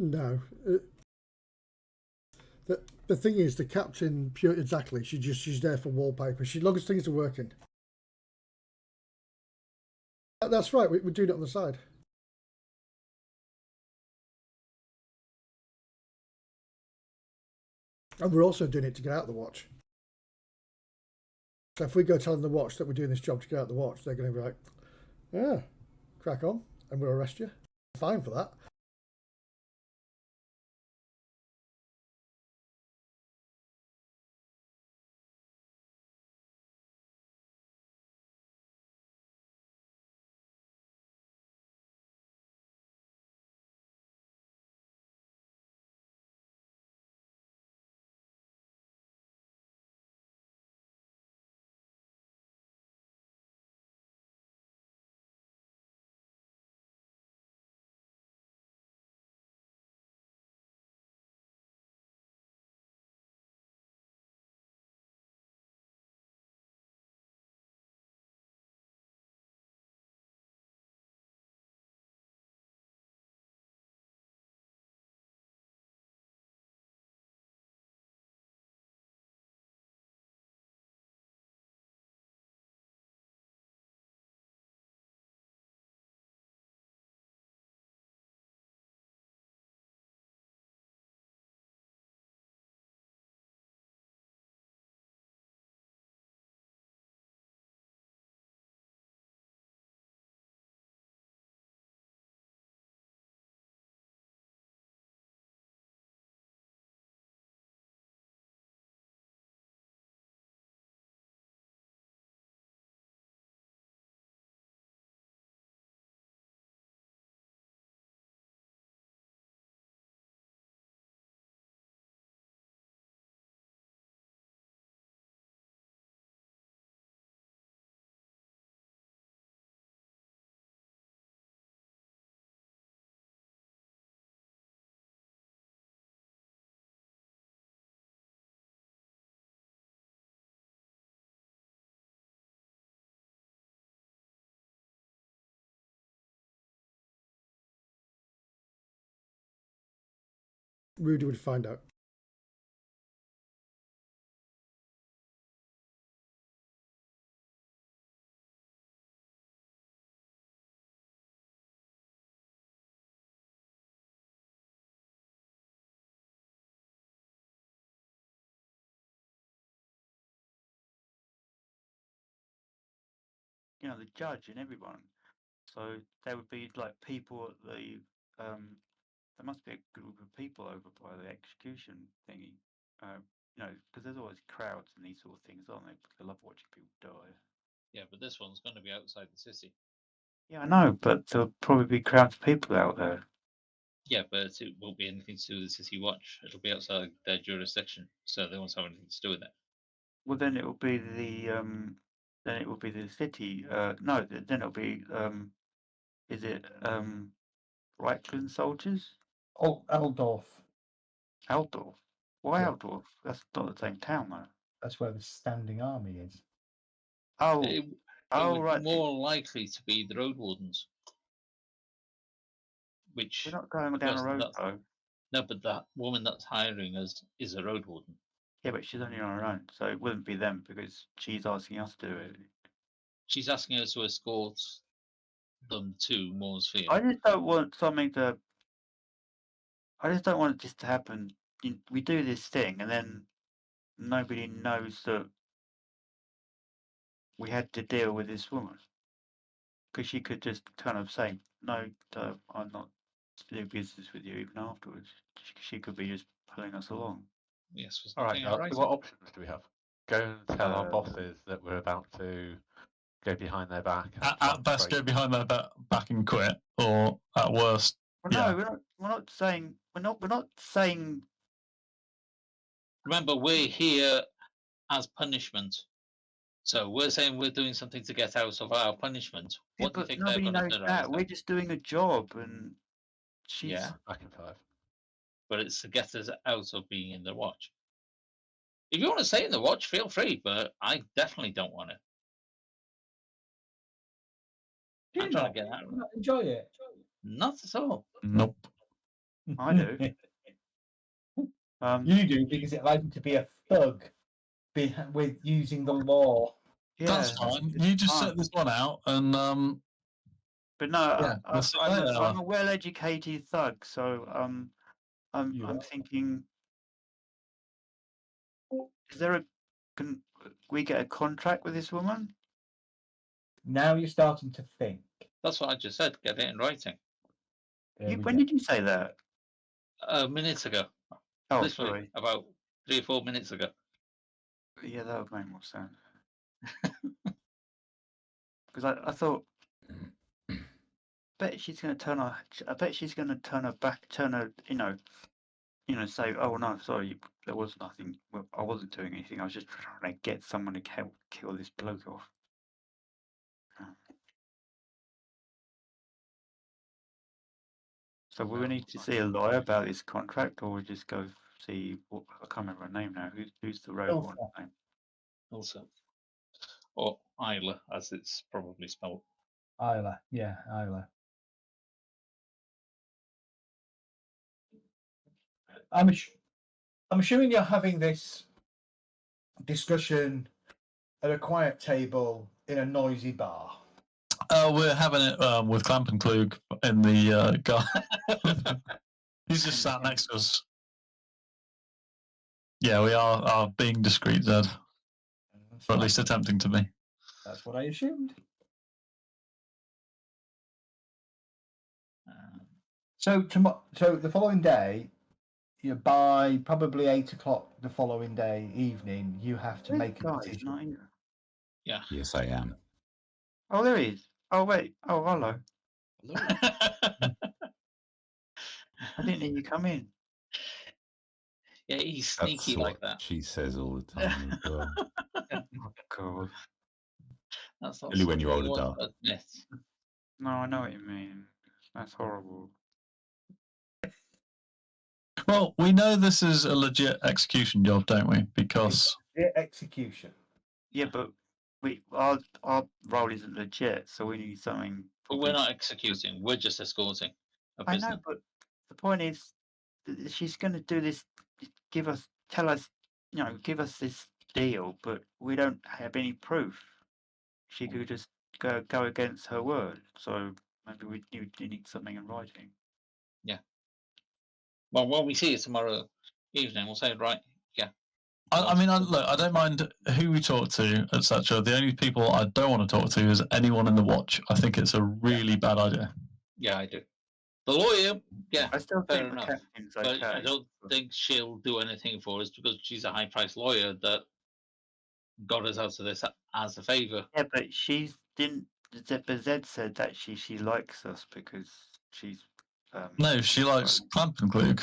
No. The thing is, the captain, pure exactly. She's there for wallpaper. As long as things are working. That's right. We're doing it on the side. And we're also doing it to get out of the watch. So if we go telling the watch that we're doing this job to get out of the watch, they're going to be like, yeah, crack on, and we'll arrest you. Fine for that. Rudy would find out. The judge and everyone. So there would be like people at the there must be a group of people over by the execution thingy. Because there's always crowds and these sort of things, aren't they? Because they love watching people die. Yeah, but this one's going to be outside the city. Yeah, I know, but there'll probably be crowds of people out there. Yeah, but it won't be anything to do with the city watch. It'll be outside their jurisdiction, so they won't have anything to do with it. Well, then it will be the city. No, then it'll be is it Reichland soldiers? Oh, Eldorf. Altdorf. Why Yeah. Altdorf? That's not the same town, though. That's where the standing army is. Oh, It would right. more likely to be the road wardens. Which We're not going down a road, though. No, but that woman that's hiring us is a road warden. Yeah, but she's only on her own, so it wouldn't be them because she's asking us to do it. She's asking us to escort them to Mooresfield. I just don't want something to. I just don't want it just to happen. We do this thing, and then nobody knows that we had to deal with this woman because she could just kind of say, "No, I'm not to do business with you," even afterwards. She could be just pulling us along. Yes. All right, guys. What options do we have? Go and tell our bosses that we're about to go behind their back. At best, go behind their back and quit, or at worst, well, no, we're not saying we're not saying. Remember, we're here as punishment, so we're saying we're doing something to get out of our punishment. Yeah, what do you think nobody they're going to knows do? that. We're just doing a job, and she's back in 5. But it's to get us out of being in the watch. If you want to stay in the watch, feel free, but I definitely don't want it. Do you I'm trying to get out of it. Not enjoy it? Not at all. Nope. I do. You do because it allows you to be a thug with using the law. That's Yeah, fine. it's You just fun. set this one out, and But no, yeah, we'll see you later. I'm a well-educated thug, so You I'm are. thinking, is there a can we get a contract with this woman? Now you're starting to think. That's what I just said. Get it in writing. There we When go. did you say that? A minute ago. Oh, Literally, sorry. about 3 or 4 minutes ago. Yeah, that would make more sense. Because I thought, bet she's going to turn her. I bet she's going to turn her back, say, "Oh no, sorry, there was nothing. Well, I wasn't doing anything. I was just trying to get someone to kill this bloke off." So we need to see a lawyer about this contract, or we just go see. I can't remember her name now. Who's the road one Ilsa. name? Also. Or Isla, as it's probably spelled. Isla. Yeah, Isla. I'm assuming you're having this discussion at a quiet table in a noisy bar. we're having it with Clamp and Klug in the car. He's just sat next to us. Yeah, we are being discreet, Zed, or at least attempting to be. That's what I assumed. So the following day, by probably 8 o'clock the following day evening, you have to make a Guy is decision. not here. Yeah. Yes, I am. Oh, there he is. Oh wait. Oh, hello. I didn't hear you come in. Yeah, he's That's sneaky what like that. she says all the time as well. Oh God. That's not Only when something you're I older, want Dar. to admit. No, I know what you mean. That's horrible. Well, we know this is a legit execution job, don't we? Because Execution. Yeah, but our role isn't legit, so we need something. But we're not executing. We're just escorting a I prisoner. know, but the point is, she's going to do this. Tell us, give us this deal, but we don't have any proof. She could just go against her word. So maybe we need something in writing. Well, when we see it tomorrow evening, we'll say, right, yeah. I mean, look, I don't mind who we talk to, etc. The only people I don't want to talk to is anyone in the watch. I think it's a really bad idea. Yeah, I do. The lawyer, yeah, I still fair think the enough. captain's But okay. I don't think she'll do anything for us because she's a high-priced lawyer that got us out of this as a favour. Yeah, but she didn't. But Zed said that she likes us because she's. No, she likes Clamp and Klug.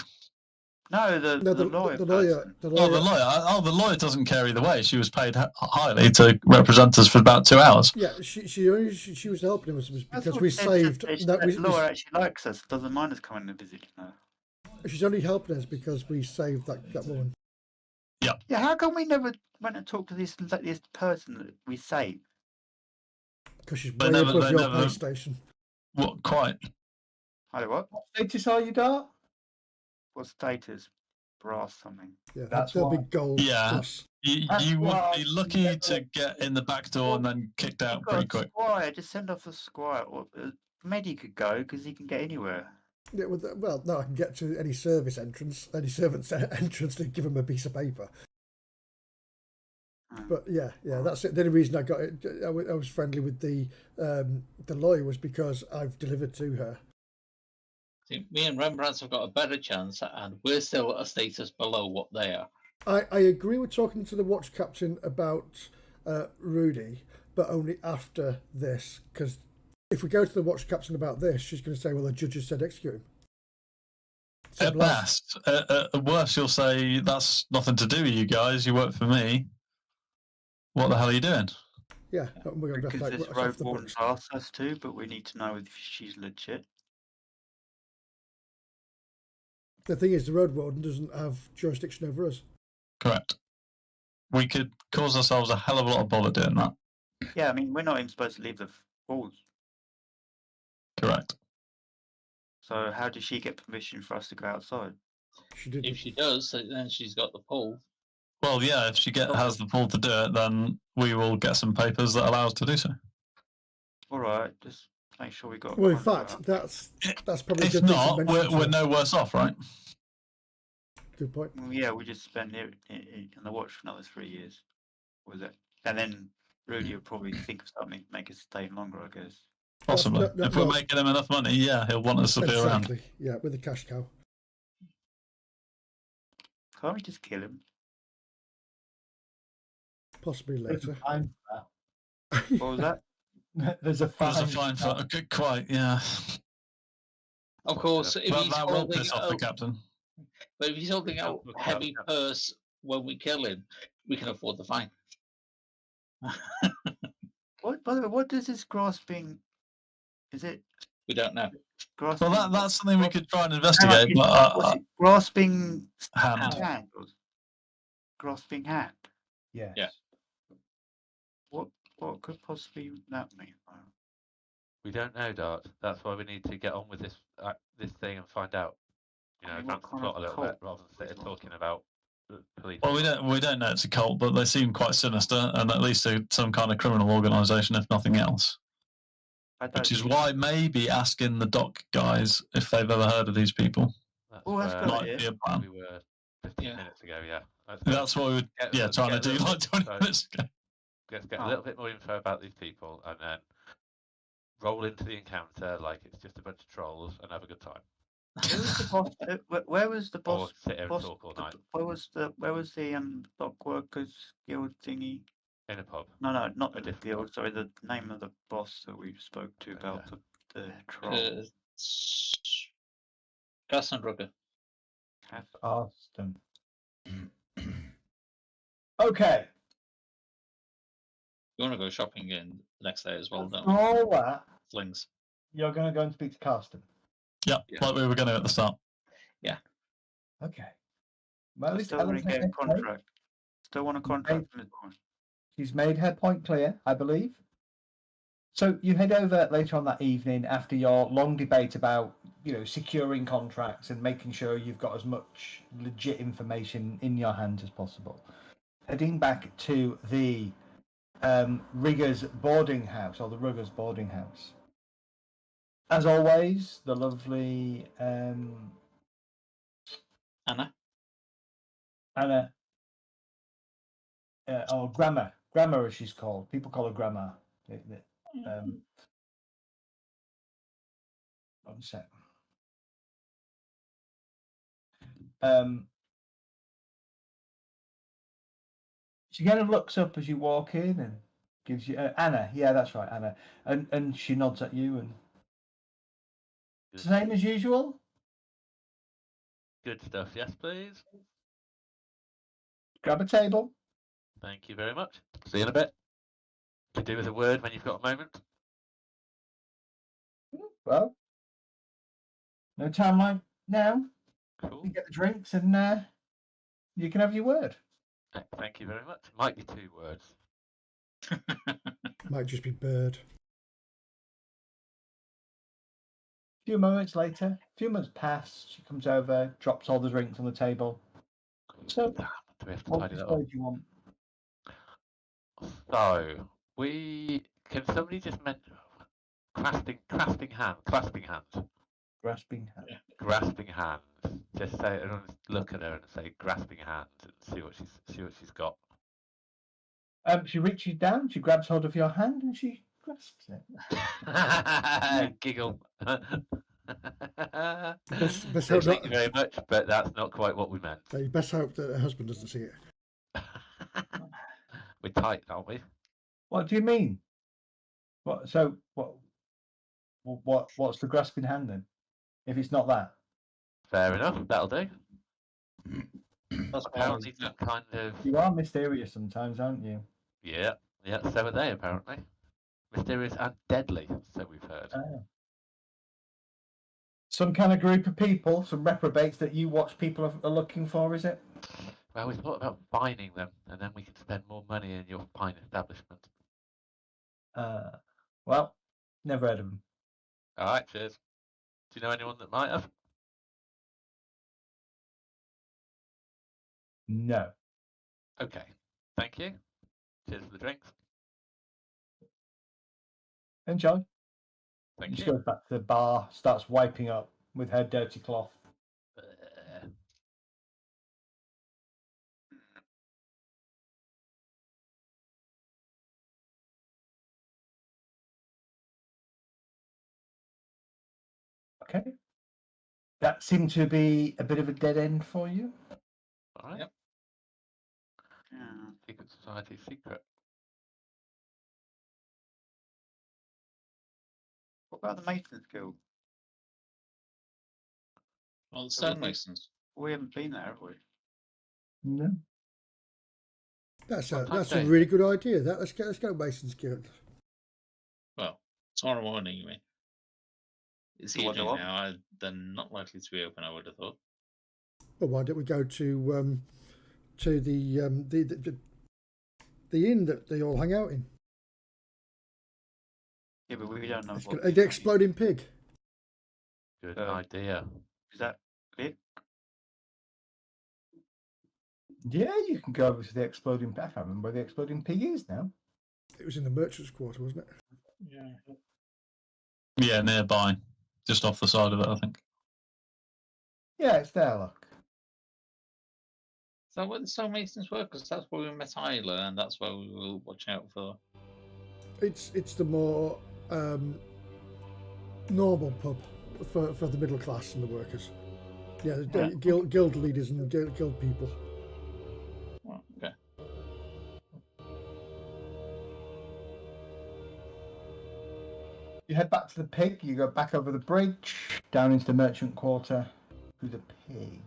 No, the lawyer. The lawyer. Person. The Oh, lawyer. the lawyer. Oh, the lawyer doesn't care either way. She was paid highly to represent us for about 2 hours. Yeah, she was helping us That's because what we Zed said, saved. that Laura actually likes us. Doesn't mind us coming and visiting her. She's only helping us because we saved that woman. Yeah, how come we never went and talked to this person that we saved? Because she's They way never- above they your never- pay station. What? Quite. Hello, what? What status are you, Dart? What status? Brass something. Yeah, That's they'll be why. gold Yeah. plus. You would why be you lucky never- to get in the back door and then kicked out You've got pretty a quick. squire. Just send off a squire. Or Medi could go because he can get anywhere. Yeah, well, no, I can get to any service entrance, any servant's entrance to give them a piece of paper. But yeah, that's it. The only reason I got it, I was friendly with the lawyer was because I've delivered to her. See, me and Rembrandts have got a better chance, and we're still a status below what they are. I agree with talking to the watch captain about Rudy, but only after this, because if we go to the watch captain about this, she's going to say, well, the judge has said execute him. At best. At worst, you'll say, that's nothing to do with you guys. You work for me. What the hell are you doing? Yeah, we're going to Because have this to road off the warden's books. asked us to, but we need to know if she's legit. The thing is, the road warden doesn't have jurisdiction over us. Correct. We could cause ourselves a hell of a lot of bother doing that. Yeah, I mean, we're not even supposed to leave the halls. Correct. So how does she get permission for us to go outside? She did. If she does, then she's got the pull. Well, yeah, if she has the pull to do it, then we will get some papers that allow us to do so. All right, just make sure we got. Well, in fact, that's probably a If good not, thing to mention. we're no worse off, right? Good point. Well, yeah, we just spend it in the watch for another 3 years. Was it? And then Rudy will probably think of something, make us stay longer, I guess. Possibly. No, if we're making him enough money, yeah, he'll want us to be around. Exactly. Yeah, with the cash cow. Can't we just kill him? Possibly There's a later. fine for What was that? that. There's a fine. There's a fine for quite, yeah. Of course, if he's That will holding piss off the out, captain. but if he's holding out Look out, heavy Captain. purse when we kill him, we can afford the fine. What? By the way, what does this grasping? Is it We don't know. grasping? Well, that's something we what- could try and hang on, investigate. But what's it? Grasping hand. hand. Grasping hand. Yes. Yeah. What could possibly that mean? We don't know, Dart. That's why we need to get on with this thing and find out. You know, I mean, what advance the kind plot of a little cult bit rather than is sit it? talking about the police. Well, we don't know it's a cult, but they seem quite sinister, and at least some kind of criminal organisation, if nothing else. Which is why maybe asking the doc guys if they've ever heard of these people That's Oh, that's where good might idea. be a plan. we were 15 Yeah. minutes ago. Yeah, That's what we were, Let's trying to get a do little like bit 20 info. minutes ago. Let's get a Oh. little bit more info about these people, and then roll into the encounter like it's just a bunch of trolls and have a good time. Where was the boss? Where was the Or boss? sit here and boss talk all night where was the dock workers guild thingy? in a pub. No, not A the different guild. Sorry, the name of the boss that we spoke to about the troll. Kassenbrugge. Austin. Okay. You want to go shopping in the next day as well, don't For we? all that, Flings. you're going to go and speak to Carsten. Yeah, like we were going to at the start. Okay. Well, at I least still want Ellen's to get a made her point. contract. Still want a contract from this point. She's made her point clear, I believe. So you head over later on that evening after your long debate about, securing contracts and making sure you've got as much legit information in your hands as possible. Heading back to the Riggers boarding house, or the Ruggers boarding house. As always, the lovely Anna? Anna, or Grammar as she's called. People call her Grammar. One sec. She kind of looks up as you walk in and gives you Anna. Yeah, that's right, Anna. And she nods at you and same as usual. Good stuff. Yes, please. Grab a table. Thank you very much. See you in a bit. Could do with a word when you've got a moment. Well, no time like now. Cool. You get the drinks and you can have your word. Thank you very much. Might be 2 words. Might just be bird. A few moments later, a few months pass. She comes over, drops all the drinks on the table. So, Do we have to what tidy that up? word do you want? So can somebody just mention clasping hands, Grasping hand. grasping hands. Just say, everyone just look at her and say grasping hands and see what she's got. She reaches down, she grabs hold of your hand, and she grasps it. Giggle. Best So hope thank you not, very much, but that's not quite what we meant. you best hope that her husband doesn't see it. We're tight, aren't we? What do you mean? What? So what? What's the grasping hand then? If it's not that, Fair enough. That'll do. That's Apparently, some kind of you are mysterious sometimes, aren't you? yeah. So are they apparently. Mysterious and deadly, so we've heard. Some kind of group of people, some reprobates that you watch people are looking for, is it? Well, we thought about fining them, and then we could spend more money in your fine establishment. Well, never heard of them. All right, cheers. you know anyone that might have? No. Okay. Thank you. Cheers for the drinks. Enjoy. Thank Just you. goes back to the bar, starts wiping up with her dirty cloth. Okay. That seemed to be a bit of a dead end for you. All right. Yep. Yeah. Secret Society secret. What about the Masons Guild? Well, the So we- stonemasons. We haven't been there, have we? No. That's What a time that's a day is really it? good idea. That let's go Mason's Guild. Well, tomorrow morning, you mean? It's So what do evening I- now. They're not likely to be open, I would have thought. Well, why don't we go to the inn that they all hang out in? Yeah, but we don't know It's what. the exploding pig. Good Uh, idea. Is that it? Yeah, you can go over to the exploding pig. I can't remember where the exploding pig is now. It was in the merchant's quarter, wasn't it? Yeah. Yeah, nearby, just off the side of it, I think. Yeah, it's there, look. Is that where the stonemasons were? Because that's where we met Isla, and that's where we will watch out for. It's the more normal pub for the middle class and the workers. Yeah, the guild leaders and guild people. Oh, okay. You head back to the pig, you go back over the bridge, down into the merchant quarter, through the pig.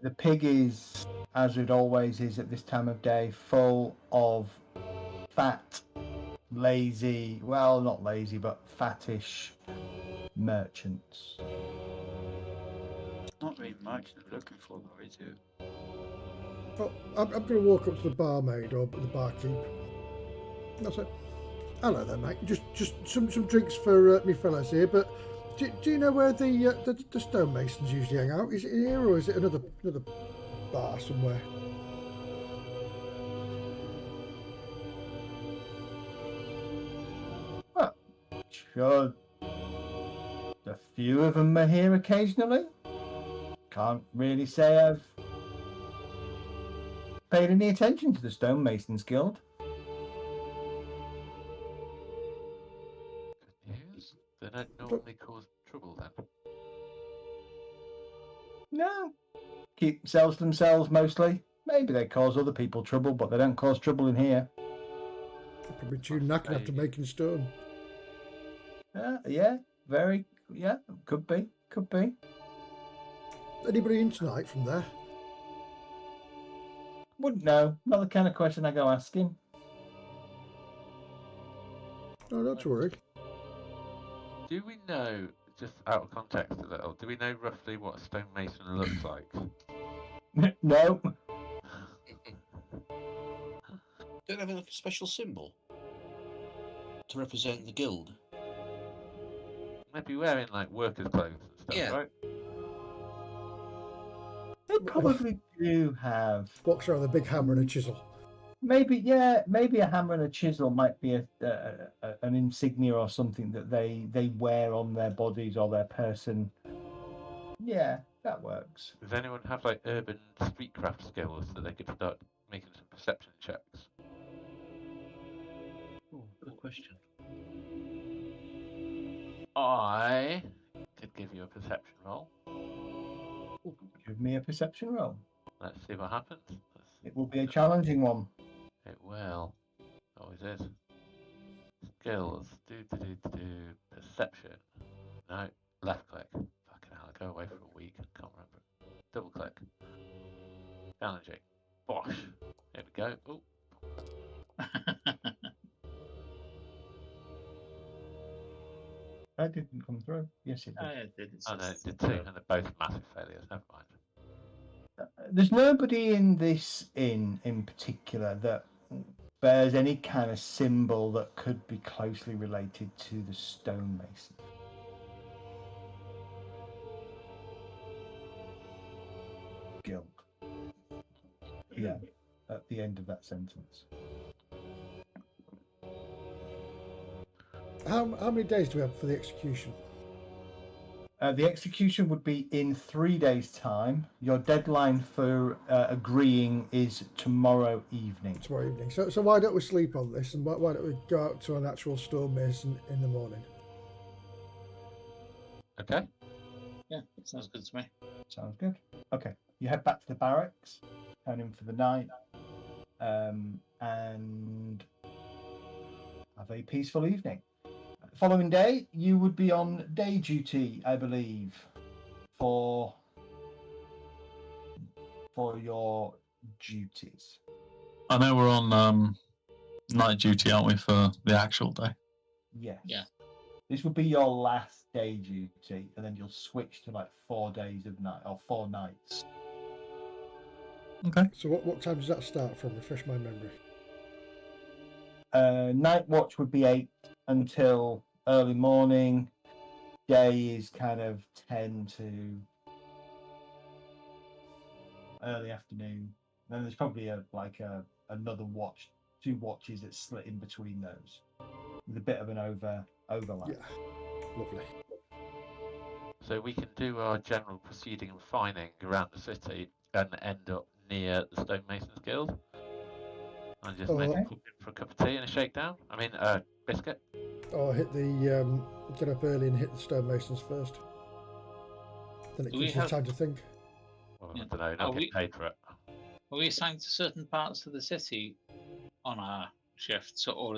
The pig is, as it always is at this time of day, full of fat, lazy, well, not lazy, but fattish merchants. Not really much to looking for, though, is it? Oh, I'm going to walk up to the barmaid or the barkeep. I'll say, hello there, mate. Just some drinks for me fellas here. But do you know where the stonemasons usually hang out? Is it here or is it another bar somewhere? Well, sure. A few of them are here occasionally. Can't really say I've paid any attention to the Stonemasons Guild. Good news. They don't normally cause trouble then. No. Keep themselves to themselves mostly. Maybe they cause other people trouble, but they don't cause trouble in here. They're probably too knackered after making stone. Yeah, very, yeah, could be. Anybody in tonight from there? Wouldn't know. Not the kind of question I go asking. No, not to worry. Do we know, just out of context a little, do we know roughly what a stonemason looks like? No. Don't have a special symbol to represent the guild. Maybe wearing like workers' clothes and stuff, Yeah. right? They probably do have. Walks around with a big hammer and a chisel. Maybe a hammer and a chisel might be an insignia or something that they wear on their bodies or their person. Yeah, that works. Does anyone have like urban streetcraft skills so they could start making some perception checks? Oh, good question. I could give you a perception roll. Give me a perception roll. Let's see what happens. It will be a challenging one. It will. Always is. Skills. Do. Perception. No. Left click. Fucking hell, I go away for a week and can't remember it. Double click. Challenging. Bosh. Here we go. Oh. That didn't come through. Yes, it did. It did. Oh no, it did too, and they're both massive failures. Never mind. There's nobody in this inn in particular that bears any kind of symbol that could be closely related to the stonemason. Guild. Yeah, at the end of that sentence. How many days do we have for the execution? The execution would be in 3 days' time. Your deadline for agreeing is tomorrow evening. Tomorrow evening. So why don't we sleep on this, and why don't we go out to an actual stonemason in the morning? Okay. Yeah, sounds good to me. Sounds good. Okay, you head back to the barracks, turn in for the night, and have a peaceful evening. The following day, you would be on day duty, I believe, for your duties. I know we're on night duty, aren't we, for the actual day? Yes. Yeah. This would be your last day duty, and then you'll switch to like 4 days of night or 4 nights. Okay. So what time does that start from? Refresh my memory. Night watch would be 8 until early morning. Day is kind of 10 to early afternoon. Then there's probably another watch, 2 watches that split in between those, with a bit of an overlap. Yeah, lovely. So we can do our general proceeding and fining around the city and end up near the Stonemasons Guild. And just maybe Okay. pop in for a cup of tea and a shakedown. I mean, biscuit. Or hit the get up early and hit the stonemasons first. Then it Do we gives you have- time to think. Well, Yeah. I don't know, Are not we- get paid for it. Are we assigned to certain parts of the city on our shifts, or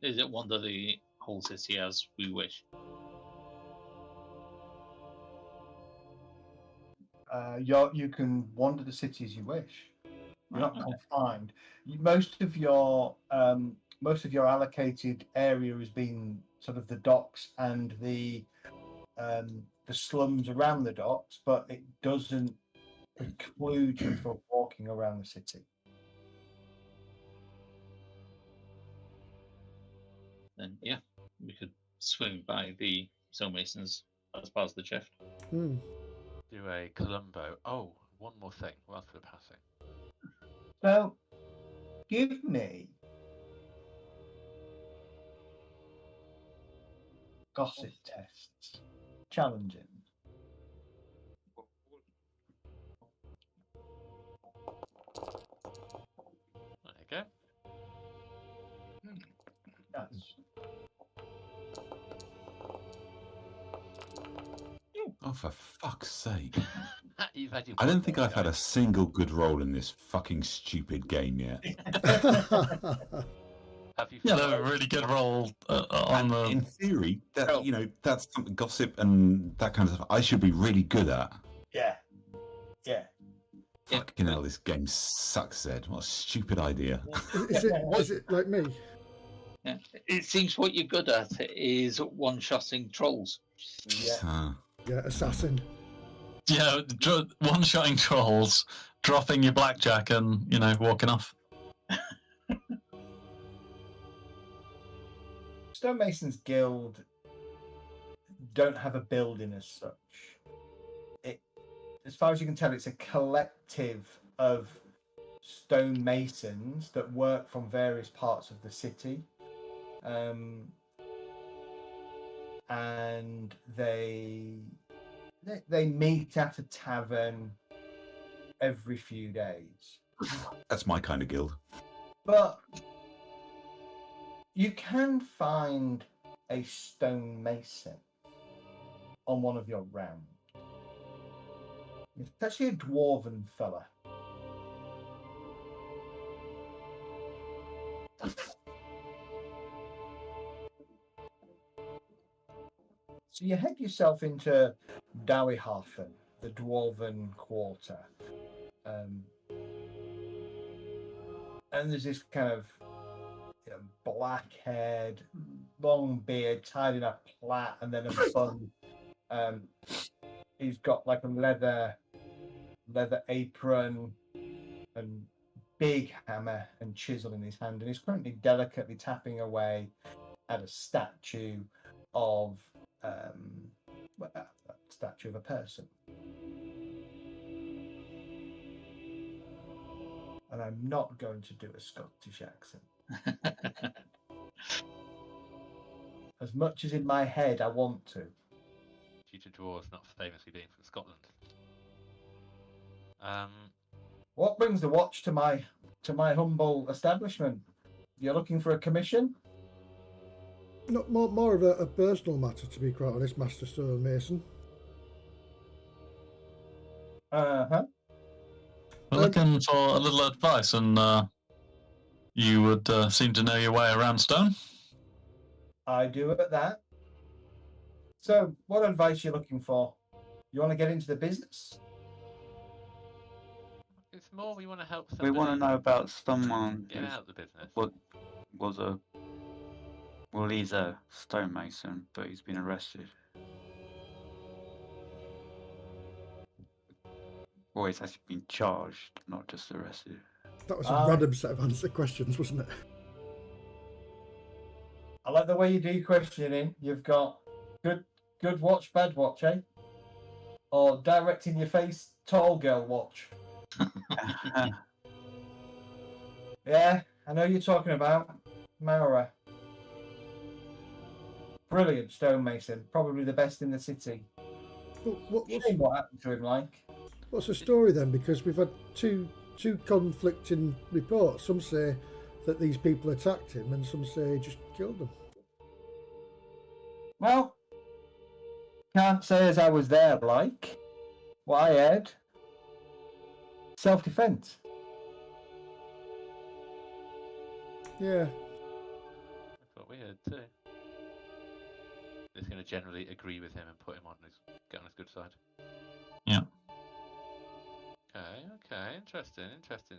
is it wander the whole city as we wish? You can wander the city as you wish. You're not Right, okay. confined. Most of your allocated area has been sort of the docks and the slums around the docks, but it doesn't preclude you from walking around the city. Then yeah, we could swing by the stonemasons as part of the shift. Hmm. Do a Columbo. Oh, one more thing whilst we're passing. So, give me gossip tests, challenging. There you go. That's Oh, for fuck's sake. You've had your I don't point think there, I've had a guys. single good roll in this fucking stupid game yet. Have you Yeah, found- that was a really good roll on And the. in theory, that Oh. that's something gossip and that kind of stuff I should be really good at. yeah. Yeah. Fucking hell, this game sucks, Zed. What a stupid idea. Is it like me? Yeah. It seems what you're good at is one-shotting trolls. Yeah. Yeah, assassin. Yeah, one-shotting trolls, dropping your blackjack, and walking off. Stonemasons Guild don't have a building as such. As far as you can tell, it's a collective of stonemasons that work from various parts of the city, and they meet at a tavern every few days. That's my kind of guild. But you can find a stonemason on one of your rounds. It's actually a dwarven fella. So you head yourself into Dowyhafen, the dwarven quarter. And there's this kind of black-haired, long beard, tied in a plait, and then a bun. He's got like a leather apron and big hammer and chisel in his hand, and he's currently delicately tapping away at a statue of a statue of a person. And I'm not going to do a Scottish accent. As much as in my head I want to. Due to dwarves not famously being from Scotland. What brings the watch to my humble establishment? You're looking for a commission? Not more of a personal matter, to be quite honest, Master Stonemason. Uh-huh. We're looking for a little advice, and you would seem to know your way around stone. I do at that. So, what advice are you looking for? You want to get into the business? It's more we want to help We somebody want to know about someone get who's out of the business. he's a stonemason, but he's been arrested. Or he's actually been charged, not just arrested. That was a random set of answer questions, wasn't it? I like the way you do your questioning. You've got good watch, bad watch, eh? Or direct in your face, tall girl watch. Yeah, I know you're talking about. Maura. Brilliant stonemason. Probably the best in the city. Shame what happened to him, like. What's the story then? Because we've had two conflicting reports. Some say that these people attacked him, and some say he just killed them. Well, can't say as I was there, like. What I heard. Self-defense. Yeah. That's what we heard too. Just going to generally agree with him and put him on get on his good side. Yeah. Okay, interesting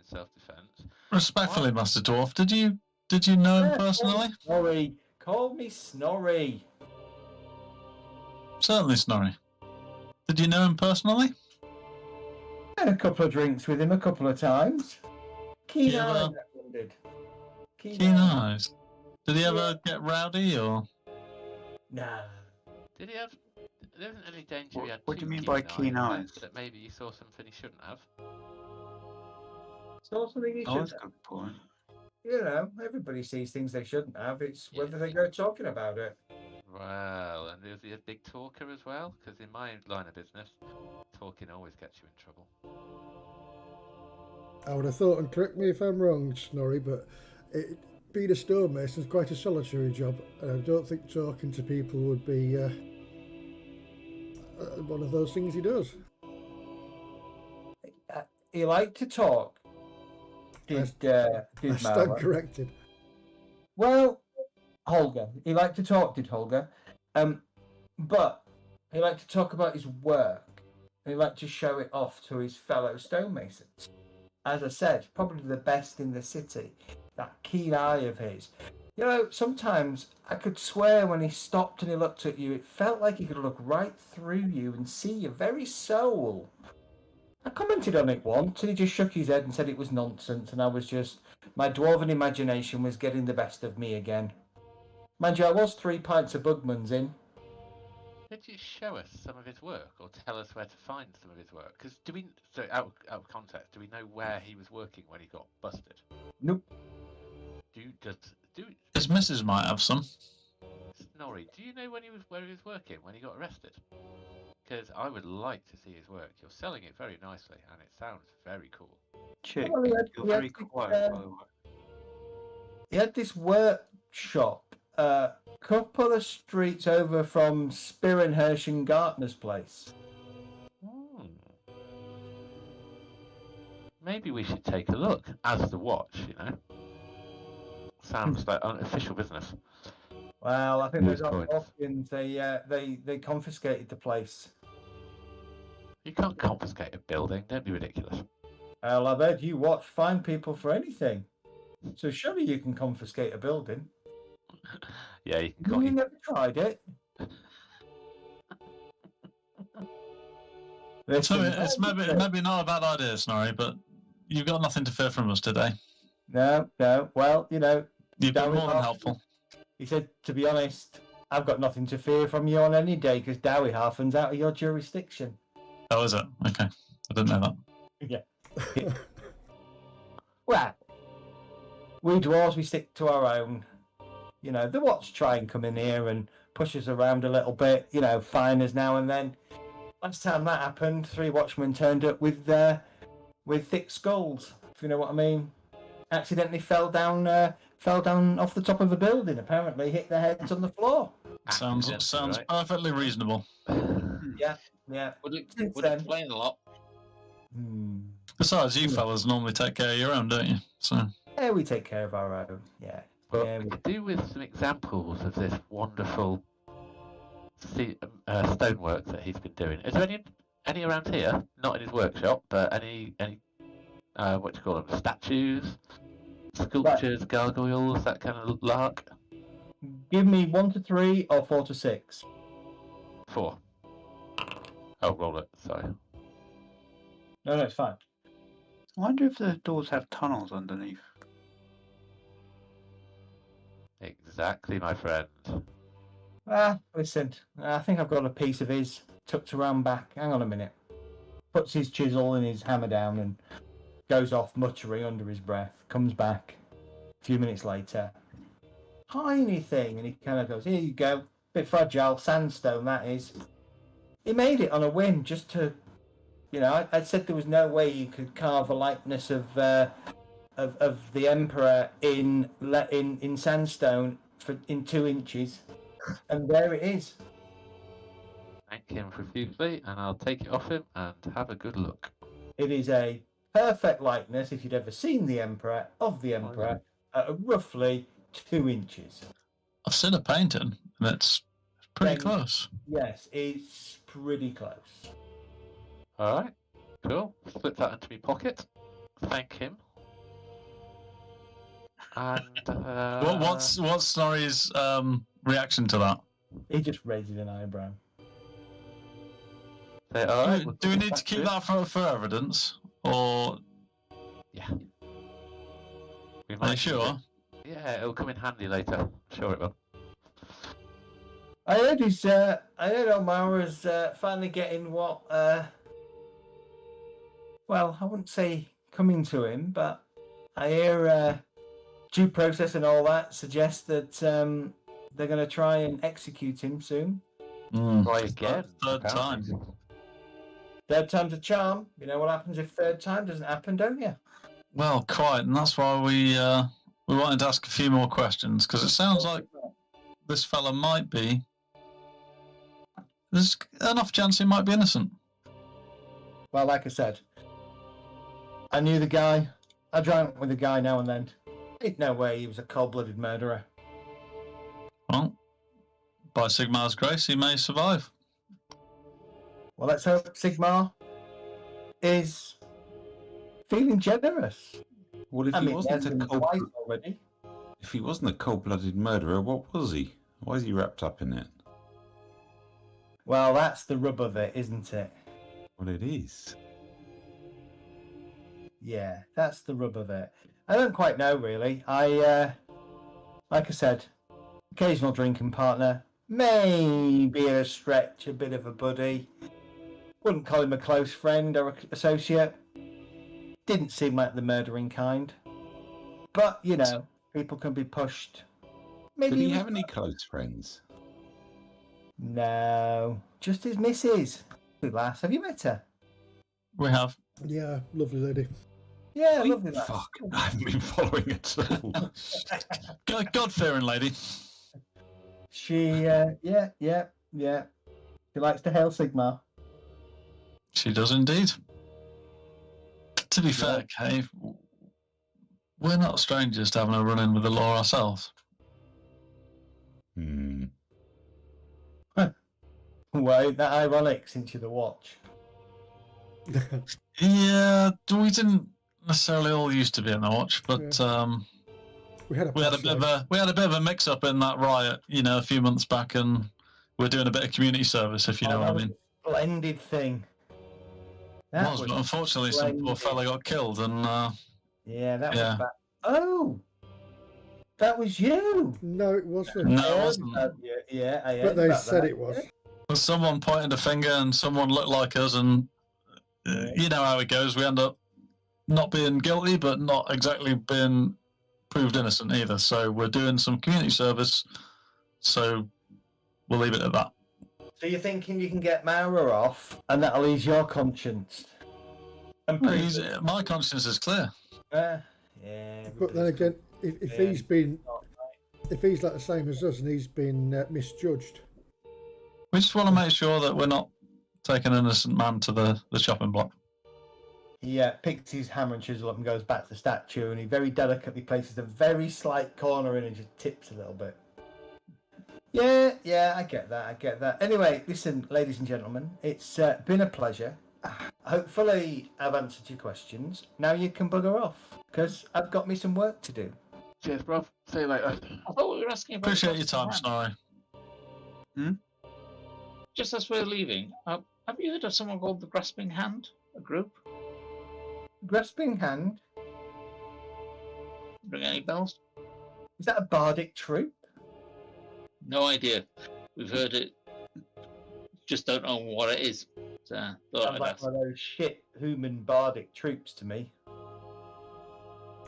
self-defense. Respectfully, Master Dwarf, did you know him personally? Snorri. Call me Snorri. Certainly, Snorri. Did you know him personally? Had a couple of drinks with him a couple of times. Keen eyes, that one did. Keen eyes. Did he ever get rowdy or? No. Did he have? There isn't any danger he had. What do two you mean by keen eyes? That maybe he saw something he shouldn't have. Saw something he Oh, shouldn't that's a have. good point. You know, everybody sees things they shouldn't have. It's whether they go talking about it. Well, and is he a big talker as well? Because in my line of business, talking always gets you in trouble. I would have thought, and correct me if I'm wrong, Snorri, but being a stonemason is quite a solitary job, and I don't think talking to people would be one of those things he does. He liked to talk. I Did stand Maura. corrected. Well, Holger. He liked to talk, did Holger. But he liked to talk about his work. He liked to show it off to his fellow stonemasons. As I said, probably the best in the city. That keen eye of his. You know, sometimes I could swear when he stopped and he looked at you, it felt like he could look right through you and see your very soul. I commented on it once and he just shook his head and said it was nonsense, and I was just... My dwarven imagination was getting the best of me again. Mind you, I was 3 pints of Bugman's in. Could you show us some of his work, or tell us where to find some of his work? Because so out of context, do we know where he was working when he got busted? Nope. His missus might have some. Snorri, do you know where he was working when he got arrested? Because I would like to see his work. You're selling it very nicely, and it sounds very cool. Chick, Well, you're very quiet, by the way. He had this workshop a couple of streets over from Spirenhersh and Gartner's place. Maybe we should take a look as the watch, you know. Sounds like unofficial business. Well, I think Good those point. Austrians, they confiscated the place. You can't confiscate a building. Don't be ridiculous. Well, I bet you watch fine people for anything. So surely you can confiscate a building. Yeah, you can. You never tried it. So it's maybe not a bad idea, Snorri, but you've got nothing to fear from us today. No. Well, You've been Darren more than Harf- helpful. He said, to be honest, I've got nothing to fear from you on any day because Dowie-Harfen's out of your jurisdiction. Oh, is it? Okay. I didn't know that. Yeah. Well, we dwarves, we stick to our own. The Watch try and come in here and push us around a little bit, fine us now and then. Last time that happened, 3 watchmen turned up with thick skulls, if you know what I mean. Accidentally fell down off the top of a building, apparently hit their heads on the floor. Sounds right? perfectly reasonable. Yeah. Would Since then- explain a lot. Besides, you fellas normally take care of your own, don't you? So Yeah, we take care of our own, yeah. Well, Yeah, we could do with some examples of this wonderful stonework that he's been doing. Is there any around here? Not in his workshop, but any what do you call them? Statues, sculptures, gargoyles, that kind of lark. Give me 1 to 3 or 4 to 6. 4. Oh, roll it. Sorry. No, it's fine. I wonder if the doors have tunnels underneath. Exactly, my friend. Listen, I think I've got a piece of his tucked around back. Hang on a minute. Puts his chisel and his hammer down and goes off muttering under his breath. Comes back a few minutes later. Tiny thing, and he kind of goes, here you go. Bit fragile, sandstone that is. He made it on a whim just to, I said there was no way you could carve a likeness of the Emperor in sandstone in 2 inches, and there it is. Thank him profusely, and I'll take it off him and have a good look. It is a perfect likeness, if you'd ever seen the Emperor, at roughly 2 inches. I've seen a painting, and it's pretty Then- close. Yes, it's pretty close. All right, cool. Slip that into my pocket. Thank him. And What's Snorri's reaction to that? He just raises an eyebrow. say, all right? we'll Do we take it need to back keep him. that for evidence, or Yeah. We are you might need sure? it. Yeah, it'll come in handy later. I'm sure it will. I heard O'Mara's finally getting what, well, I wouldn't say coming to him, but I hear due process and all that suggests that they're going to try and execute him soon. Try again. Third time. apparently. Third time's a charm. You know what happens if third time doesn't happen, don't you? Well, quite, and that's why we wanted to ask a few more questions, because it sounds like this fella might be. There's enough chance he might be innocent. Well, like I said, I knew the guy. I drank with the guy now and then. Ain't no way he was a cold-blooded murderer. Well, by Sigmar's grace, he may survive. Well, let's hope Sigmar is feeling generous. Well, if I he mean, wasn't he a has been cold, twice already. if he wasn't a cold-blooded murderer, what was he? Why is he wrapped up in it? Well, that's the rub of it, isn't it? Well, it is. Yeah, that's the rub of it. I don't quite know, really. Like I said, occasional drinking partner, maybe a stretch, a bit of a buddy. Wouldn't call him a close friend or associate. Didn't seem like the murdering kind. But, you know, people can be pushed. Maybe Did he was- have any close friends? No, just his missus. Good lass. Have you met her? We have. Yeah, lovely lady. Yeah, Sweet lovely lass. fuck, I haven't been following at all. God-fearing lady. She, yeah. She likes to hail Sigmar. She does indeed. To be fair, Kay, we're not strangers to having a run-in with the law ourselves. Hmm. Well, ain't that ironic since you're the watch? Yeah, we didn't necessarily all used to be in the watch, but We had a we had a past bit of life. a mix-up in that riot, a few months back, and we're doing a bit of community service, if you know what I mean. Splendid thing. That was, but unfortunately, some poor splendid. fella got killed, and Yeah, that Yeah. was bad. Oh, that was you. No, it wasn't. no, I it heard wasn't. about you. Yeah, I heard But they about said that. it was. Someone pointed a finger, and someone looked like us, and you know how it goes. We end up not being guilty, but not exactly being proved innocent either. So we're doing some community service. So we'll leave it at that. So you're thinking you can get Mara off, and that'll ease your conscience. And Well, prove that- my conscience is clear. yeah. But then everybody's again, if Yeah. he's been, not right. if he's like the same as us and he's been misjudged, We just want to make sure that we're not taking an innocent man to the chopping block. He picks his hammer and chisel up and goes back to the statue, and he very delicately places a very slight corner in and just tips a little bit. Yeah, I get that. Anyway, listen, ladies and gentlemen, it's been a pleasure. Hopefully, I've answered your questions. Now you can bugger off, because I've got me some work to do. Cheers, bruv. See you later. I thought we were asking about. Appreciate your Grasping time, Hand. Snorri. Just as we're leaving, have you heard of someone called the Grasping Hand? A group? Grasping Hand, Ring any bells? is that a bardic troop? No idea. We've heard it. Just don't know what it is. So, thought Sounds I'd like ask. one of those shit human bardic troops to me.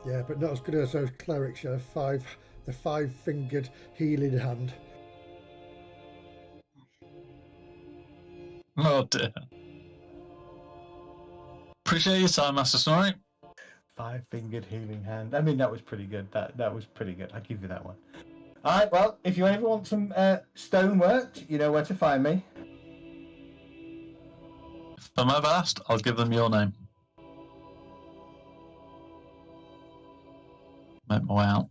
yeah, but not as good as those clerics. You know, the five-fingered healing hand. Oh dear. Appreciate your time, Master Snorri. Five-fingered healing hand. I mean, that was pretty good. That was pretty good. I'll give you that one. All right. Well, if you ever want some stone worked, you know where to find me. If I'm ever asked, I'll give them your name. Make my way out.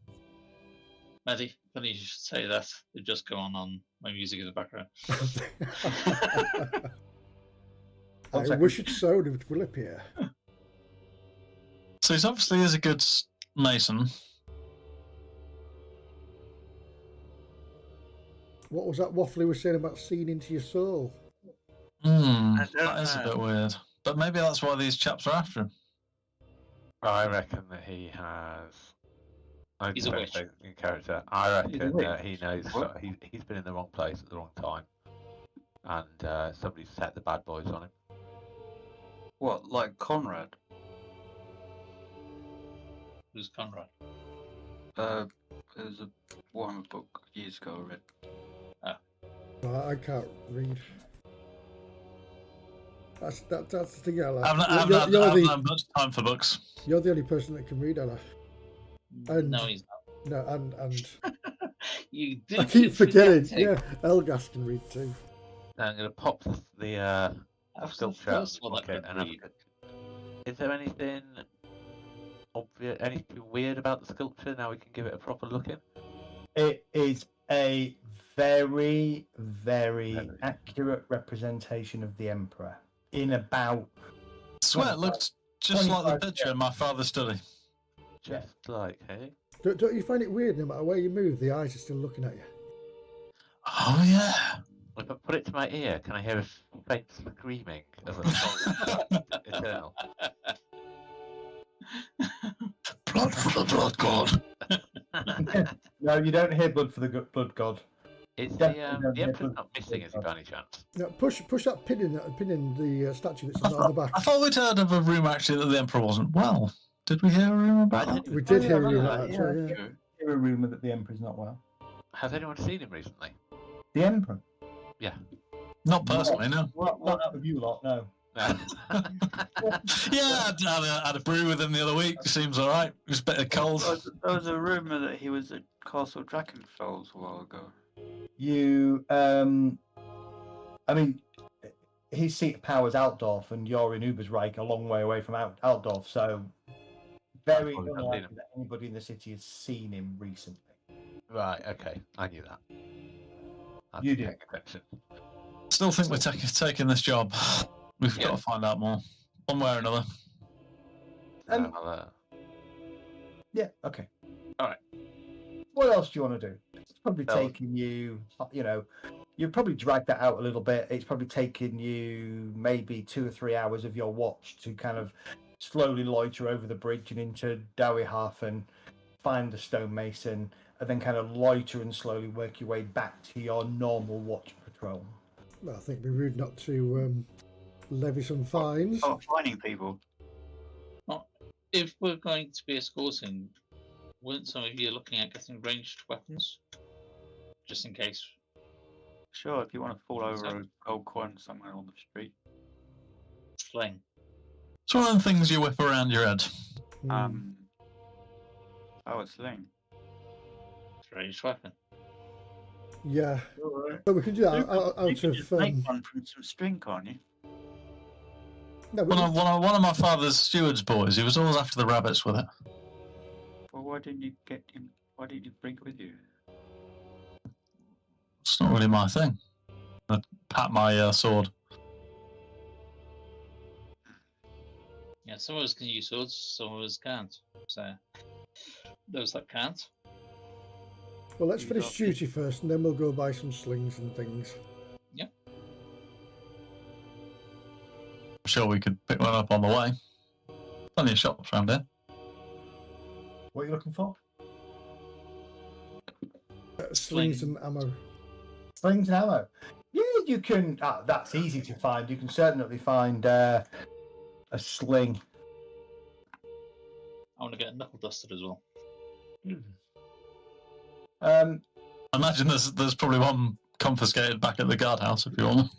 Maddie, funny you should say that. It just go on my music in the background. One I second. wish it so, it will appear. So he's obviously is a good mason. What was that waffle he was saying about seeing into your soul? I don't That is a know. bit weird. But maybe that's why these chaps are after him. I reckon that he has. I He's a don't witch. say in character. I He's a reckon witch. that he knows What? he's been in the wrong place at the wrong time, and somebody set the bad boys on him. What, like Conrad? Who's Conrad? There's a Warhammer book years ago I read. I can't read. That's the thing I like. I haven't You're had much time for books. you're the only person that can read, Ella. And- No, he's not. No, and You do I keep forgetting. forgetting. Yeah, Elgas can read too. Now I'm going to pop the That was the sculpture out of first the one that pocket could and have a read. good. Is there anything obvious, anything weird about the sculpture? Now we can give it a proper look in. It is a very, very accurate representation of the Emperor in about. I swear it looks just like the 25, picture in my father's study. Just like, hey, Don't you find it weird? No matter where you move, the eyes are still looking at you. Oh yeah. if I put it to my ear, can I hear a faint screaming of a soul eternal? Blood for the blood god. No, you don't hear blood for the blood god. Is Definitely the don't hear Emperor's blood not for the missing, is he, blood by any chance? Now push that pin in the statue that's on the back. I thought we'd heard of a rumour actually that the Emperor wasn't well. Did we hear a rumour about that? We did hear yeah, you yeah, that. yeah. So, yeah. True. Hear a rumor that the Emperor's not well. Has anyone seen him recently? The Emperor? Yeah. Not personally, no. Not out of you lot, no. No. Yeah, I had a brew with him the other week. Seems all right. It was a bit of cold. There was a rumour that he was at Castle Drakenfels a while ago. You, I mean, his seat of power is Altdorf, and you're in Ubersreich, a long way away from Altdorf, so very Probably not seen unlikely him. that anybody in the city has seen him recently. Right, okay. I knew that. I'm You did. paying attention. Still think we're taking this job. We've Yeah. got to find out more, one way or another. And- I'll, Yeah, okay. Alright. What else do you want to do? It's probably Well- taking you, You've probably dragged that out a little bit. It's probably taken you maybe 2 or 3 hours of your watch to kind of slowly loiter over the bridge and into Dowyhafen, find the stonemason, and then kind of loiter and slowly work your way back to your normal watch patrol. Well, I think it'd be rude not to levy some fines. Oh, fining people. Well, if we're going to be escorting, weren't some of you looking at getting ranged weapons? Just in case. Sure, if you want to fall over So- a gold coin somewhere on the street. Sling. It's one of the things you whip around your head. Hmm. Oh, a sling. It's a ranged weapon. Yeah, but we can do that You out can of. just make one from some string, can't you? No, One of my father's steward's boys, he was always after the rabbits with it. Well, why didn't you get him? Why didn't you bring it with you? It's not really my thing. I pat my sword. Yeah, some of us can use swords, some of us can't. So, those that can't. well, let's You finish got- duty first, and then we'll go buy some slings and things. I'm sure we could pick one up on the way. Plenty of shops around here. What are you looking for? Slings Sling. and ammo. Slings and ammo. Yeah, you can. That's easy to find. You can certainly find a sling. I want to get a knuckle duster as well. I imagine there's probably one confiscated back at the guardhouse if you want.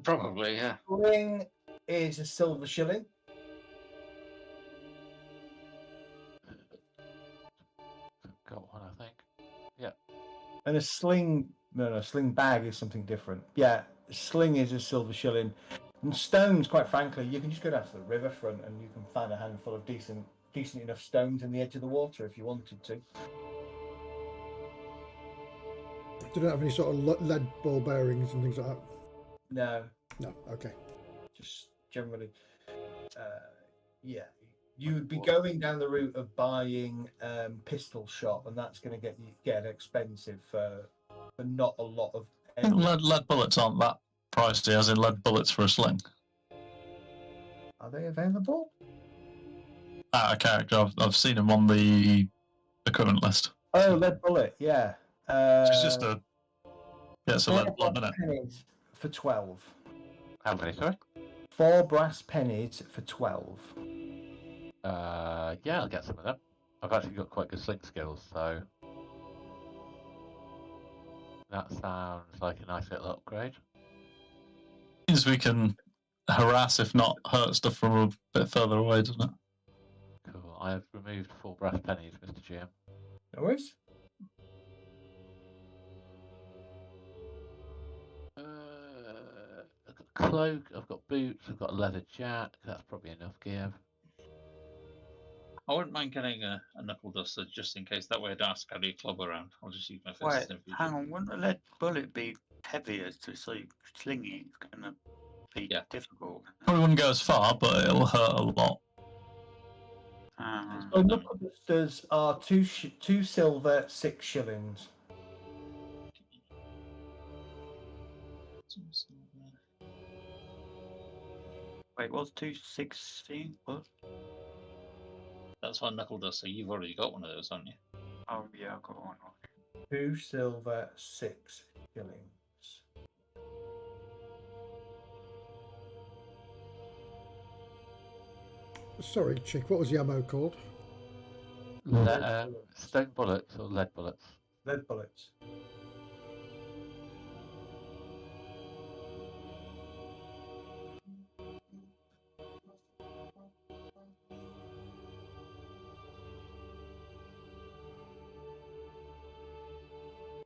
Probably, yeah. Sling is a silver shilling. Got one, I think. And a sling, no, sling bag is something different. Yeah, sling is a silver shilling. And stones, quite frankly, you can just go down to the riverfront and you can find a handful of decent enough stones in the edge of the water if you wanted to. Do not have any sort of lead ball bearings and things like that. No, No, okay. just generally, yeah. You would be going down the route of buying pistol shot, and that's going to get expensive for not a lot of. I think lead bullets aren't that pricey, as in lead bullets for a sling. Are they available? Out of character, I've seen them on the equipment list. Oh, lead bullet, yeah. It's just a it's a lead bullet, isn't it? pennies for 12. How many, sorry? 4 brass pennies for 12. Yeah, I'll get some of them. I've actually got quite good sling skills, so that sounds like a nice little upgrade. Means we can harass, if not hurt, stuff from a bit further away, doesn't it? Cool. I have removed 4 brass pennies, Mr. GM. No worries. I've got a cloak, I've got boots, I've got a leather jacket. That's probably enough gear. I wouldn't mind getting a knuckle duster just in case. That way I don't have to carry a club around. I'll just use my fists. Wait, in future. hang on. Wouldn't a lead bullet be heavier to see slinging? It's going to be difficult. Probably wouldn't go as far, but it'll hurt a lot. So knuckle dusters are 2 silver, 6 shillings. Wait, what's 216? What? That's one knuckle duster. You've already got one of those, haven't you? Oh yeah, I've got one. 2 silver, 6 shillings. Sorry, chick. What was the ammo called? Stone bullets or lead bullets? Lead bullets.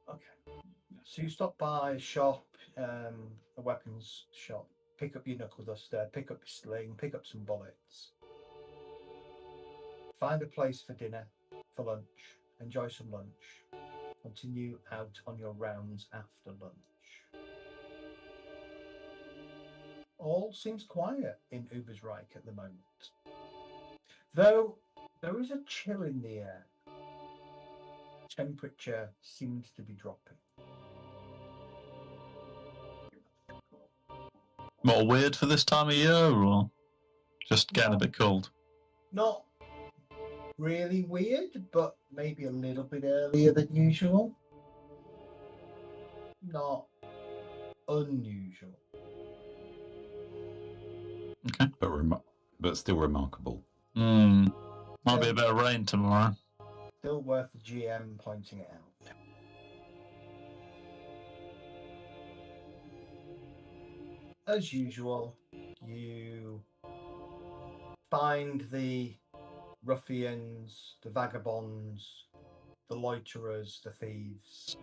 Okay. So you stop by a shop, a weapons shop, pick up your knuckle duster, pick up your sling, pick up some bullets. Find a place for dinner, for lunch, enjoy some lunch. Continue out on your rounds after lunch. All seems quiet in Ubersreich at the moment. Though there is a chill in the air. The, temperature seems to be dropping. What, weird for this time of year, or just getting a bit cold? Not really weird, but maybe a little bit earlier than usual. Not unusual. Okay. But still remarkable. Might be Still- a bit of rain tomorrow. Still worth the GM pointing it out. As usual, you find the ruffians, the vagabonds, the loiterers, the thieves.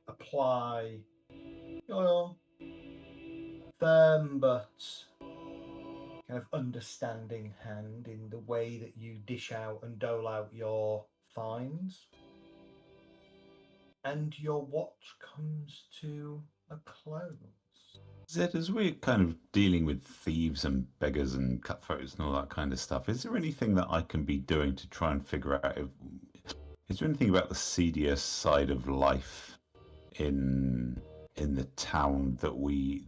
Apply your firm but kind of understanding hand in the way that you dish out and dole out your fines. And your watch comes to a close. Zed, as we're kind of dealing with thieves and beggars and cutthroats and all that kind of stuff, is there anything that I can be doing to try and figure out is there anything about the seedier side of life in the town that we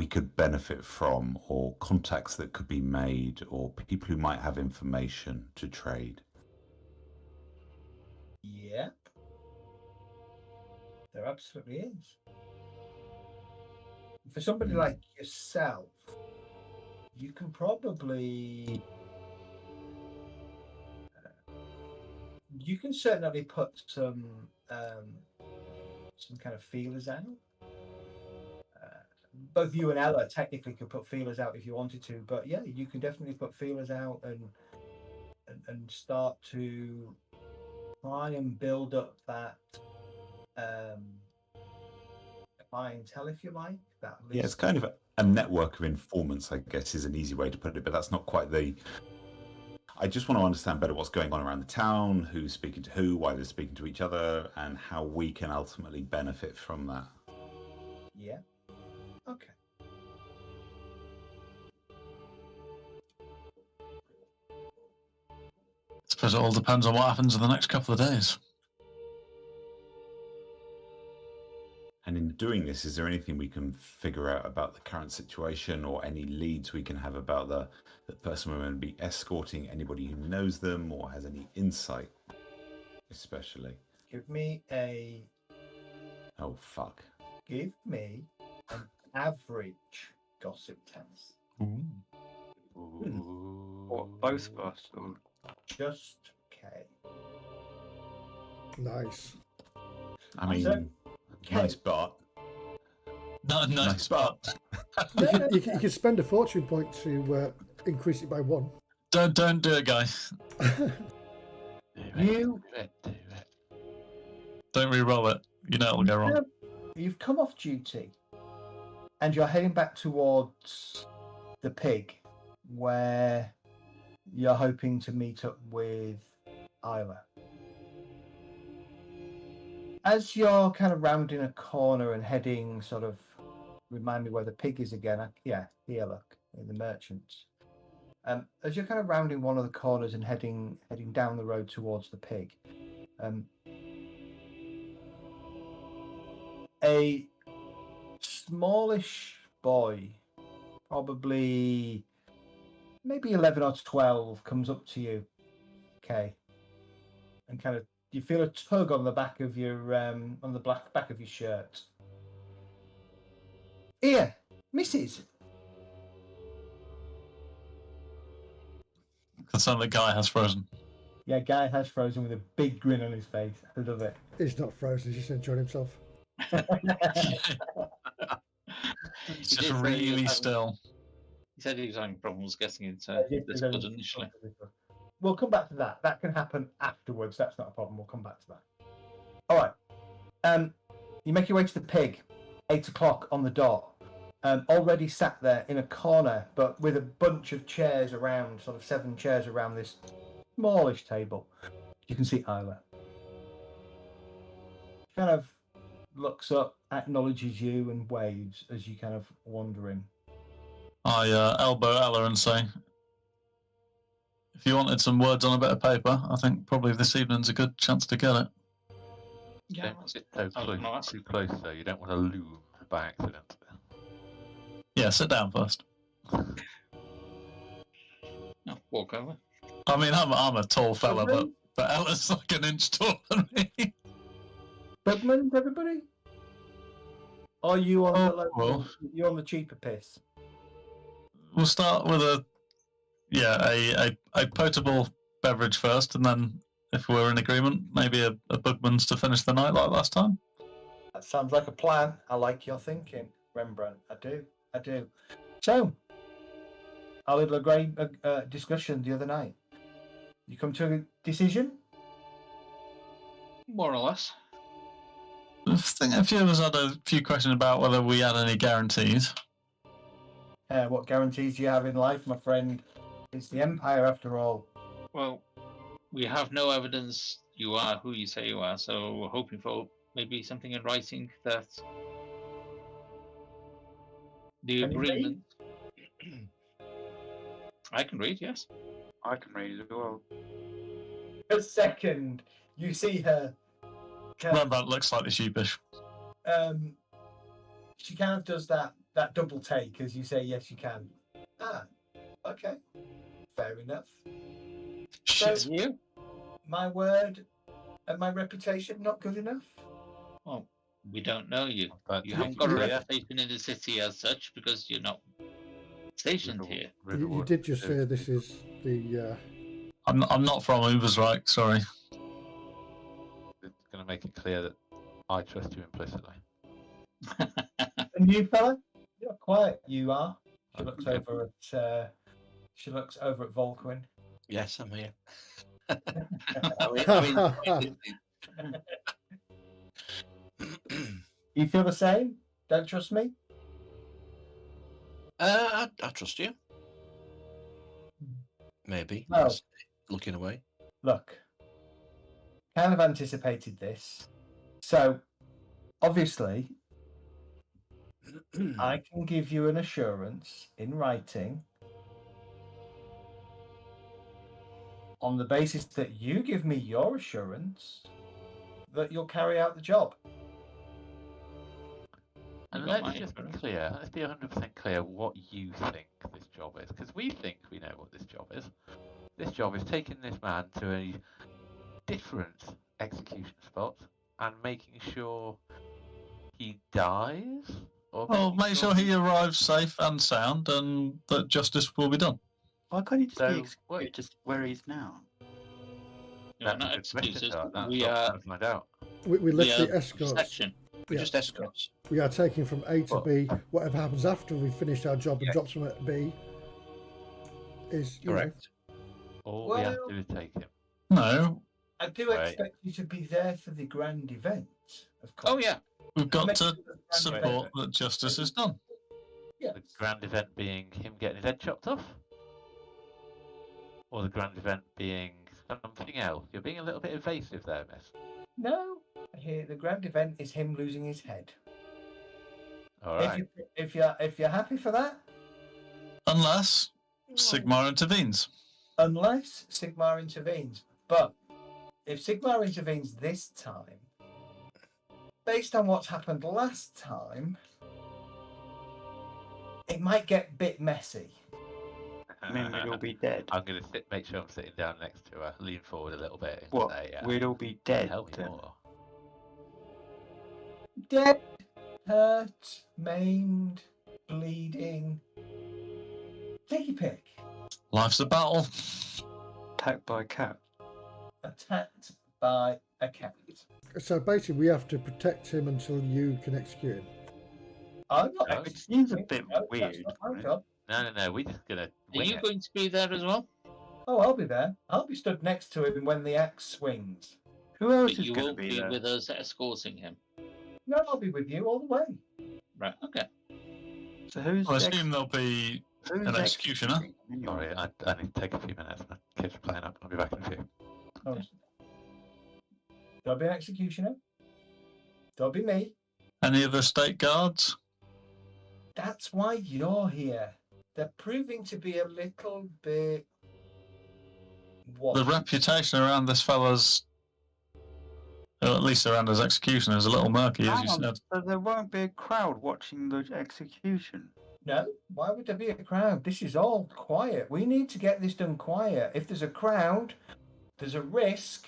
could benefit from, or contacts that could be made, or people who might have information to trade? Yep. There absolutely is. For somebody like yourself, you can probably... you can certainly put some kind of feelers out. Both you and Ella technically could put feelers out if you wanted to, but yeah, you can definitely put feelers out and start to try and build up that clientele, if you like. That list. Yeah, it's kind of a network of informants, I guess, is an easy way to put it, but that's not quite the... I just want to understand better what's going on around the town, who's speaking to who, why they're speaking to each other, and how we can ultimately benefit from that. Yeah. Okay. I suppose it all depends on what happens in the next couple of days. And in doing this, is there anything we can figure out about the current situation, or any leads we can have about the person we're going to be escorting, anybody who knows them or has any insight, especially? Give me a... Oh, fuck. Give me an average gossip test. What, both of us? Or... Just okay. Nice. I mean, So, nice but. Nice but. You can spend a fortune point to increase it by 1. Don't do it, guy. You Don't re-roll it. You know it'll go wrong. You've come off duty and you're heading back towards the pig, where you're hoping to meet up with Isla. As you're kind of rounding a corner and heading sort of, remind me where the pig is again. Yeah, here, look, in the merchants. As you're kind of rounding one of the corners and heading down the road towards the pig, a smallish boy, probably maybe 11 or 12, comes up to you, okay, and kind of you feel a tug on the back of your on the back of your shirt. Here, Mrs. That sounds like Guy has frozen. Yeah, Guy has frozen with a big grin on his face. I love it. He's not frozen, he's just enjoying himself. It's just really still. He said he was having problems getting into Discord initially. We'll come back to that. That can happen afterwards. That's not a problem. We'll come back to that. All right. You make your way to the pig, 8 o'clock on the dot. Already sat there in a corner, but with a bunch of chairs around, sort of 7 chairs around this smallish table. You can see Isla. Kind of looks up, acknowledges you, and waves as you kind of wander in. I elbow Ella and say, if you wanted some words on a bit of paper, I think probably this evening's a good chance to get it. Yeah, Don't sit too close, so you don't want to loom by accident. Yeah, sit down first. No, walk over. I mean, I'm a tall fella, but Bugman? Ella's like an inch taller than me. Bugman, everybody? Are you on the local? well. You on the cheaper piss? We'll start with a potable beverage first, and then if we're in agreement, maybe a Bugman's to finish the night like last time. That sounds like a plan. I like your thinking, Rembrandt. I do. So, our little great discussion the other night. You come to a decision? More or less. I think a few of us had a few questions about whether we had any guarantees. What guarantees do you have in life, my friend? It's the Empire, after all. Well, we have no evidence you are who you say you are, so we're hoping for maybe something in writing that the Can you read? agreement. I can read, yes. I can read as well. A second, you see her. Rembrandt looks slightly sheepish. She kind of does that double take as you say, yes, you can. Ah, okay. Fair enough. So, Shit. You? my word and my reputation not good enough? Well, we don't know you. But You haven't got a Riverwood- reputation in the city as such because you're not stationed Riverwood- here. You Riverwood did just do- say this is the. I'm not from Ubersreich, sorry. It's going to make it clear that I trust you implicitly. And you, fella? You're quiet. You are. She looks Okay. over at. She looks over at Volquin. Yes, I'm here. You feel the same? Don't trust me? I trust you. Maybe. No. Yes. Looking away. Look, kind of anticipated this. So, obviously, I can give you an assurance in writing on the basis that you give me your assurance that you'll carry out the job. And You got let's my just be assurance. clear, let's be 100% clear what you think this job is, because we think we know what this job is. This job is taking this man to a different execution spot and making sure he dies? Or Well, making make sure he arrives safe and sound and that justice will be done. Why can't he just So, be what- executed just where he's now? You are That's a not good question, excuses. though. That's We what I'm are trying to find out. we we literally are escorts. section. We're Yeah. just escorts. We are taking from A to What? B. Whatever happens after we finish our job and Yeah. drop someone at B is Correct. All we have to Well- do is take him. No, I do Right. expect you to be there for the grand event, of course. Oh, yeah. we've got Make to sure the grand support event- that justice is done. Yes. The grand event being him getting his head chopped off? Or the grand event being something else? You're being a little bit evasive there, miss. No, here the grand event is him losing his head. Alright. If you're happy for that, Unless Sigmar intervenes. unless Sigmar intervenes. But if Sigmar intervenes this time, based on what's happened last time, it might get a bit messy. I mean, we'd all be dead. I'm going to make sure I'm sitting down next to her, lean forward a little bit and What? say, We'd all be dead. tell me then. more. Dead, hurt, maimed, bleeding. Take your pick. Life's a battle. Attacked by a cat. Attacked by a cat. So basically, we have to protect him until you can execute him. I'm not. No, It seems a bit No, that's weird. not my right? job. No, we're just going to Are wing you it. going to be there as well? Oh, I'll be there. I'll be stood next to him when the axe swings. Who else But is you going to won't be be there? with us escorting him. No, I'll be with you all the way. Right, okay. So who's I the assume there'll be who's an the executioner. anyway? Sorry, I need to take a few minutes. My kids are playing up. I'll be back in a few. Oh. There'll be an executioner. There'll be me. Any of the state guards? That's why you're here. They're proving to be a little bit. What? The reputation around this fella's, or at least around his execution, is a little murky, as Hang you on, said. so there won't be a crowd watching the execution. No, why would there be a crowd? This is all quiet. We need to get this done quiet. If there's a crowd, there's a risk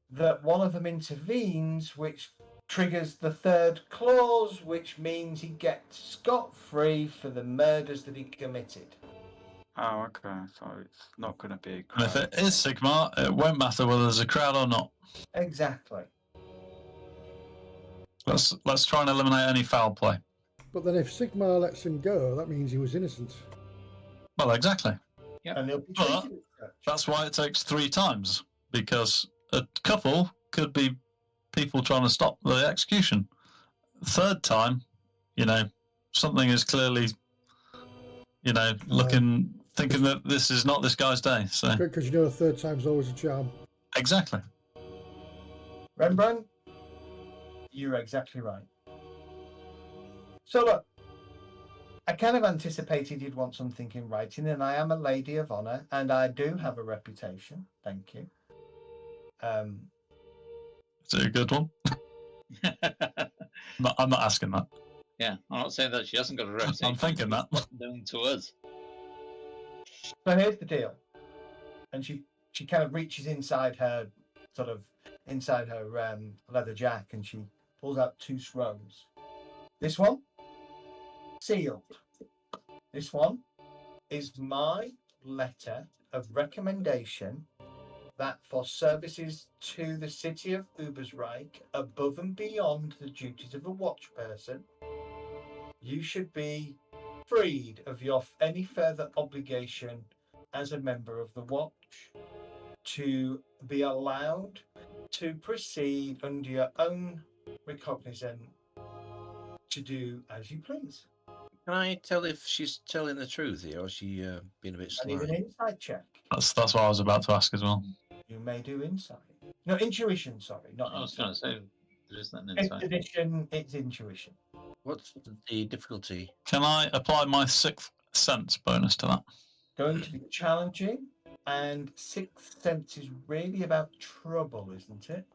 that one of them intervenes, which triggers the third clause, which means he gets scot-free for the murders that he committed. Oh, okay. So it's not going to be a And crowd. if it is Sigmar, it won't matter whether there's a crowd or not. Exactly. Let's try and eliminate any foul play. But then if Sigmar lets him go, that means he was innocent. Well, exactly. Yep. And he'll be But treated as such. that's why it takes 3 times, because a couple could be people trying to stop the execution. Third time, something is clearly, thinking that this is not this guy's day. So Because a third time's always a charm. exactly. Rembrandt, you're exactly right. So look, I kind of anticipated you'd want something in writing, and I am a lady of honour, and I do have a reputation. Thank you. Is it a good one? I'm not asking that. Yeah, I'm not saying that she hasn't got a reputation. I'm thinking that. Known to us. So here's the deal. And she kind of reaches inside her leather jack, and she pulls out 2 scrolls. This one, sealed. This one is my letter of recommendation that for services to the city of Ubersreich, above and beyond the duties of a watch person, you should be freed of any further obligation as a member of the watch, to be allowed to proceed under your own recognizance to do as you please. Can I tell if she's telling the truth here, or is she being a bit I need sly? an insight check. That's what I was about to ask as well. You may do insight. No, intuition, sorry. Not I was insight. going to say, there isn't an Fifth insight. edition, it's intuition. What's the difficulty? Can I apply my 6th sense bonus to that? Going to be challenging, and Sixth Sense is really about trouble, isn't it?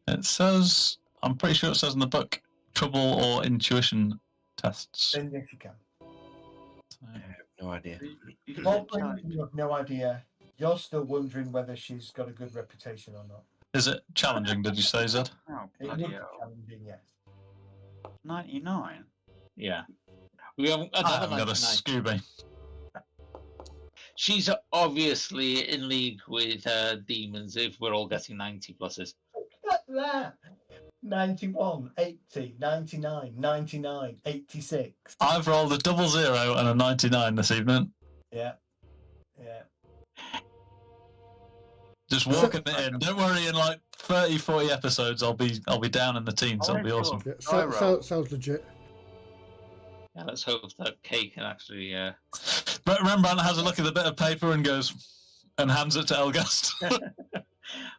It says, I'm pretty sure it says in the book, trouble or intuition tests. Then yes, you can. So, I have no idea. You said Baldwin, challenge. you have no idea. You're still wondering whether she's got a good reputation or not. is it challenging, did you say, Zed? Oh, It bloody would be hell. challenging, yes. 99? Yeah. We haven't, I I don't have haven't got a 99. Scooby. She's obviously in league with demons if we're all getting 90 pluses. Look at that! 91, 80, 99, 99, 86. I've rolled a 00 and a 99 this evening. Yeah. Yeah. Just walking it in. Don't worry, in like 30, 40 episodes, I'll be down in the teens. That'll be awesome. Yeah, Gyro. sounds legit. Yeah, let's hope that Kay can actually. Rembrandt has a look at the bit of paper and goes, and hands it to Elgast.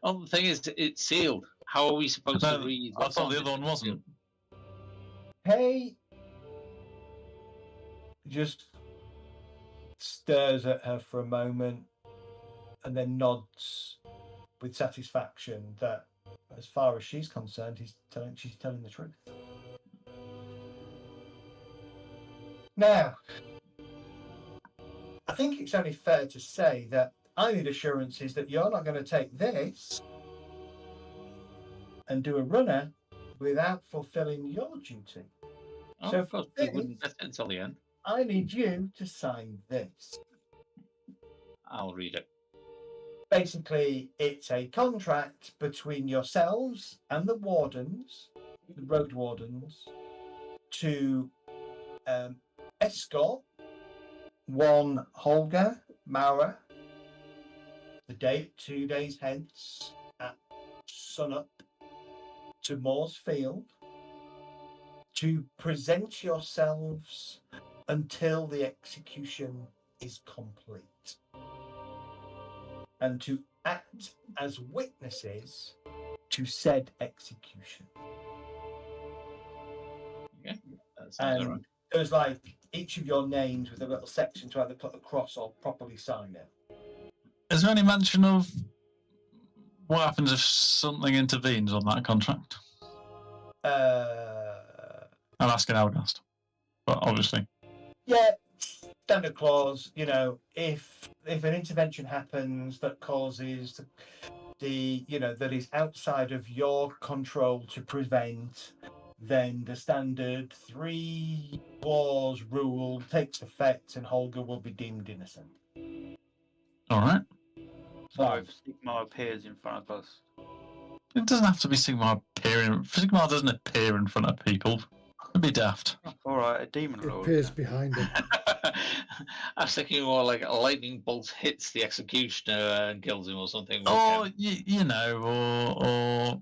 Oh, the thing is, it's sealed. How are we supposed to read? I what's thought on the it? other one wasn't. Hey just stares at her for a moment and then nods with satisfaction that, as far as she's concerned, she's telling the truth. Now, I think it's only fair to say that I need assurances that you're not going to take this and do a runner without fulfilling your duty. Oh, So of course, for we wouldn't this- get it until the end. I need you to sign this. I'll read it. Basically, it's a contract between yourselves and the wardens, the road wardens, to escort one Holger Maurer, the date 2 days hence at sunup, to Moore's Field, to present yourselves until the execution is complete, and to act as witnesses to said execution. Yeah, that sounds And alright. there's like each of your names with a little section to either put across or properly sign it. Is there any mention of what happens if something intervenes on that contract? I'm asking Elgast. But obviously, Yeah, standard clause. You know, if an intervention happens that causes that is outside of your control to prevent, then the standard 3 clause rule takes effect, and Holger will be deemed innocent. all right. So Wow. if Sigma appears in front of us, It doesn't have to be Sigmar appearing. Sigmar doesn't appear in front of people. It'd be daft. all right, a demon It lord. appears behind him. I was thinking more like a lightning bolt hits the executioner and kills him or something. Or or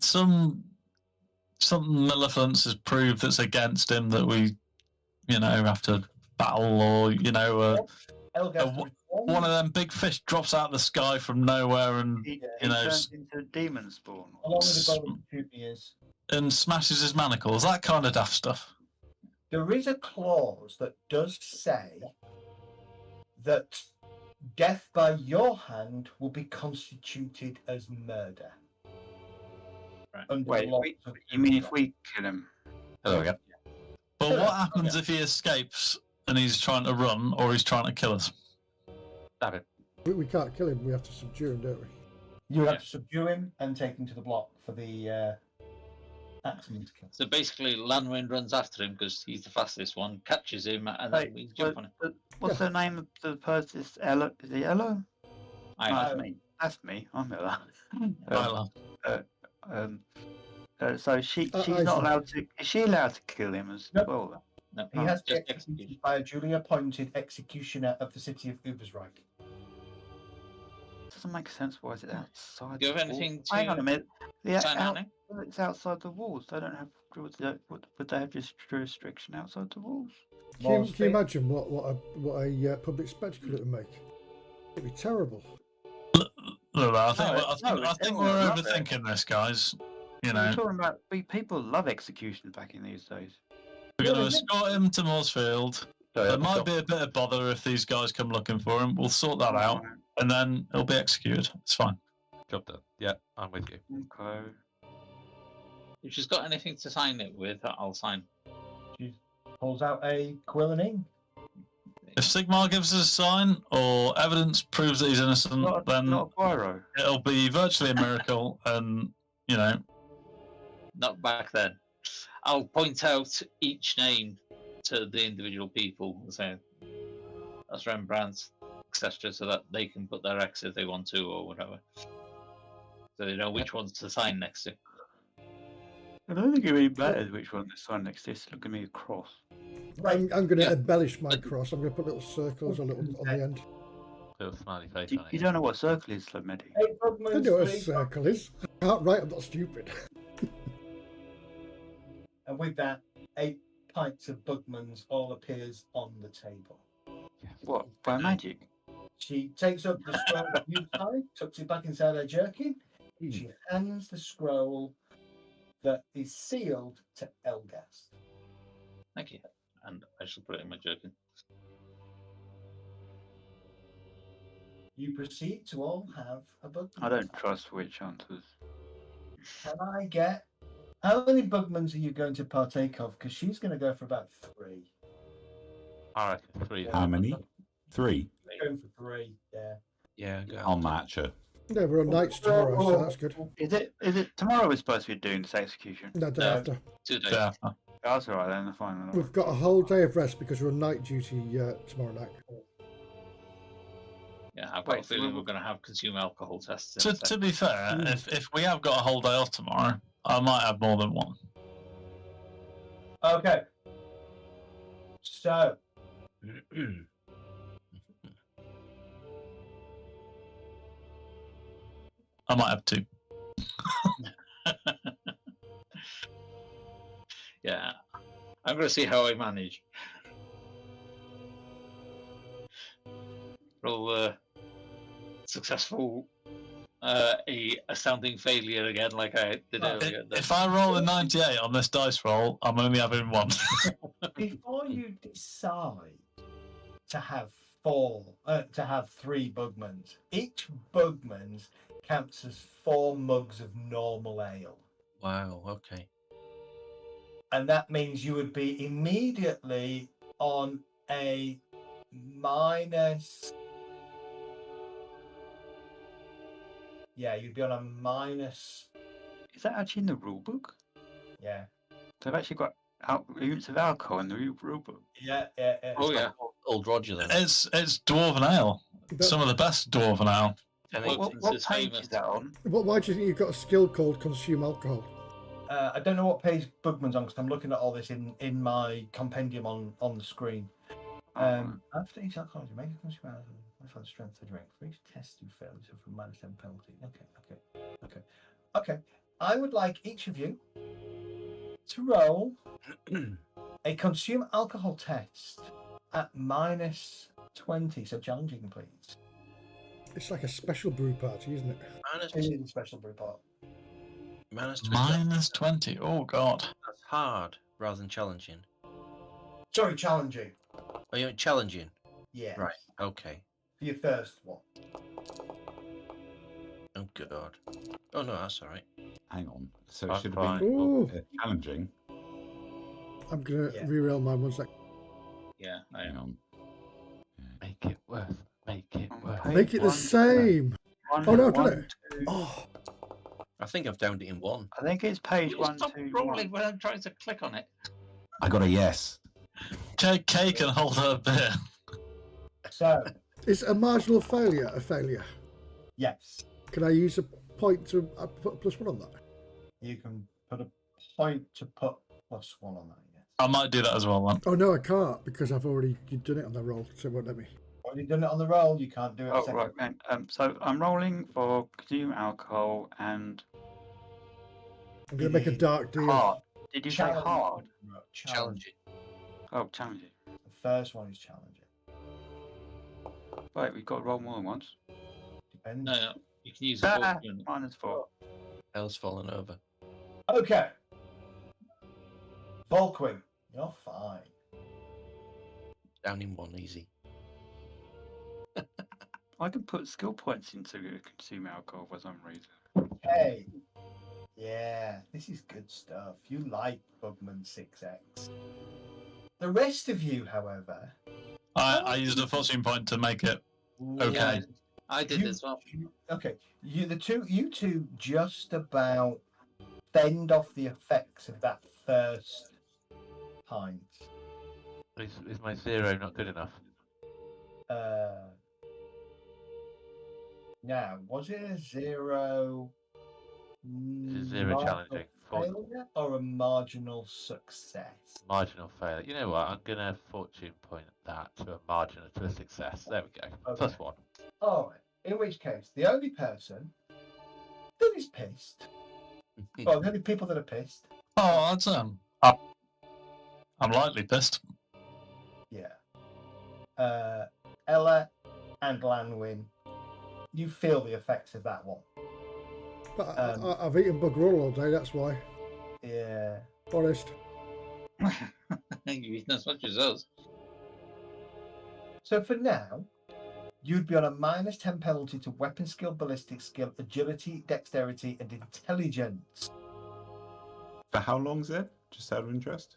some malevolence has proved that's against him that we, have to battle, or Elgaster one of them big fish drops out of the sky from nowhere and He you know turns into demon spawn. along with the golden Putineers. and smashes his manacles. That kind of daft stuff. There is a clause that does say that death by your hand will be constituted as murder. Right. Under Wait, the laws we, of you mean if Utah. we kill him? Hello again. But Yeah, what happens if he escapes and he's trying to run or he's trying to kill us? Damn it. We can't kill him. We have to subdue him, don't we? You have to subdue him and take him to the block for the axeman to kill. So basically, Lanwin runs after him because he's the fastest one, catches him, and then we jump on him. What's the name of the person? Is Ella? Is he Ella? I No, know. that's me. That's me. I'm Ella. Well, So she's I not see. allowed to. Is she allowed to kill him as Nope. well? No, He has to be just executed by a duly appointed executioner of the city of Ubersreich. Doesn't make sense. Why is it outside? Do you the have walls? anything Hang on to a minute. The sign out, out? it's outside the walls. They don't have. Would they have just jurisdiction outside the walls? Can you imagine what a public spectacle it would make? It'd be terrible. look, I think, No, I think, no, I think everyone we're would love it. overthinking this, guys. We're talking about people love executions back in these days. We're going to escort him to Mooresfield. There So, might be a bit of bother if these guys come looking for him. We'll sort that out, and then he'll be executed. It's fine. job done. Yeah, I'm with you. Okay. If she's got anything to sign it with, I'll sign. She pulls out a quill and ink. If Sigmar gives us a sign or evidence proves that he's innocent, then Not a pyro. it'll be virtually a miracle, and Not back then. I'll point out each name to the individual people and say that's Rembrandt, etc., so that they can put their X if they want to or whatever. So they know which ones to sign next to. I don't think it really matters which one the sign next to. It's looking at me a cross. I'm going to embellish my cross. I'm going to put little circles on the end. Little smiley face You, on you it. don't know what circle is, so Medi. Hey, I Bugman's know what a please. circle is. I can't write. I'm not stupid. And with that, 8 pints of Bugman's all appears on the table. What? By magic? She takes up the scroll that you tied, tucks it back inside her jerkin. She hands the scroll that is sealed to Elgast. Thank you. And I shall put it in my jerkin. You proceed to all have a Bugman. I don't trust witch hunters. Can I get... How many Bugmans are you going to partake of? Because she's going to go for about 3. I reckon 3. How many? 3. Going for 3, yeah. Yeah, go I'll match her. No, we're on nights tomorrow, so that's good. Is it tomorrow we're supposed to be doing this execution? No, day No. after. 2 days. Yeah. That's alright then, fine. We've got a whole day of rest because we're on night duty tomorrow night. Yeah, I've got a Wait, so feeling we- we're going to have consumer alcohol tests. To be fair, if we have got a whole day off tomorrow, I might have more than one. Okay. So, I might have 2. Yeah, I'm going to see how I manage. Roll successful, a astounding failure again, like I did earlier. If I roll a 98 on this dice roll, I'm only having 1. before you decide to have 3 Bugmans, each Bugman's counts as 4 mugs of normal ale. Wow, okay. And that means you would be immediately on a minus. Yeah, you'd be on a minus. Is that actually in the rule book? Yeah. They've actually got units of alcohol in the rule book. Yeah. Oh yeah. Old Roger then. It's dwarven ale. Some of the best dwarven ale. What page is that on? Why do you think you've got a skill called consume alcohol? I don't know what page Bugman's on because I'm looking at all this in my compendium on the screen. After each alcohol, you make a consumer for the strength of the drink. For each test you fail, you suffer a -10 penalty. Okay. I would like each of you to roll a consume alcohol test at -20. So challenging, please. It's like a special brew party, isn't it? It is a special brew part. Minus 20. Oh, God. That's hard rather than challenging. Sorry, challenging. Oh, you're challenging. Yeah. Right. Okay. For your first one. Oh God. Oh no, that's all right. Hang on. So That's it should have fine. been Ooh. challenging. I'm going to Yeah. re-roll mine 1 sec. Yeah, I Hang am. on. Make it worth. Make it worth. Make it the same. Oh, no, I've done it. Oh, I think I've downed it in one. I think it's page You 1, stop 2, rolling 1. when I'm trying to click on it. I got a yes. Kay can hold her beer. So, is a marginal failure a failure? yes. Can I use a point to put a +1 on that? You can put a point to put +1 on that, yes. I might do that as well, then. Oh, no, I can't because I've already done it on the roll, so it won't let me. Already done it on the roll, you can't do it. Oh, right. And, so I'm rolling for consume alcohol and I'm going to make a dark deal. hard. Did you say hard? Challenging. Oh, challenging. The first one is challenging. Right, we've got to roll more than once. Depends. No, you can use a fortune. -4. Hell's fallen over. Okay. Volquin, you're fine. Down in one, easy. I can put skill points into consume alcohol for some reason. Hey. Yeah, this is good stuff. You like Bugman 6X. The rest of you, however. I used a fortune point to make it okay. Yeah, I did You- as well. Okay, you two just about fend off the effects of that first pint. Is my 0 not good enough? Now, was it a 0? Is it 0 marginal challenging? failure or a marginal success? Marginal failure. You know what? I'm gonna fortune point that to a marginal to a success. There we go. Okay. +1. All right. In which case, the only person that is pissed, well, the only people that are pissed, Oh, that's I'm lightly pissed. yeah, Ella and Lanwin. You feel the effects of that one. But I've eaten bug roll all day, that's why. Yeah. Honest. You've eaten as much as us. So for now, you'd be on a -10 penalty to weapon skill, ballistic skill, agility, dexterity, and intelligence. For how long, Zed? Just out of interest?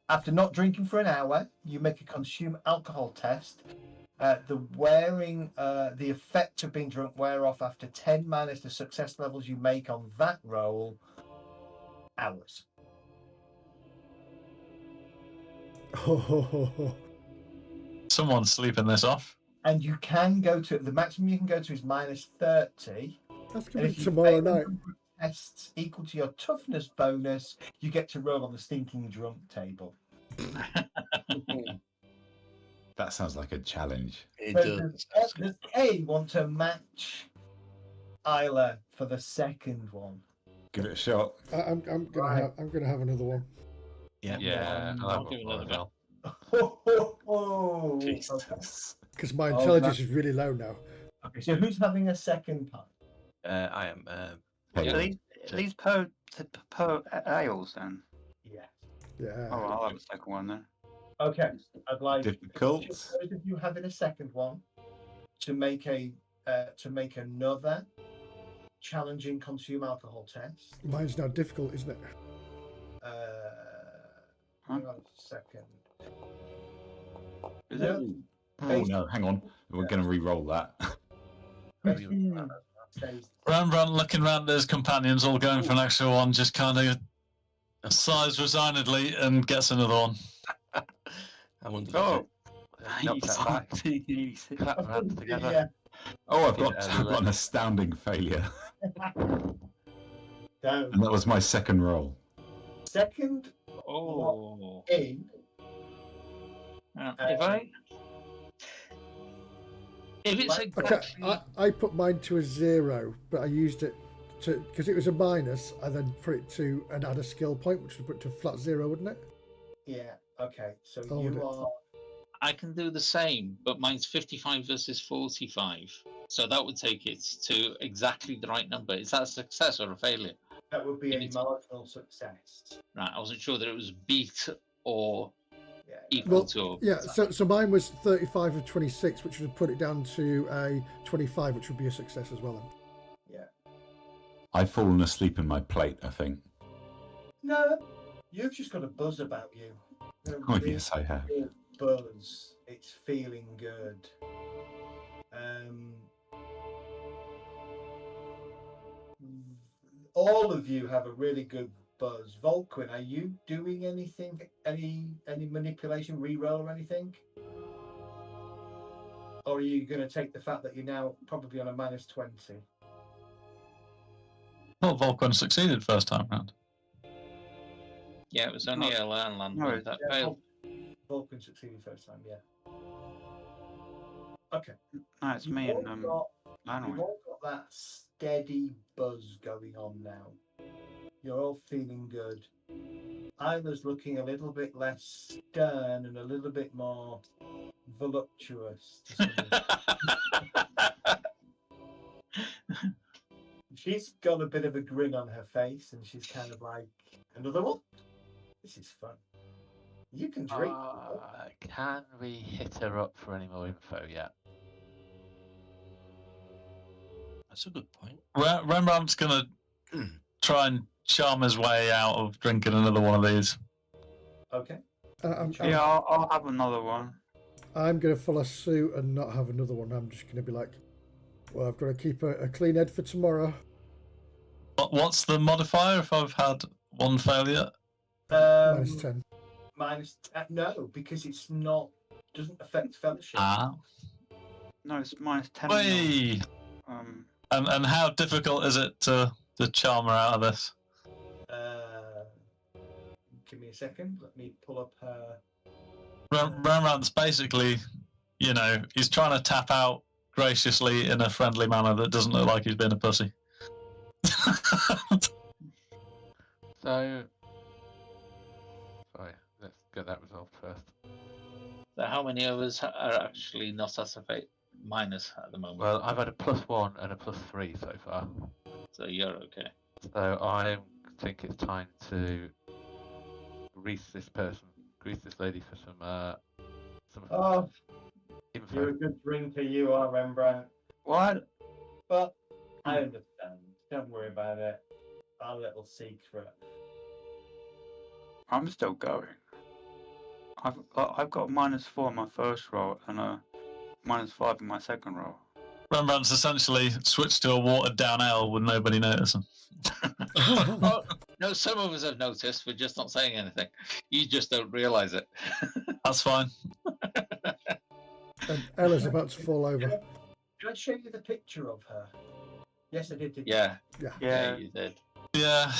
After not drinking for an hour, you make a consume alcohol test. The effect of being drunk wear off after 10 minus the success levels you make on that roll. Hours. Someone's sleeping this off. And you can go to the maximum you can go to is -30. That's And going to if be you tomorrow fail a night. number of tests equal to your toughness bonus, you get to roll on the stinking drunk table. That sounds like a challenge. It So does. does Kay want to match Isla for the second one? Give it a shot. I'm gonna have another one. Yeah. Yeah, I'll I'll have give one another as well. Okay. Jesus. Because my Oh, intelligence is really low now. Okay, so who's having a second pint? I am. Hey, Are these per ales then? Yeah. Yeah. Oh, I'll have a second one then. Okay, I'd like difficult. those of you having a second one to make another challenging consume alcohol test. Mine's now difficult, isn't it? Hang on a second. Is No. it? Oh no, hang on. We're going to re-roll that. Rembrandt looking round at his companions, all going for an extra one, just kind of sighs resignedly and gets another one. I wonder. Oh, Knocked that back. 86. Clap your hands together. Yeah. Oh, I've Keep got it an astounding failure. Down. And that was my second roll. Second Oh. in. If it's Okay, exactly I put mine to a 0, but I used it to because it was a minus. I then put it to and add a skill point, which would put it to a flat 0, wouldn't it? Yeah. Okay. So Oh, you would it? are. I can do the same, but mine's 55 versus 45. So that would take it to exactly the right number. Is that a success or a failure? That would be You a need to- marginal success. Right, I wasn't sure that it was beat or Yeah. equal Well, to. yeah. So mine was 35 of 26, which would put it down to a 25, which would be a success as well. Then. Yeah. I've fallen asleep in my plate, I think. No, you've just got a buzz about you. Oh, yes, I have. Real buzz. It's feeling good. All of you have a really good buzz. Volquin, are you doing anything? Any manipulation, reroll, or anything? Or are you going to take the fact that you're now probably on a -20? Well, Volquin succeeded first time round. Yeah, it was only No. Ella and Landon No, that Yeah, failed. Vulcan succeeded first time, yeah. Okay. No, it's me You've and all got Lanway. that steady buzz going on now. You're all feeling good. Isla's looking a little bit less stern and a little bit more voluptuous. To some extent. She's got a bit of a grin on her face and she's kind of like, another one? This is fun. You can drink. Can we hit her up for any more info yet? That's a good point. Rembrandt's going to try and charm his way out of drinking another one of these. Okay. Yeah, I'll have another one. I'm going to follow suit and not have another one. I'm just going to be like, well, I've got to keep a clean head for tomorrow. What's the modifier if I've had one failure? -10. No, because it's not, doesn't affect fellowship. No, it's -10. Whey! And how difficult is it to charm her out of this? Give me a second. Let me pull up her. Rembrandt's basically, he's trying to tap out graciously in a friendly manner that doesn't look like he's been a pussy. So, sorry, let's get that resolved first. So how many of us are actually not at a minus at the moment? Well, I've had a +1 and a +3 so far. So you're okay. So I think it's time to grease this lady for some Oh, info. you're a good drinker, you are, Rembrandt. What? But I understand. Don't worry about it. Our little secret. I'm still going. I've got a -4 in my first roll and a -5 in my second roll. Rembrandt's essentially switched to a watered down ale with nobody noticing. Oh, no, some of us have noticed. We're just not saying anything. You just don't realise it. That's fine. And Ella's about to fall over. Did I show you the picture of her? Yes, I did. Didn't Yeah. Yeah. Yeah, you did. Yeah.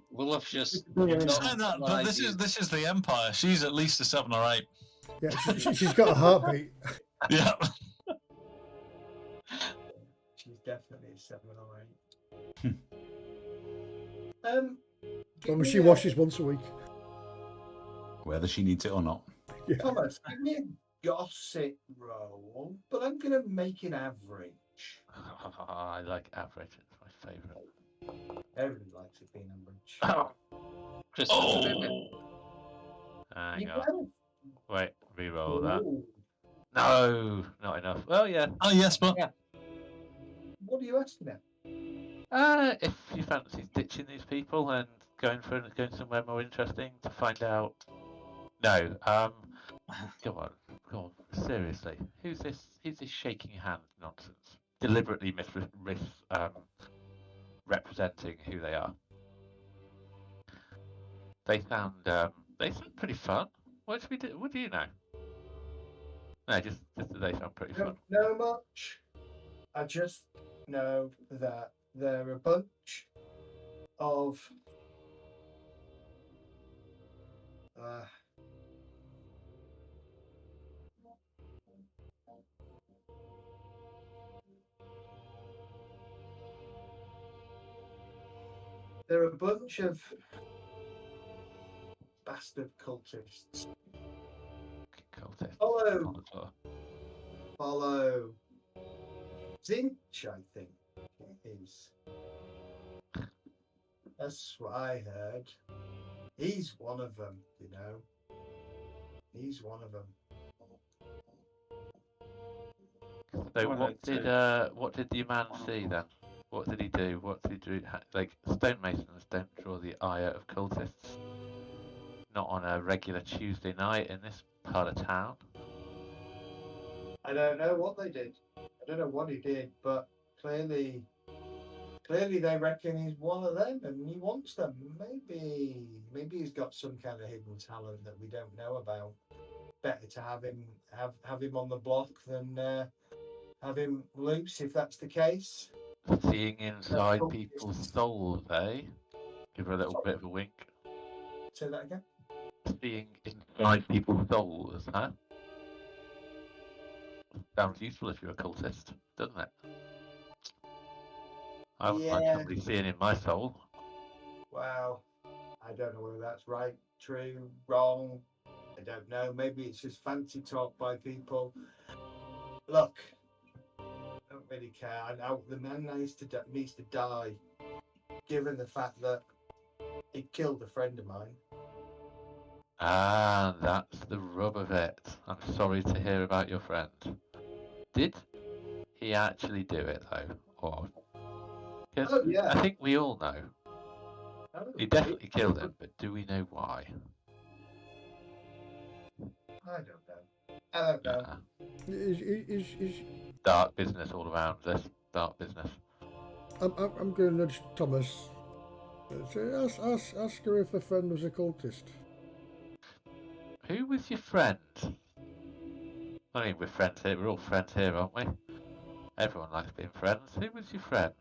We'll have just. Saying that, but this is the Empire. She's at least a 7 or 8. Yeah, she's got a heartbeat. Yeah. She's definitely a 7 or 8. As long as she washes once a week. Whether she needs it or not. Yeah. Thomas, give me a gossip roll, but I'm going to make it average. I like average. It's my favourite. Everybody likes it being average. Christopher. Hang You on. better- Wait, re-roll that. Ooh. No, not enough. Well, yeah. Oh, yes, but Yeah. What are you asking at? If you fancy ditching these people and going somewhere more interesting to find out? No. Come on. Seriously, who's this? Who's this shaking hand nonsense? Deliberately representing who they are. They sound pretty fun. What should we do? What do you know? No, just that they sound pretty fun. Don't know much. I just know that they're a bunch of they're a bunch of bastard cultists. Cultists. Follow Zinch, I think it is. That's what I heard. He's one of them, you know. He's one of them. So what did the man see then? What did he do? What did he do? Like stonemasons don't draw the ire of cultists. Not on a regular Tuesday night in this part of town. I don't know what they did. I don't know what he did, but clearly they reckon he's one of them and he wants them. Maybe he's got some kind of hidden talent that we don't know about. Better to have him on the block than have him loose if that's the case. Seeing inside people's souls, eh? Give her a little bit of a wink. Say that again. Seeing inside people's souls, huh? Sounds useful if you're a cultist, doesn't it? I wouldn't like somebody seeing in my soul. Well, I don't know whether that's right, true, wrong. I don't know. Maybe it's just fancy talk by people. Look, I don't really care. I know the man needs to die, given the fact that he killed a friend of mine. Ah, that's the rub of it. I'm sorry to hear about your friend. Did he actually do it though? Or I think we all know. He definitely killed him, but do we know why? I don't know. Is Dark business all around this. Dark business. I'm going to nudge Thomas. Ask her if her friend was a cultist. Who was your friend? I mean, we're friends here. We're all friends here, aren't we? Everyone likes being friends. Who was your friend?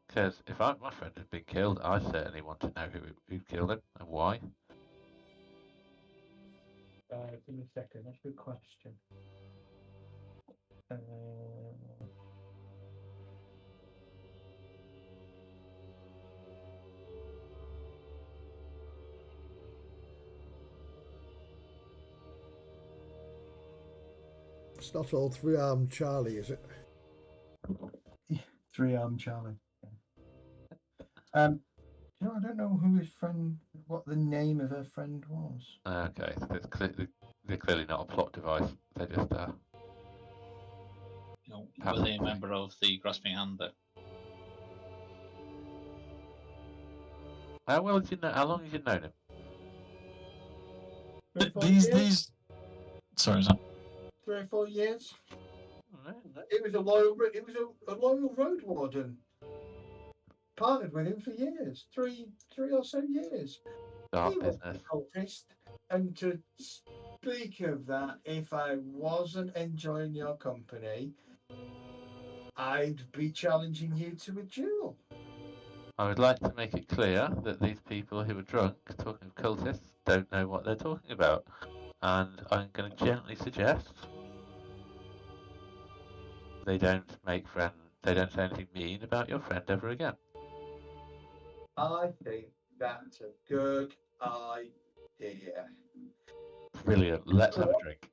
Because if my friend had been killed, I certainly want to know who killed him and why. Give me a second. That's a good question. It's not all three-armed Charlie, is it? Three-armed Charlie. You know, I don't know what the name of her friend was. Okay, so they're clearly not a plot device. They're just were they a member of the Grasping Hand though? How well did you know? How long have you known him? These. Sorry, sir. 3 or 4 years. Right. It was a loyal road warden. Partnered with him for years, three or so years. Dark He was business. a cultist. And to speak of that, if I wasn't enjoying your company, I'd be challenging you to a duel. I would like to make it clear that these people who are drunk talking of cultists don't know what they're talking about. And I'm going to gently suggest they don't make friends. They don't say anything mean about your friend ever again. I think that's a good idea. Brilliant. Let's have a drink.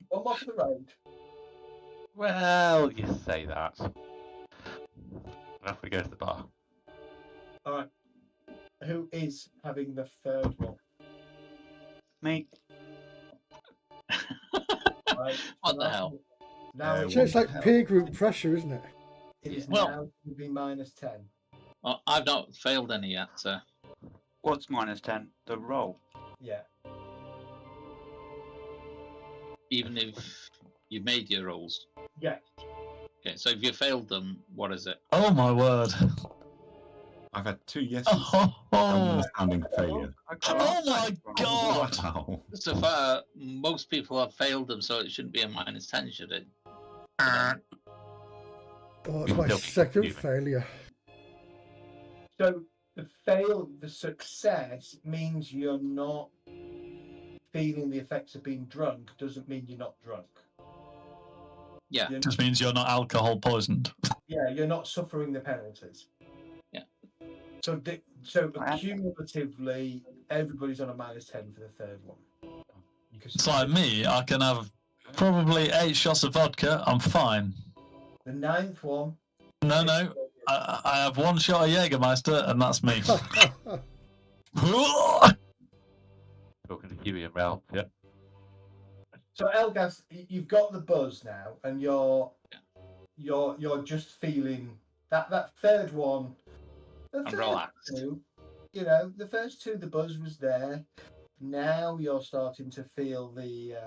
One more for the road. Well, you say that. Off we go to the bar. All right. Who is having the third one? Me. Right. What the hell? Now So it's like peer group pressure, isn't it? It is Well- now going to be -10. I've not failed any yet, so What's -10? The roll. Yeah. even if you've made your rolls. Yeah. Okay, so if you failed them, what is it? Oh my word! I've had 2 yeses. Oh, One oh, sounding failure. oh my god! Wow. So far, most people have failed them, so it shouldn't be a -10, should it? Oh, it's my Still second human. failure. So the success means you're not feeling the effects of being drunk. Doesn't mean you're not drunk. Yeah. You're, Just means you're not alcohol poisoned. yeah, you're not suffering the penalties. Yeah. So cumulatively, everybody's on a -10 for the third one. It's like me. I can have probably 8 shots of vodka. I'm fine. The ninth one. No. I have 1 shot of Jägermeister, and that's me. Talking to Huey and Ralph, yeah. So Elgas, you've got the buzz now, and you're just feeling that third one. The I'm first relaxed. two, the first two, the buzz was there. Now you're starting to feel the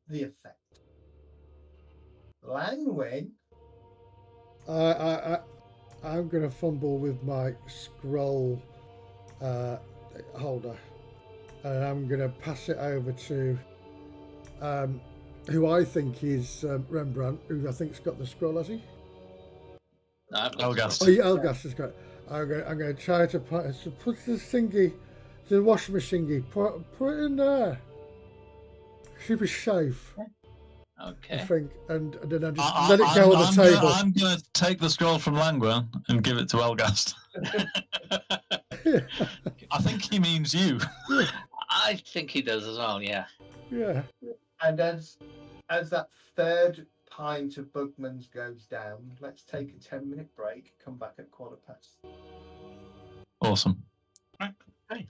effect. Langwin. I'm going to fumble with my scroll holder, and I'm going to pass it over to who I think is Rembrandt, who I think's got the scroll, has he? No, I've got Elgas. Oh, yeah, Elgas has got it. I'm going to try to put this thingy, the washing machine, put it in there. Should be safe, I Okay. think, and then I just let it go on the table. I'm going to take the scroll from Langwin and give it to Elgast. I think he means you. I think he does as well, yeah. Yeah. And as that third pint of Bugman's goes down, let's take a 10-minute break. Come back at 5:15. Awesome. Right. Hey.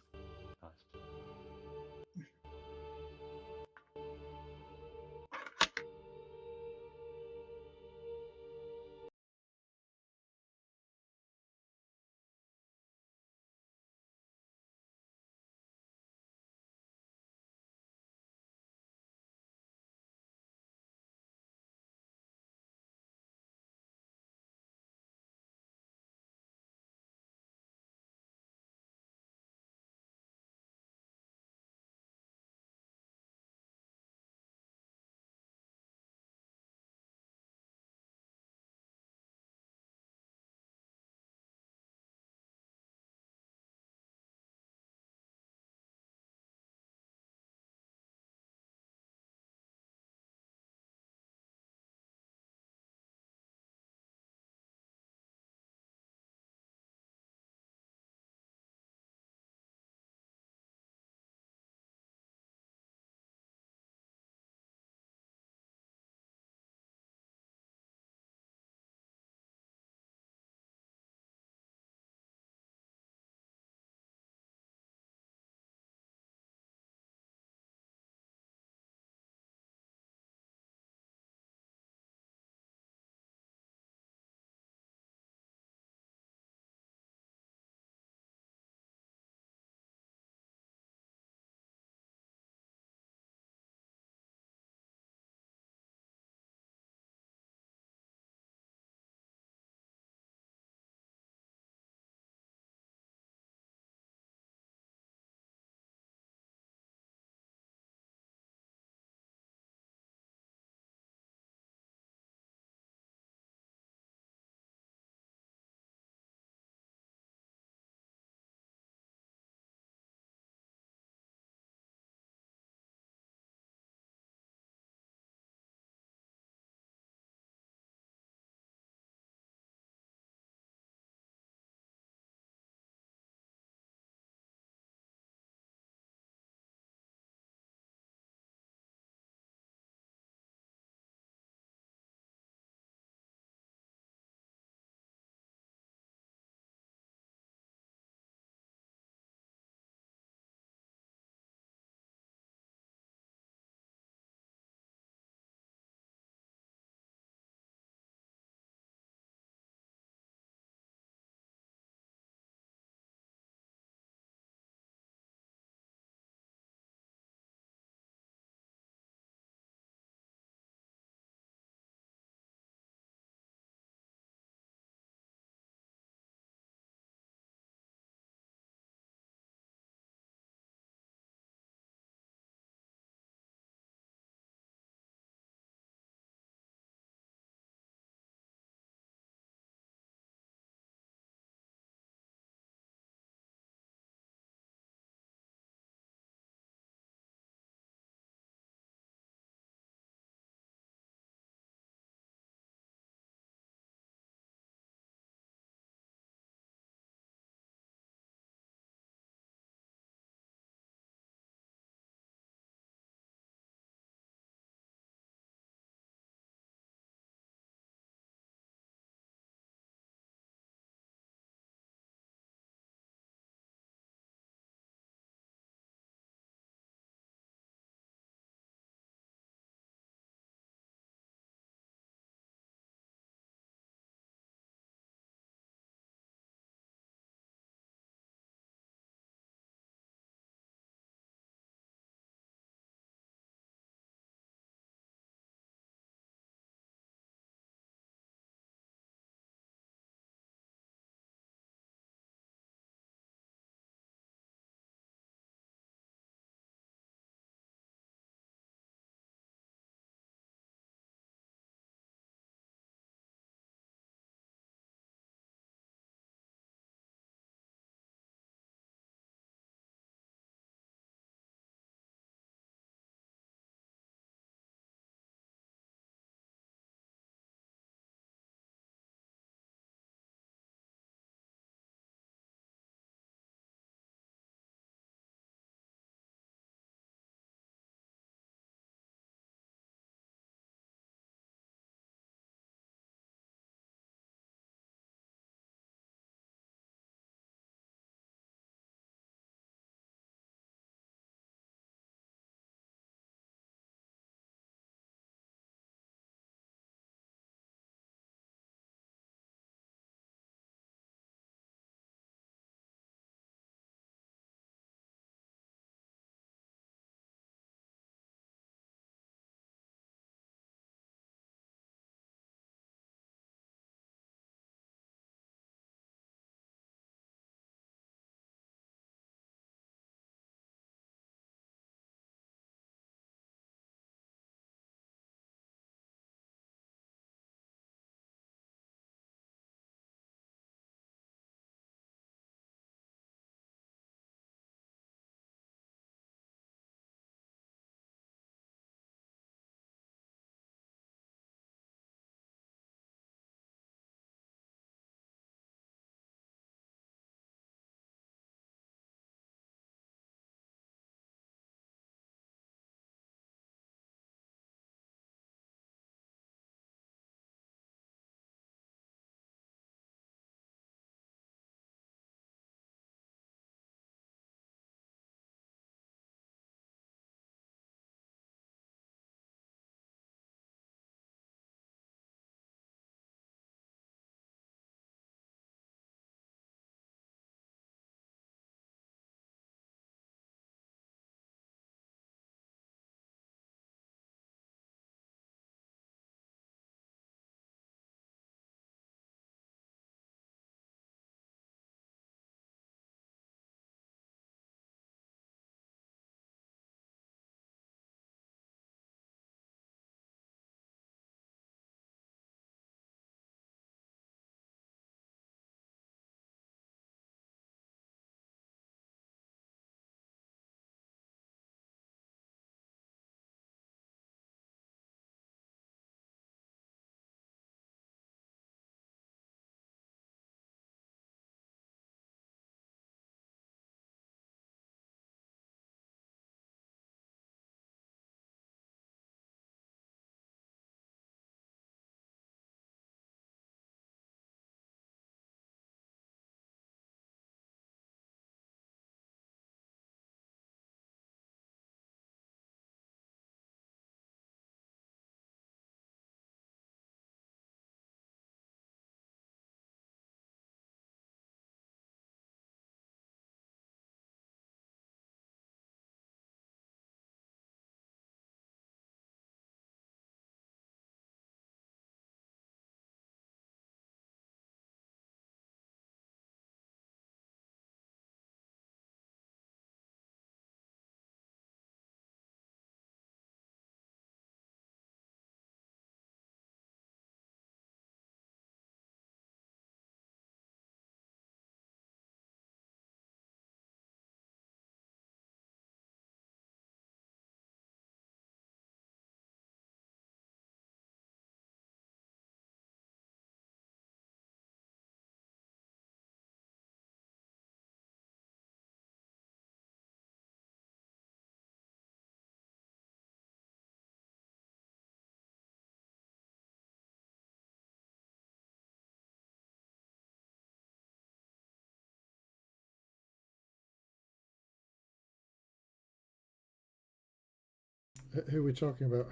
Who are we talking about?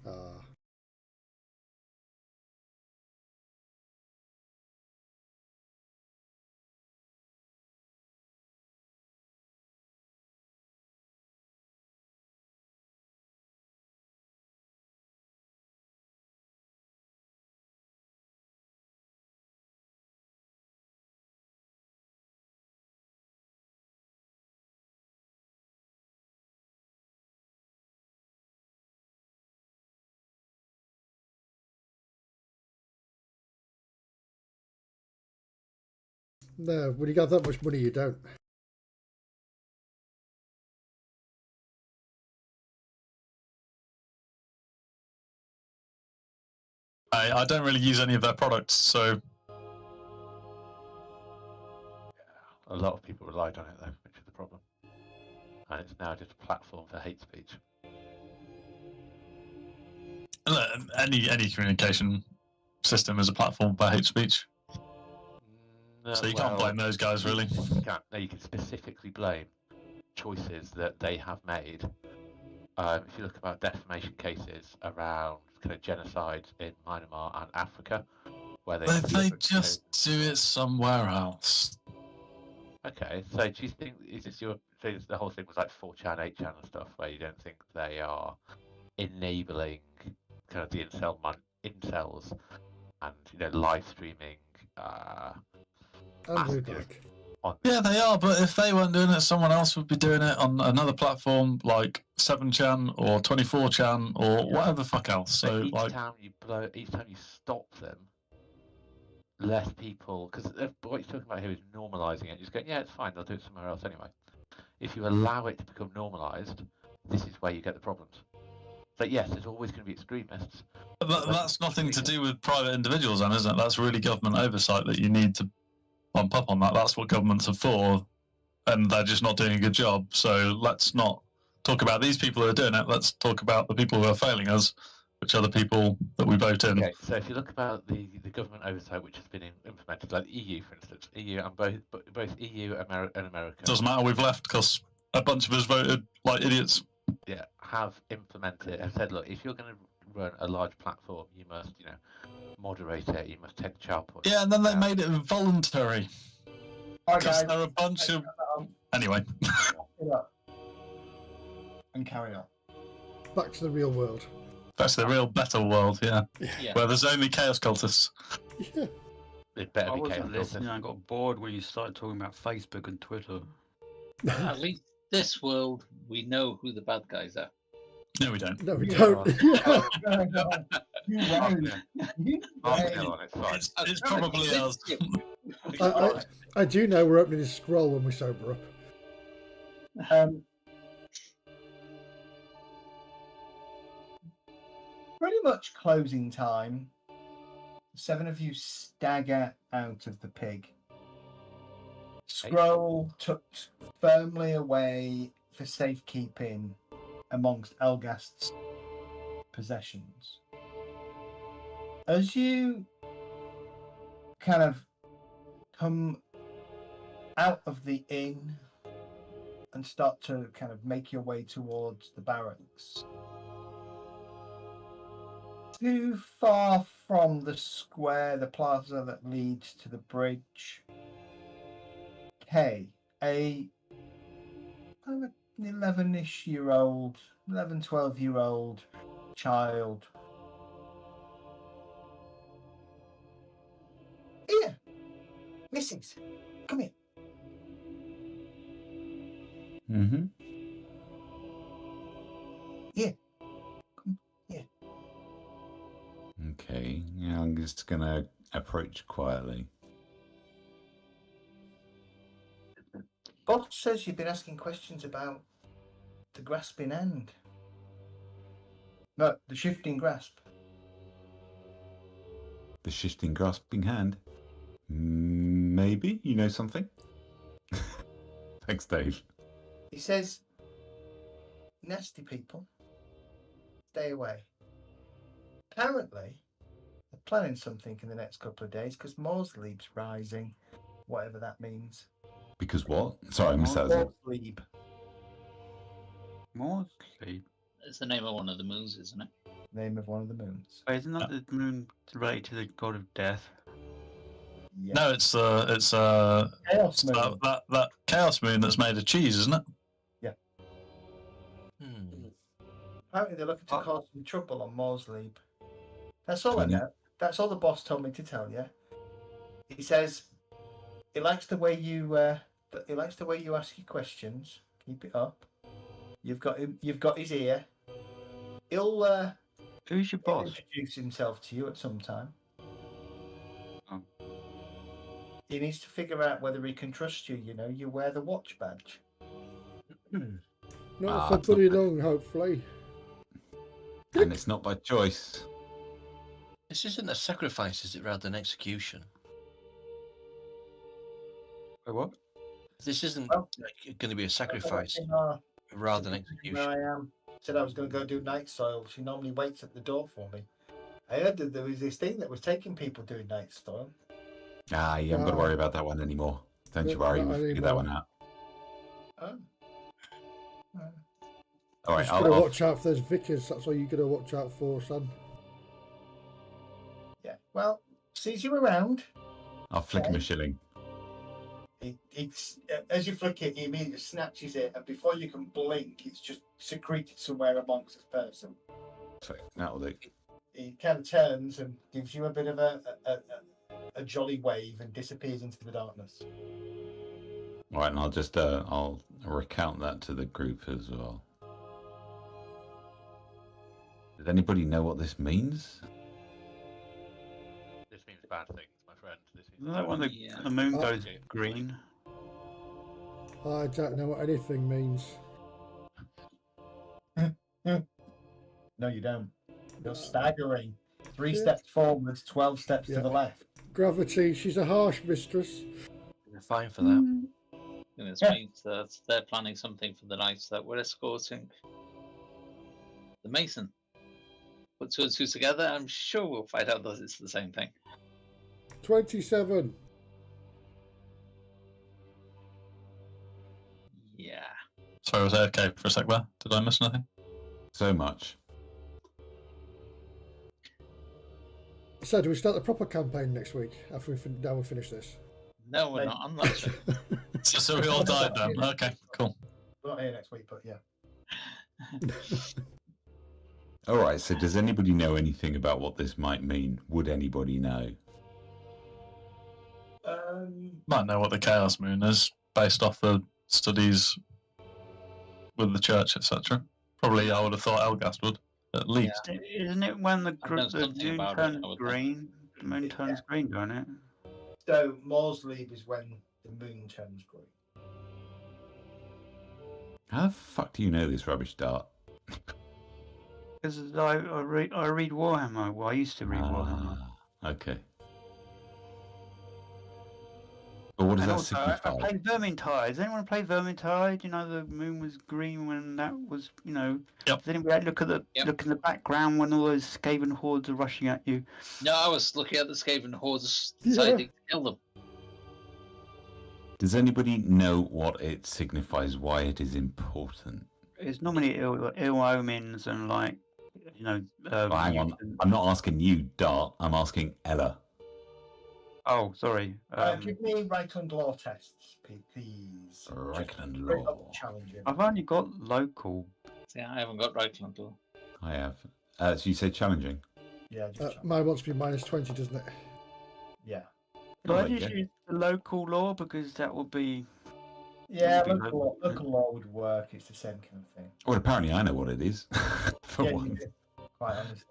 Ah. No, when you got that much money, you don't. I don't really use any of their products, so A lot of people relied on it though, which is the problem. And it's now just a platform for hate speech. look, any communication system is a platform for hate speech. No, So you can't blame those guys, really. You can't. No, you can specifically blame choices that they have made. If you look about defamation cases around kind of genocide in Myanmar and Africa, where they just do it somewhere else. Okay, so do you think is this your so the whole thing was like 4chan, 8chan and stuff, where you don't think they are enabling kind of the incels and live streaming And massive Ludovic. Yeah, they are, but if they weren't doing it, someone else would be doing it on another platform like 7chan or 24chan or whatever the fuck else. So each time you stop them, less people, because what you're talking about here is normalizing it. You're just going, yeah, it's fine, they'll do it somewhere else anyway. If you allow it to become normalized, this is where you get the problems. But yes, there's always going to be extremists. But that's nothing to do with private individuals, then, isn't it? That's really government oversight that you need to bump up on that. That's what governments are for, and they're just not doing a good job. So let's not talk about these people who are doing it. Let's talk about the people who are failing us, which are the people that we vote in. Okay, so if you look about the government oversight which has been implemented, like the EU, for instance, EU and both EU and America. Doesn't matter. We've left because a bunch of us voted like idiots. Yeah, have implemented and said, look, if you're going to run a large platform, you must, moderate it. You must take child porn. Yeah, and then they made it voluntary. Because there are a bunch of anyway. And carry on. Back to the real world. That's the real better world, yeah. Where there's only chaos cultists. Yeah. It better I be chaos wasn't listening. cultists. I got bored when you started talking about Facebook and Twitter. At least this world, we know who the bad guys are. No, we don't. No, we don't. It's probably us. I do know we're opening this scroll when we sober up. Pretty much closing time. 7 of you stagger out of the pig. Scroll tucked firmly away for safekeeping amongst Elgast's possessions. As you kind of come out of the inn and start to kind of make your way towards the barracks, too far from the square, the plaza that leads to the bridge, Kay, a 12-year-old child. Here, Mrs. Come here. Mm-hmm. Here. Come here. Okay. Yeah, I'm just gonna approach quietly. Boss says you've been asking questions about the grasping end. No, the shifting grasp. The shifting, grasping hand. Maybe you know something. Thanks, Dave. He says, nasty people, stay away. Apparently, they're planning something in the next couple of days because Morsley's rising, whatever that means. Because what? Sorry, I missed that. Morsley. Maudsley? It's the name of one of the moons, isn't it? Name of one of the moons. Oh, isn't that the moon related to the god of death? Yeah. No, it's Chaos moon. that chaos moon that's made of cheese, isn't it? Apparently they're looking to Oh. cause some trouble on Maudsley. That's all I Funny. know. That's all the boss told me to tell you. He says he likes the way you ask your questions. Keep it up. You've got him. You've got his ear. He'll Who's your boss? introduce himself to you at some time. Oh. He needs to figure out whether he can trust you. You know, you wear the watch badge. Not it's for not very bad. long, hopefully. And it's not by choice. This isn't a sacrifice, is it, rather than execution? Wait, what? This isn't Well, going to be a sacrifice rather than execution. Where I am. Said I was going to go do night soil. She normally waits at the door for me. I heard that there was this thing that was taking people doing night soil. You haven't got to worry about that one anymore. Don't you worry, Not we'll figure that anymore. one out. Oh. All right, Just got to I'll watch out for those vicars. That's all you got to watch out for, son. Yeah. Well, sees you around. flick him a shilling. As you flick it, he immediately snatches it, and before you can blink, it's just secreted somewhere amongst this person. So that'll do. He kind of turns and gives you a bit of a jolly wave and disappears into the darkness. All right, and I'll just I'll recount that to the group as well. Does anybody know what this means? This means bad things, my friend. This means Isn't that when Yeah. the moon Oh. goes green? I don't know what anything means. No, you don't. You're staggering. 3 Yeah. steps forwards, 12 steps Yeah. to the left. Gravity, she's a harsh mistress. We're fine for that. And this Yeah. means that they're planning something for the night that we're escorting the Mason. Put two and two together, I'm sure we'll find out that it's the same thing. 27. Yeah. Sorry, I was AFK for a sec there. Did I miss anything? So much. So, do we start the proper campaign next week after now we finish this? No, we're not on that trip. So we all died then. Okay, cool. We're not here next week, but yeah. All right, so does anybody know anything about what this might mean? Would anybody know? Might know what the Chaos Moon is based off the studies with the church, etc. Probably, I would have thought Elgast would at least. Isn't it when the I've done something moon about it, turns I would think. green? The moon turns green, don't it? So, Maudsley is when the moon turns green. How the fuck do you know this rubbish, Dart? Because I read Warhammer. Well, I used to read Warhammer. Okay. But what does And that also, I signify? played Vermintide. Does anyone play Vermintide? You know, the moon was green when that was, you know. Yep. Does anybody look at the look in the background when all those Skaven hordes are rushing at you? No, I was looking at the Skaven hordes Yeah. deciding to kill them. Does anybody know what it signifies, why it is important? It's normally ill omens and like, you know. Oh, hang on. mutant- I'm not asking you, Dart. I'm asking Ella. Oh, sorry. Give me Reichland law tests, please. Reichland Straight up law. challenging. I've only got local. Yeah, I haven't got Reichland law. I have. So you say challenging? Yeah, just Mine wants to be minus 20, doesn't it? yeah. Do I there you just go. use the local law because that would be. Yeah, Maybe local law would work. It's the same kind of thing. Well, apparently I know what it is. For Yeah, you once. do, quite honestly.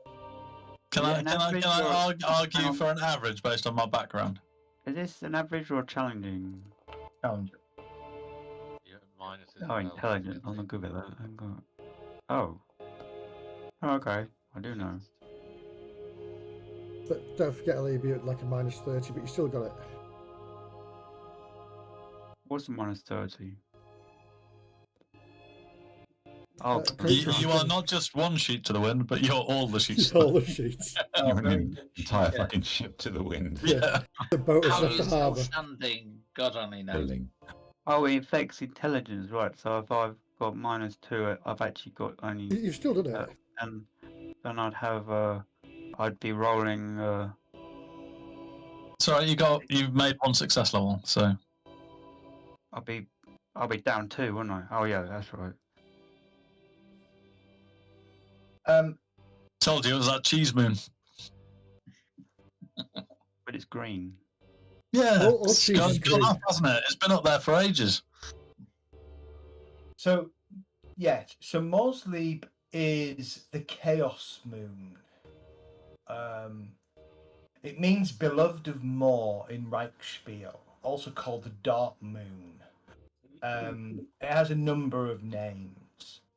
Can Yeah, I an average or- argue hang on. for an average based on my background? Is this an average or challenging? Challenge. Yeah, minus is Oh, well, intelligent. I'm not good at that. I've got. Oh. Oh, okay. I do know. But don't forget, it'll be at like a minus 30, but you still got it. What's the minus 30? Oh, You are not just one sheet to the wind, but you're all the sheets. All the sheets. You're very an good. entire Yeah. fucking ship to the wind. Yeah. The boat has How left the is still harbour. standing? God only knows. Sailing. Oh, it affects intelligence, right? So if I've got -2, I've actually got only You've still done it. and then I'd have I'd be rolling. Sorry, you've made one success level, so I'll be down 2, wouldn't I? Oh yeah, that's right. told you it was that cheese moon. But it's green. Yeah, All it's cheese is gone green. up, hasn't it? It's been up there for ages. So, yes, so Mosleb is the Chaos Moon. It means beloved of Mor in Reichspiel, also called the Dark Moon. It has a number of names.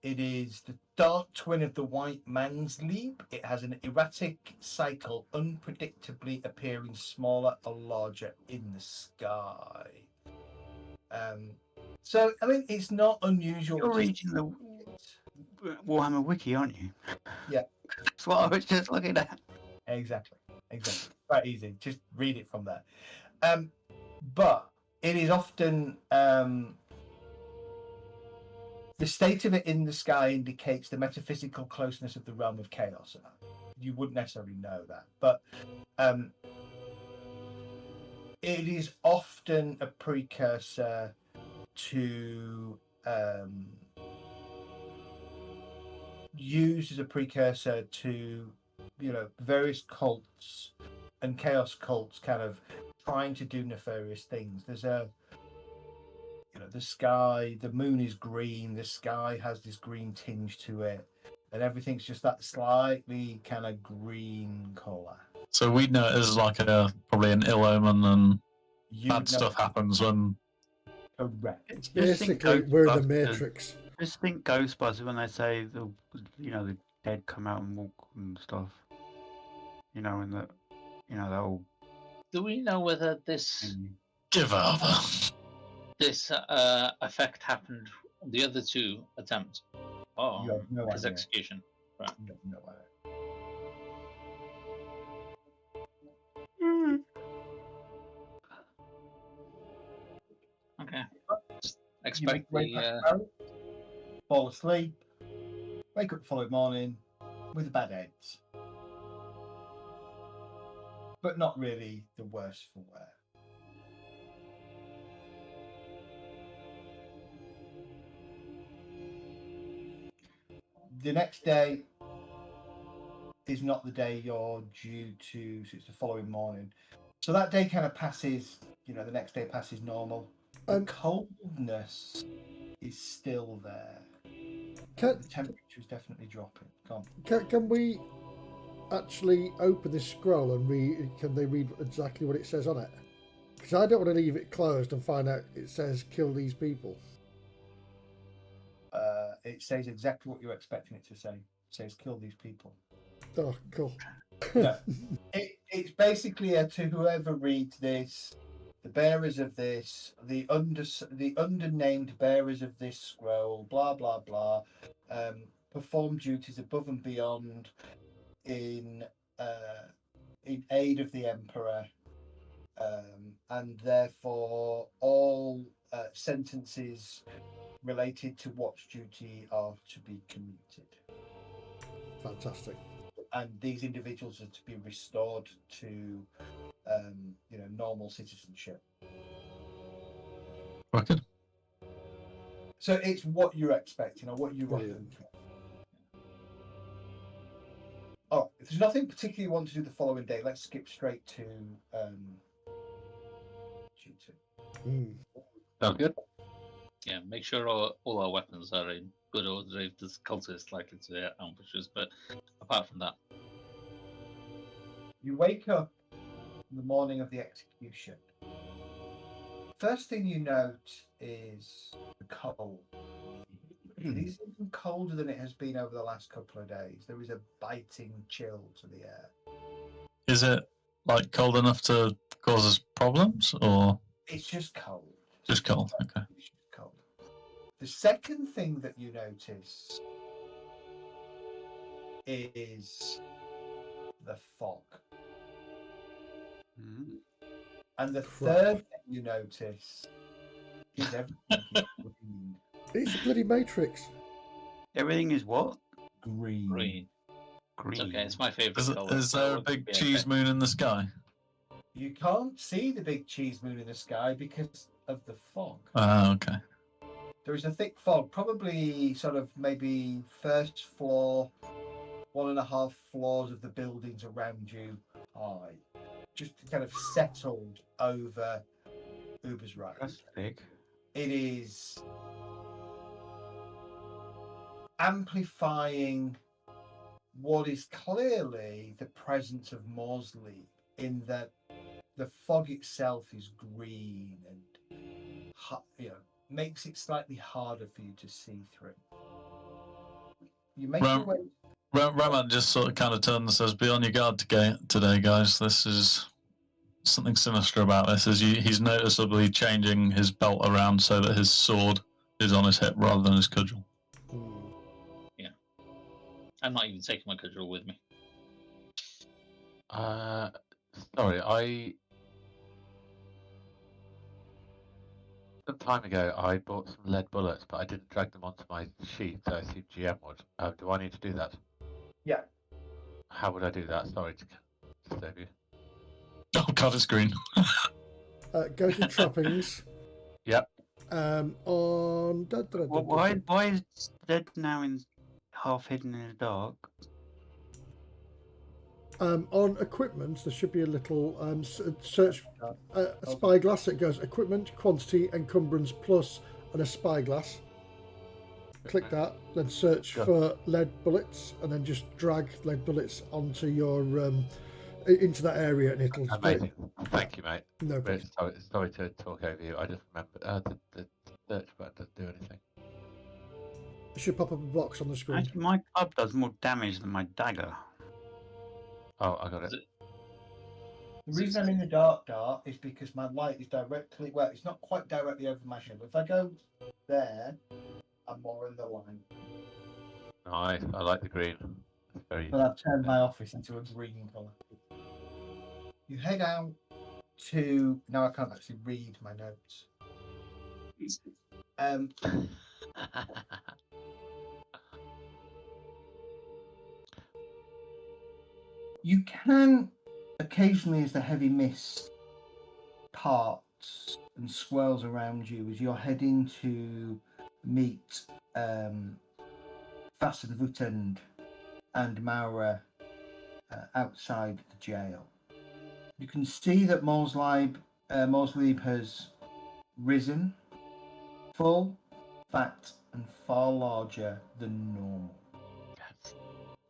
It is the dark twin of the White Man's Leap. It has an erratic cycle, unpredictably appearing smaller or larger in the sky. So, I mean, it's not unusual. You're to reading the Warhammer Wiki, aren't you? Yeah. That's what I was just looking at. Exactly. Quite easy. Just read it from there. But it is often the state of it in the sky indicates the metaphysical closeness of the realm of chaos. You wouldn't necessarily know that, but it is often a precursor to used as a precursor to various cults and chaos cults kind of trying to do nefarious things. There's the sky, the moon is green, the sky has this green tinge to it, and everything's just that slightly kind of green colour. So we'd know it as like probably an ill omen, and bad stuff happens when. Correct. Basically, we're the Matrix. Just think Ghostbusters when they say the dead come out and walk and stuff. And that the whole. Do we know whether this Give over. This effect happened on the other 2 attempts? Oh, You have no his idea. execution. Right. You have no idea. Okay. Just You expect wake the. up, fall asleep, wake up the following morning with bad heads, but not really the worse for wear. The next day is not the day you're due to, so it's the following morning. So that day kind of passes, the next day passes normal. The coldness is still there. The temperature is definitely dropping. Can we actually open this scroll and read? Can they read exactly what it says on it? Because I don't want to leave it closed and find out it says kill these people. It says exactly what you're expecting it to say. It says kill these people. Oh, cool. No, it's basically to whoever reads this, the bearers of this, the undernamed bearers of this scroll, blah blah blah, perform duties above and beyond in aid of the Emperor, and therefore all sentences related to watch duty are to be commuted. Fantastic. And these individuals are to be restored to, normal citizenship. Wicked. So it's what you're expecting or what you want. Oh, if there's nothing particularly you want to do the following day, let's skip straight to G2. Sounds good. Yeah, make sure all our weapons are in good order if there's cultists likely to ambush us, but apart from that. You wake up in the morning of the execution. First thing you note is the cold. It is even colder than it has been over the last couple of days. There is a biting chill to the air. Is it like cold enough to cause us problems, or it's just cold? Just cold. Okay. It's just cold. The second thing that you notice is the fog. Mm-hmm. And the third thing you notice is everything is green. It's a bloody Matrix. Everything is what? Green. Green. It's Green. okay. It's my favourite colour. Is so there a it'll big be cheese okay. moon in the sky? You can't see the big cheese moon in the sky because of the fog. Okay. There is a thick fog, probably sort of maybe first floor, 1.5 floors of the buildings around you high, just kind of settled over Uber's Road. That's big. It is amplifying what is clearly the presence of Morsley, in that the fog itself is green and makes it slightly harder for you to see through. You make your way. Raman just sort of kind of turns and says, "Be on your guard today, guys. This is something sinister about this. He's noticeably changing his belt around so that his sword is on his hip rather than his cudgel." Yeah. I'm not even taking my cudgel with me. Sorry, some time ago I bought some lead bullets, but I didn't drag them onto my sheet, so I assume GM would. Do I need to do that? Yeah. How would I do that? Sorry to disturb you. Oh God, it's green. Go to trappings. Yep. On. Why is Dead now half hidden in the dark? On equipment, there should be a little search a spyglass that goes equipment, quantity, encumbrance plus, and a spyglass. Click that, then search for lead bullets, and then just drag lead bullets onto your into that area, and it'll. Amazing. Thank you, mate. No problem. Sorry to talk over you. I just remembered the search button doesn't do anything. It should pop up a box on the screen. Actually, my club does more damage than my dagger. Oh, I got it. The reason I'm in the dark is because my light is directly, well, it's not quite directly over my head, but if I go there, I'm more in the line. Nice. I like the green. It's very. But I've turned my office into a green colour. You head out to, now I can't actually read my notes. You can occasionally, as the heavy mist parts and swirls around you as you're heading to meet Fasten Vutend and Maura outside the jail. You can see that Morsleib has risen, full, fat, and far larger than normal.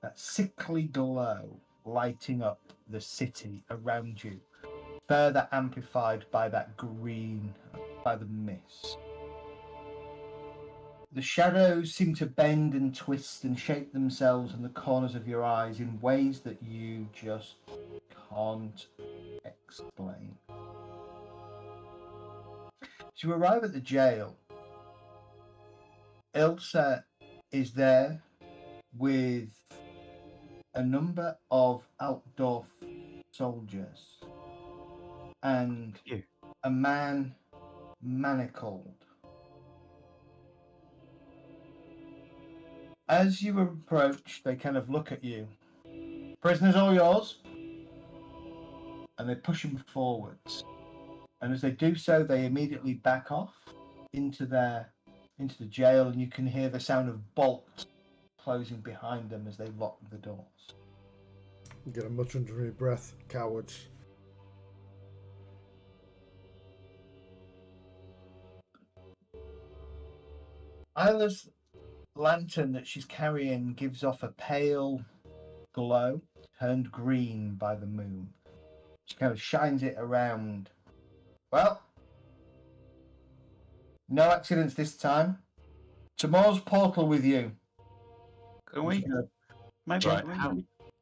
That sickly glow lighting up the city around you, further amplified by that green, by the mist. The shadows seem to bend and twist and shape themselves in the corners of your eyes in ways that you just can't explain. As you arrive at the jail, Ilsa is there with a number of outdoor soldiers and a man manacled. As you approach, they kind of look at you. Prisoners all yours. And they push him forwards. And as they do so, they immediately back off into the jail, and you can hear the sound of bolts closing behind them as they lock the doors. Get a much under your breath, cowards. Isla's lantern that she's carrying gives off a pale glow, turned green by the moon. She kind of shines it around. Well, no accidents this time. Tomorrow's portal with you. Can we? Maybe. Right,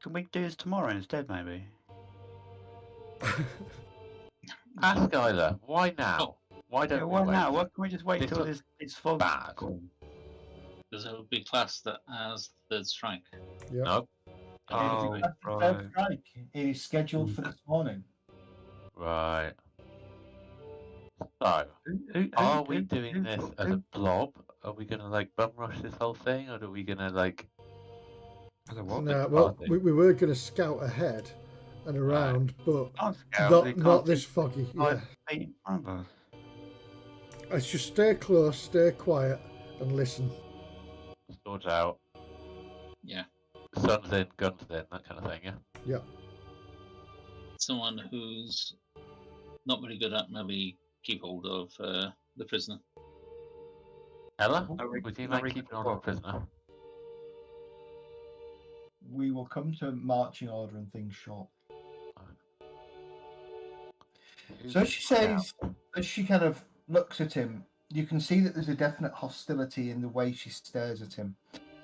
Can we do this tomorrow instead? Maybe. Ask Isla, why now? Why don't we why wait? now? Why can't we just wait This till looks this fog? bad. Because it'll be classed as third strike. Yep. No. Oh, That's the third strike. It is scheduled for this morning. Right. So, are we doing this as a blob, are we gonna like bum rush this whole thing, or are we gonna like? What? No, Like well, party? we were going to scout ahead and around, but Can't scout, you not can't this see foggy. 5 Yeah, feet in front of us. let's just stay close, stay quiet, and listen. Swords out, Yeah. sun's in, guns in, that kind of thing. Yeah. Yeah. Someone who's not very good at maybe keep hold of the prisoner. Ella, I re- would you I mind reckon keeping on the what? prisoner? We will come to marching order and things short. Who's So she scout? says, as she kind of looks at him, you can see that there's a definite hostility in the way she stares at him.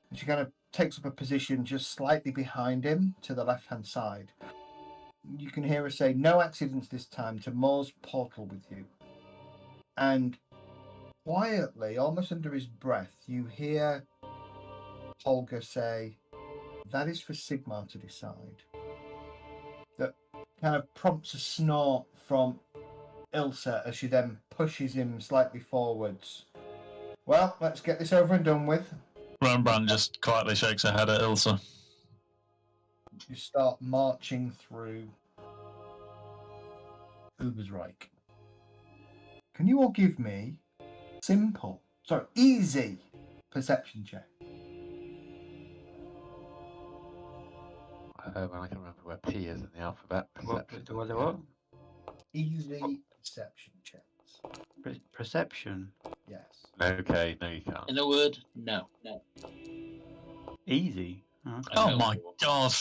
And she kind of takes up a position just slightly behind him to the left-hand side. You can hear her say, "No accidents this time, to Moore's portal with you." And quietly, almost under his breath, you hear Holger say, "That is for Sigmar to decide." That kind of prompts a snort from Ilsa as she then pushes him slightly forwards. "Well, let's get this over and done with." Rembrandt just quietly shakes her head at Ilsa. You start marching through Ubersreich. Can you all give me easy perception check? When I can remember where P is in the alphabet. What? Perception. What? Easy perception checks. Perception. Yes. Okay, no, you can't. In a word, no. Easy. Oh, okay. Oh my god.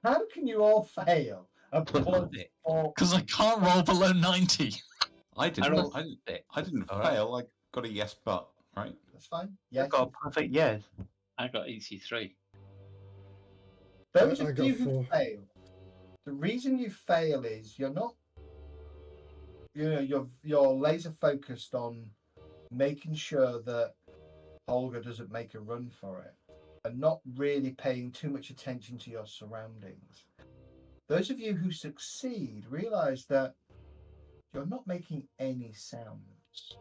How can you all fail a Plus plus it. 4? Because I can't roll below 90. I didn't. rolled I didn't All right. fail. I got a yes, but right. That's fine. I Yes. got a perfect yes. I got 83. Those I of got you who 4. fail, the reason you fail is you're not, you're laser focused on making sure that Olga doesn't make a run for it, and not really paying too much attention to your surroundings. Those of you who succeed realize that you're not making any sounds.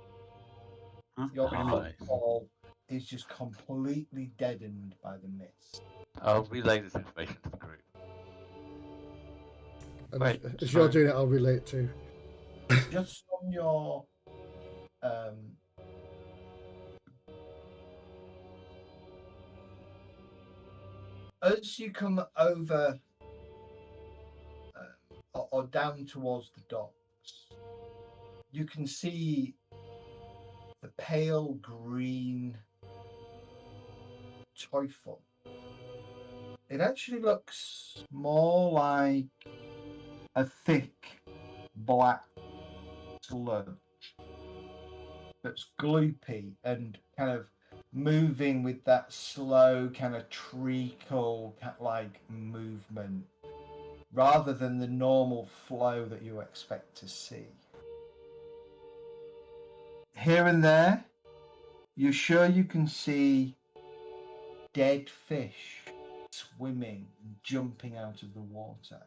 Huh? Your What do you mean? Nice. footfall is just completely deadened by the mist. I'll relay this information to the group. And Wait, as you're so- doing it, I'll relate to. Just on your as you come over or down towards the docks, you can see the pale green Teufel. It actually looks more like a thick black sludge that's gloopy and kind of moving with that slow kind of treacle like movement rather than the normal flow that you expect to see. Here and there, you're sure you can see dead fish swimming and jumping out of the water,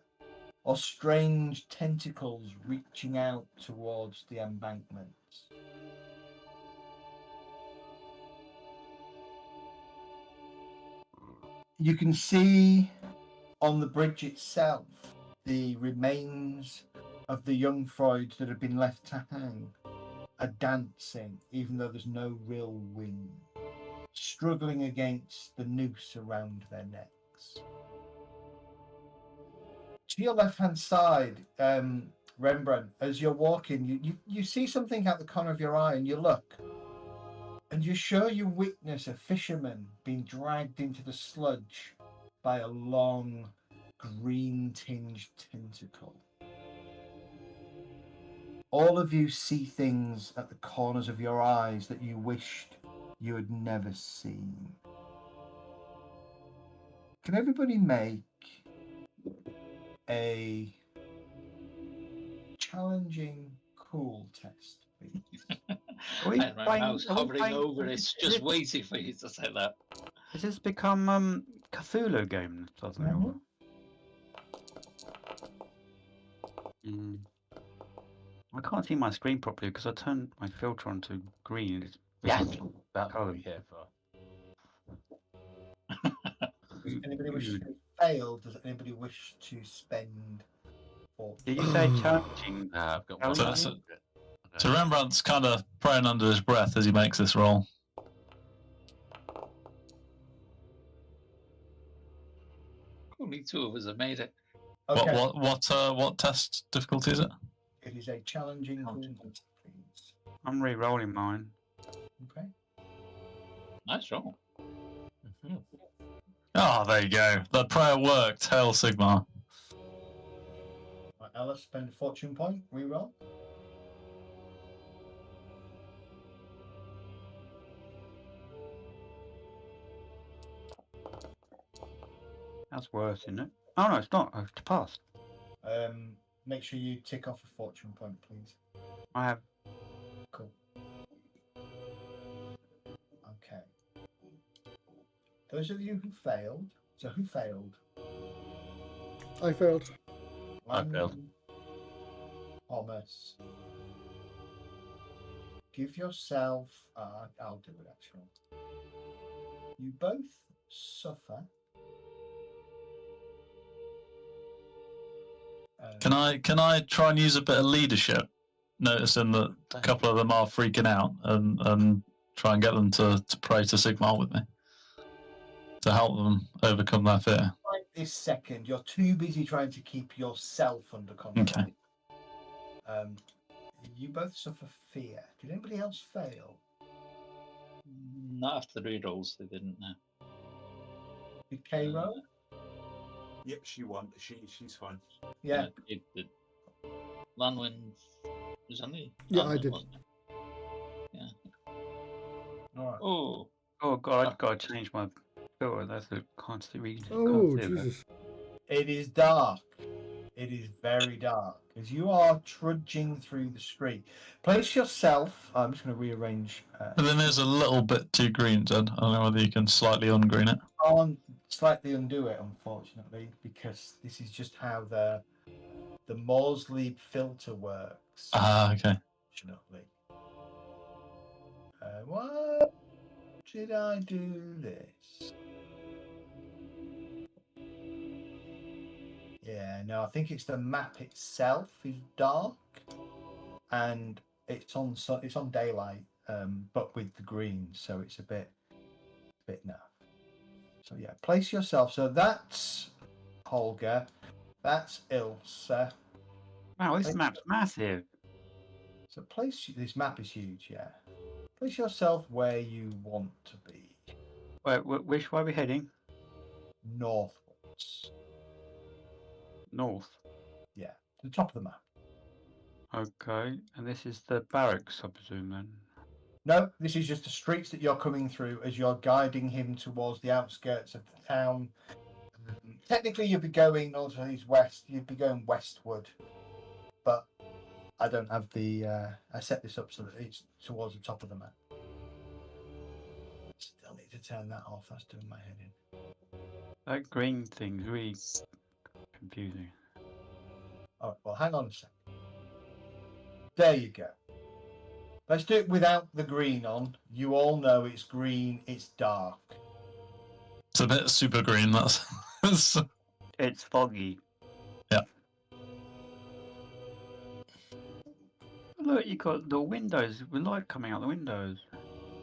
or strange tentacles reaching out towards the embankments. You can see on the bridge itself the remains of the young Freuds that have been left to hang are dancing, even though there's no real wind, struggling against the noose around their necks. To your left-hand side, Rembrandt, as you're walking, you see something at the corner of your eye, and you look, and you're sure you witness a fisherman being dragged into the sludge by a long, green-tinged tentacle. All of you see things at the corners of your eyes that you wished you had never seen. Can everybody make a challenging cool test, please? we I had my playing- mouse are we hovering playing- over it, is just it- waiting for you to say that. Has this become Cthulhu game suddenly? Mhm. I can't see my screen properly because I turned my filter on to green. It's Yes, that's what Colin. we're here for. Does anybody wish Ooh. to fail? Does anybody wish to spend? Did you say challenging? Nah, I've got Oh, one. So, no. so, Okay. so Rembrandt's kind of praying under his breath as he makes this roll. Only 2 of us have made it. Okay. What test difficulty is it? It is a challenging contest, please. I'm re-rolling mine. Okay. Nice roll. Mhm. Oh, there you go. The prayer worked. Hail Sigmar. Right, Ella, spend a fortune point. Reroll. That's worse, isn't it? Oh no, it's not. I've passed. Make sure you tick off a fortune point, please. I have. Cool. Okay. Those of you who failed. So who failed? I failed. I failed. Landon, Thomas. Give yourself. I'll do it actually. You both suffer. Can I try and use a bit of leadership? Noticing that a couple of them are freaking out, and try and get them to pray to Sigmar with me to help them overcome their fear. Right this second, you're too busy trying to keep yourself under control. Okay. You both suffer fear. Did anybody else fail? Not after the rerolls, they didn't. No. Did K roll? Yep, she won. She's fine. Yeah. It did. Lanwin was only. Yeah, Lanwin, I did. wasn't it? Yeah. All right. Oh god, I've got to change my filter. That's a constant reason. Oh, Jesus. It is dark. It is very dark as you are trudging through the street. Place yourself. I'm just going to rearrange. And then there's a little bit too green, Zed. I don't know whether you can slightly ungreen it. Can't slightly undo it, unfortunately, because this is just how the Morsley filter works. Ah, okay. Unfortunately. Why did I do this? Yeah, no, I think it's the map itself is dark, and it's on daylight, but with the green, so it's a bit naff. So yeah, place yourself. So that's Holger, that's Ilse. Wow, this map's massive. So this map is huge. Yeah, place yourself where you want to be. Wait, which way are we heading? Northwards. North. Yeah, to the top of the map. Okay, and this is the barracks, I presume then. No, this is just the streets that you're coming through as you're guiding him towards the outskirts of the town. Technically, you'd be going north, east, west. You'd be going westward, but I don't have the. I set this up so that it's towards the top of the map. Still need to turn that off. That's doing my head in. That green thing's really confusing. All right, well, hang on a sec. There you go. Let's do it without the green on. You all know it's green. It's dark. It's a bit super green. That's. It's foggy. Yeah. Look, you got the windows with light coming out the windows.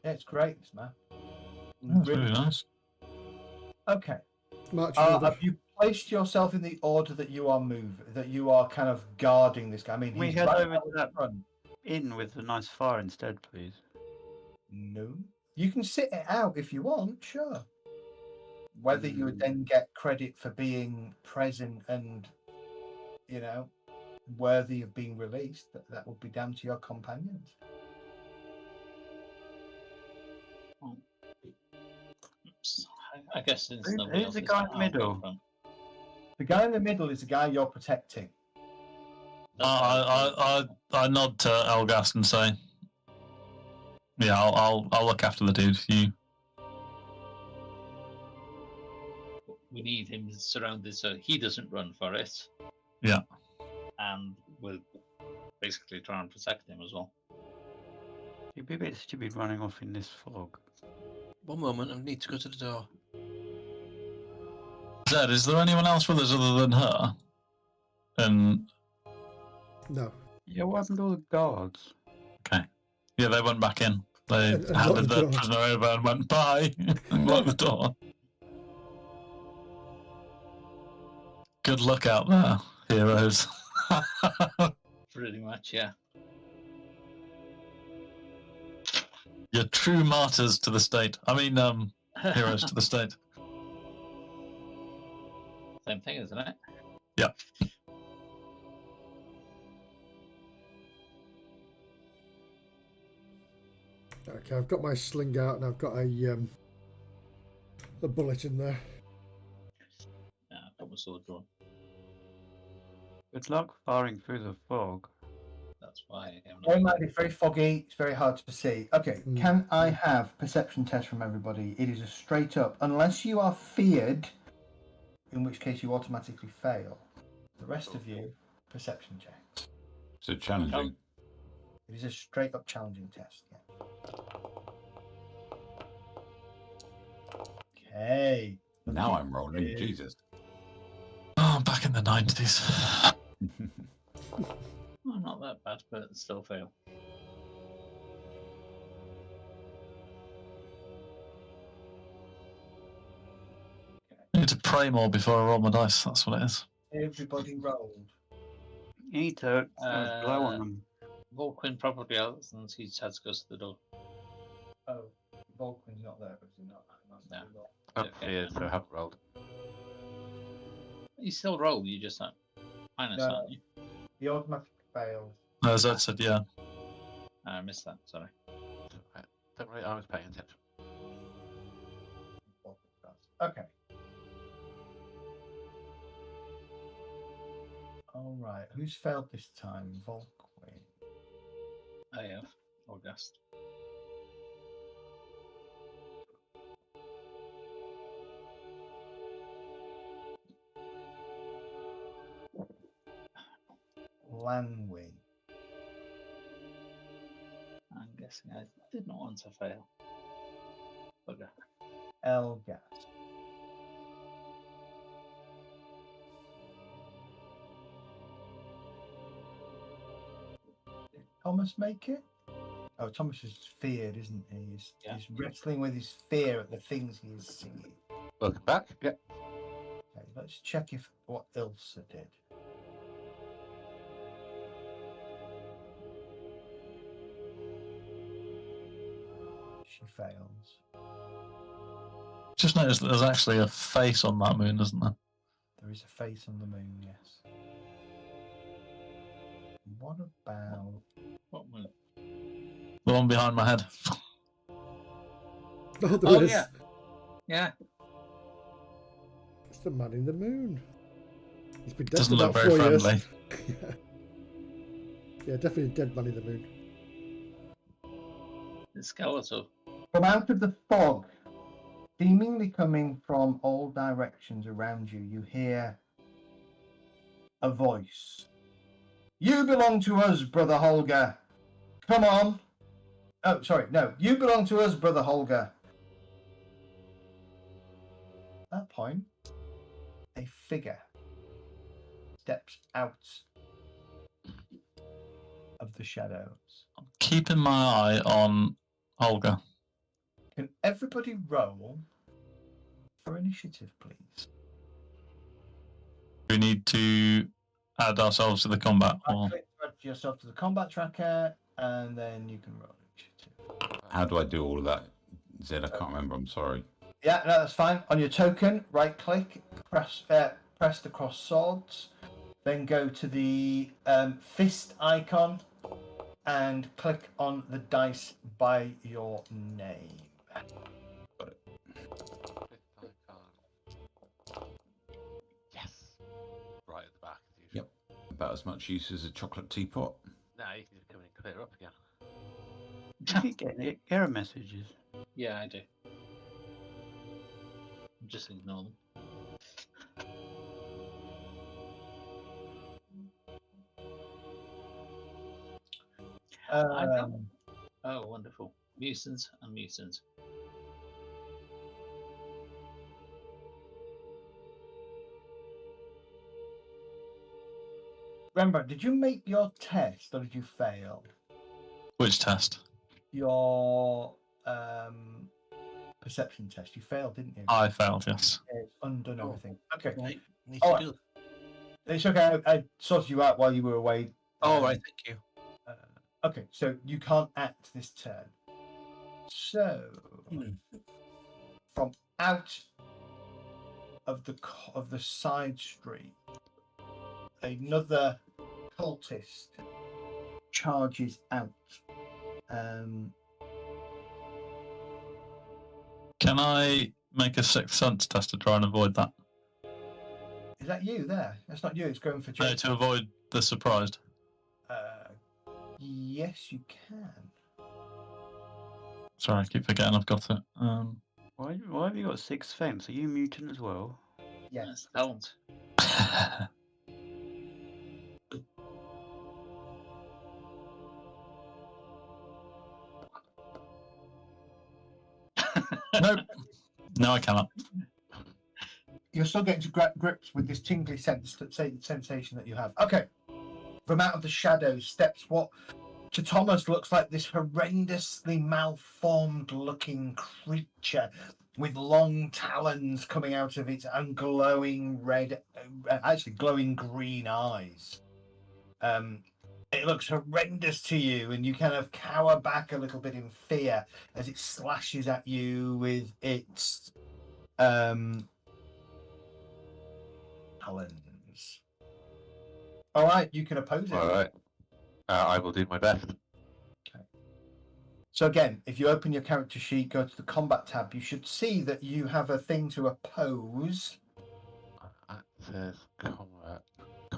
Yeah, it's great, this map. That's really nice. Okay. March order. Have you placed yourself in the order that you are moving, that you are kind of guarding this guy? I mean, We he's head right over out to the that front. inn with a nice fire instead, please. No. You can sit it out if you want, sure. Whether you would then get credit for being present and, you know, worthy of being released, that would be down to your companions. I guess since Who's nobody the else is guy in the I'll go middle? front. The guy in the middle is the guy you're protecting. I nod to Elgast and say, "Yeah, I'll look after the dude. You." We need him surrounded so he doesn't run for it. You'd be a bit stupid running off in this fog. One moment, I need to go to the door. Zed, is there anyone else with us other than her? And No. Yeah, what happened to all the guards? okay, yeah, they went back in. They And handed locked the the door. prisoner over and went bye and locked the door. Good luck out there, heroes. Pretty much, yeah. You're true martyrs to the state. I mean, heroes to the state. Same thing, isn't it? Yeah. Okay, I've got my sling out and I've got a bullet in there. Yeah, I've got my sword drawn. Good luck firing through the fog. That's why I'm Bear in not. mind, it's very foggy. It's very hard to see. Okay, Mm. can I have perception test from everybody? It is a straight up, unless you are feared, in which case you automatically fail. The rest of you, perception check. So challenging. It is a straight up challenging test. Yeah. Okay. Now I'm rolling. Yeah. Jesus. Oh, back in the 90s. Well, not that bad, but still fail. I need to pray more before I roll my dice. That's what it is. Everybody rolled. You need to blow on them. Volquin probably out since he has to go to the door. Oh, Volquin's not there, is he not? No. I'm Okay, feared, so I haven't rolled. You still roll, you just not minus, No. aren't you? The automatic failed. No, Zed said yeah. I missed that, sorry. It's all right. Don't worry, I was paying attention. Okay. All right. Who's failed this time? Volquin. I have. August. Lanwin. I'm guessing I did not want to fail. Bugger. Elgas. Did Thomas make it? Oh, Thomas is feared, isn't he? Yeah. He's wrestling with his fear at the things he is seeing. Welcome back. Yeah. Okay, let's check if what Ilsa did. She fails. Just noticed that there's actually a face on that moon, isn't there? There is a face on the moon, yes. What about... What one? The one behind my head. Oh, there Oh, is. yeah. Yeah. It's the man in the moon. He's been dead Doesn't for look about very 4 years. friendly. Yeah, definitely a dead man in the moon. The skeletal. From out of the fog, seemingly coming from all directions around you, you hear a voice. You belong to us, Brother Holger. Come on. Oh, sorry, no. You belong to us, Brother Holger. At that point, a figure steps out of the shadows. Keeping my eye on Olga. Can everybody roll for initiative, please? We need to add ourselves to the combat. Or... Add yourself to the combat tracker, and then you can roll initiative. How do I do all of that? Zed, I can't remember. I'm sorry. Yeah, no, that's fine. On your token, right-click, press the cross swords, then go to the fist icon, and click on the dice by your name. Yes. Right at the back, as usual. Yep. About as much use as a chocolate teapot. Now you can just come in and clear up again. You keep getting error messages. Yeah, I do. Just ignore them. I don't. Oh, Wonderful. Mutant and mutant. Rembrandt, did you make your test or did you fail? Which test? Your perception test. You failed, didn't you? I failed, yes. Yeah, it's undone Oh. everything. Okay. Right, need All to right. do that. It's okay. I sorted you out while you were away. Oh, right, thank you. Okay, so you can't act this turn. So, from out of the side street, another cultist charges out. Can I make a sixth sense test to try and avoid that? Is that you there? That's not you. It's going for No, Jake. to avoid the surprised. Yes, you can. Sorry, I keep forgetting I've got it. Why have you got sixth sense? Are you mutant as well? Yes. Talent. Nope. No, I cannot. You're still getting to grips with this tingly sensation that you have. Okay. From out of the shadows steps what to Thomas looks like this horrendously malformed looking creature with long talons coming out of its own glowing red, actually glowing green eyes. It looks horrendous to you, and you kind of cower back a little bit in fear as it slashes at you with its talons. All right, you can oppose it. All right. I will do my best. Okay. So again, if you open your character sheet, go to the combat tab, you should see that you have a thing to oppose. That says combat.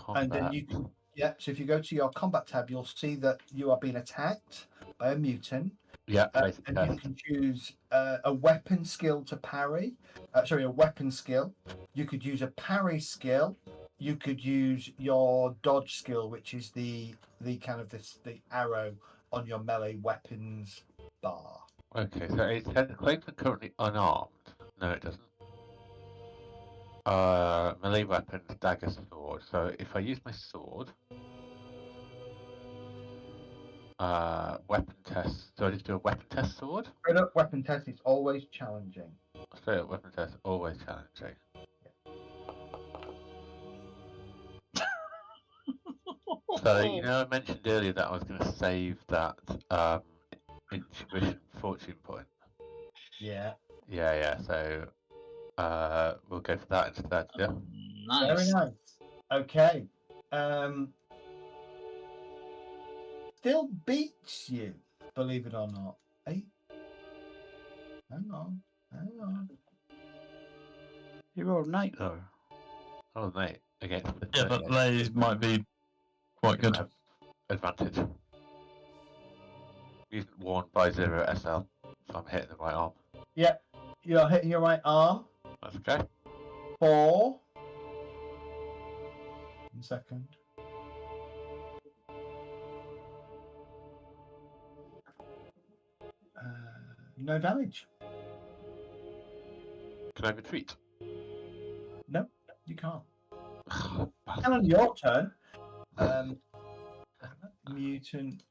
And then you can, so if you go to your combat tab, you'll see that you are being attacked by a mutant. Yeah, And you can choose a weapon skill to parry. A weapon skill. You could use a parry skill. You could use your dodge skill, which is the kind of the arrow on your melee weapons bar. Okay, so it says Clayton currently unarmed. No, it doesn't. Melee weapon, dagger, sword. So if I use my sword, weapon test. So I just do a weapon test sword? Straight up weapon test is always challenging. Straight up weapon test, always challenging. So, you know, I mentioned earlier that I was going to save that intuition fortune point. Yeah. Yeah, so we'll go for that instead, yeah? Nice. Very nice. Okay. Still beats you, believe it or not. Hey. Hang on. You rolled an 8 though. Oh, mate, against the Yeah, but they might be quite good. have advantage. Mutant warned by 0 SL, so I'm hitting the right arm. Yeah, you're hitting your right arm. That's okay. 4. 1 second. No damage. Can I retreat? No, you can't. Bastard. And on your turn, mutant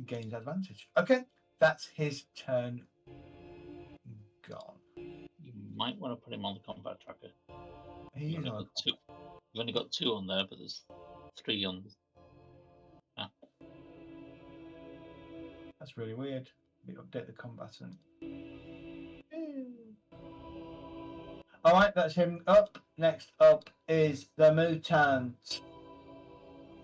gains advantage. Okay, that's his turn gone. You might want to put him on the combat tracker. He is on. You've only got 2 on there, but there's 3 on. That's really weird. We update the combatant. All right, that's him up. Next up is the mutant.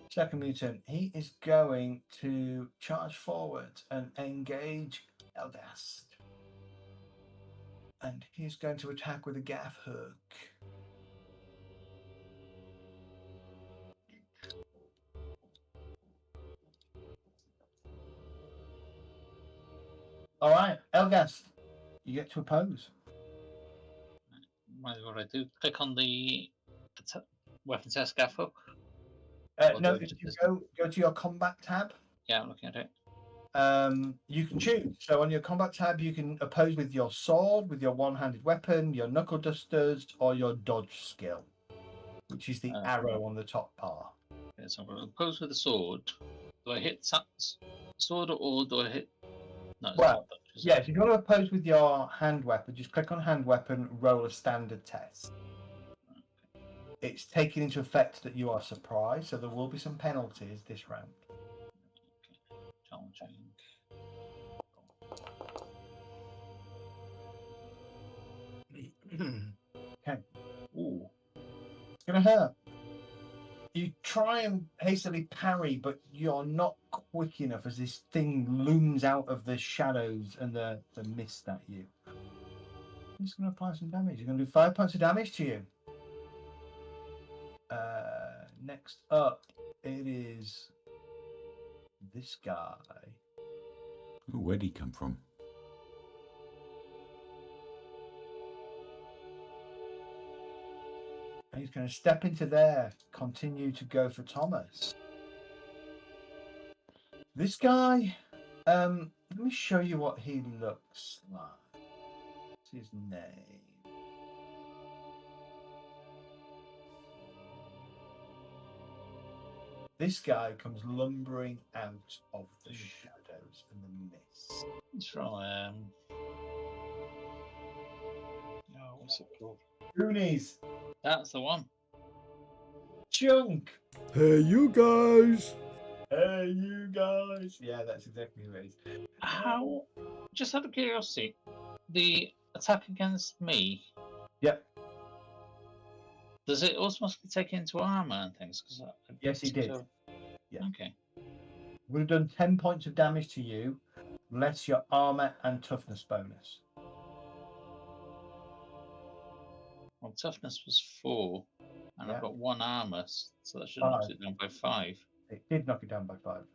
Second mutant. He is going to charge forward and engage Eldast. And he's going to attack with a gaff hook. All right, Elgast, you get to oppose. What I do? Click on the weapon test gaff hook. No, if you go to your combat tab. Yeah, I'm looking at it. You can choose. So on your combat tab, you can oppose with your sword, with your one-handed weapon, your knuckle dusters, or your dodge skill, which is the arrow on the top bar. Okay, so I'm going to oppose with a sword. Do I hit sword or do I hit? No, it's Well, not dodge, is it? yes, if you want to oppose with your hand weapon, just click on hand weapon, roll a standard test. It's taking into effect that you are surprised, so there will be some penalties this round. Challenging. Okay. Ooh. It's going to hurt. You try and hastily parry, but you're not quick enough as this thing looms out of the shadows and the mist at you. It's going to apply some damage. You're going to do 5 points of damage to you. Next up, it is this guy. Ooh, where'd he come from? And he's going to step into there, continue to go for Thomas. This guy, let me show you what he looks like. What's his name? This guy comes lumbering out of the shadows and the mist. It's from what's it called? Goonies. That's the one. Chunk. Hey, you guys. Hey, you guys. Yeah, that's exactly who it is. How? Just out of curiosity, the attack against me. Yep. Does it automatically take into armor and things? Yes, it did. Yeah. Okay. Would have done 10 points of damage to you, less your armor and toughness bonus. Well, toughness was 4, and Yeah. I've got 1 armor, so that should knock it down by 5. It did knock it down by 5.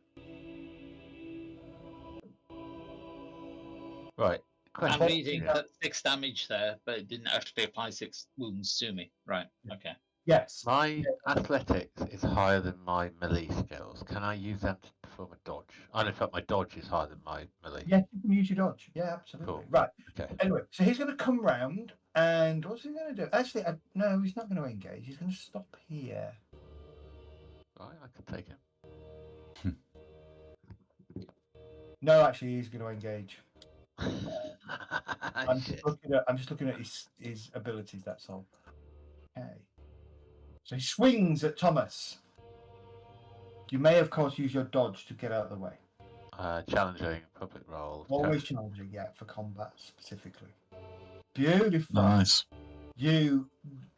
Right. I'm Question. reading that 6 damage there, but it didn't actually apply 6 wounds to me. Right. Okay. Yes. My athletics is higher than my melee skills. Can I use them to perform a dodge? I know if my dodge is higher than my melee. Yeah, you can use your dodge. Yeah, absolutely. Cool. Right. Okay. Anyway, so he's going to come round, and what's he going to do? Actually, no, he's not going to engage. He's going to stop here. Right, I can take him. No, actually, he's going to engage. I'm Shit. just looking at his abilities. That's all. Okay. So he swings at Thomas. You may, of course, use your dodge to get out of the way. Challenging public role. Always challenging, yeah, for combat specifically. Beautiful. Nice. You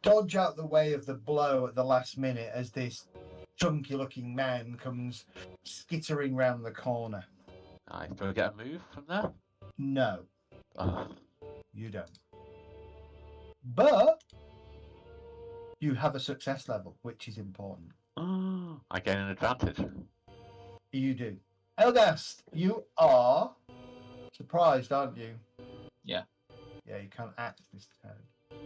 dodge out the way of the blow at the last minute as this chunky-looking man comes skittering round the corner. Nice. Do I get a move from there? No, Oh. you don't. But you have a success level, which is important. I gain an advantage. You do. Elgast, you are surprised, aren't you? Yeah. Yeah, you can't act this turn.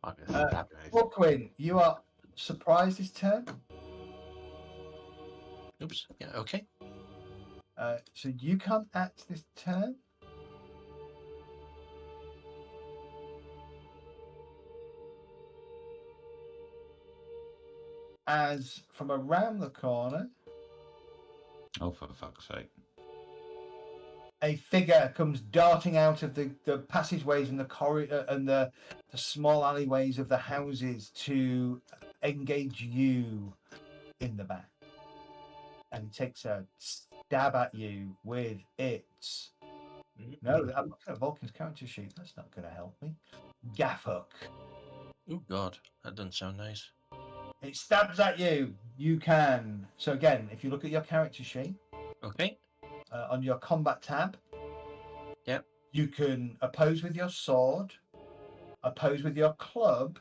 I'm going to stab him. Brooklyn, you are surprised this turn. Oops. Yeah. Okay. So you can't act this turn. As from around the corner, Oh, for fuck's sake. a figure comes darting out of the passageways and the corridor and the small alleyways of the houses to engage you in the back. And it takes a stab at you with its... No, I'm looking at Vulcan's character sheet. That's not going to help me. Gaff hook. Oh God, that doesn't sound nice. It stabs at you. You can. So again, if you look at your character sheet, Okay. on your combat tab, Yep. you can oppose with your sword, oppose with your club,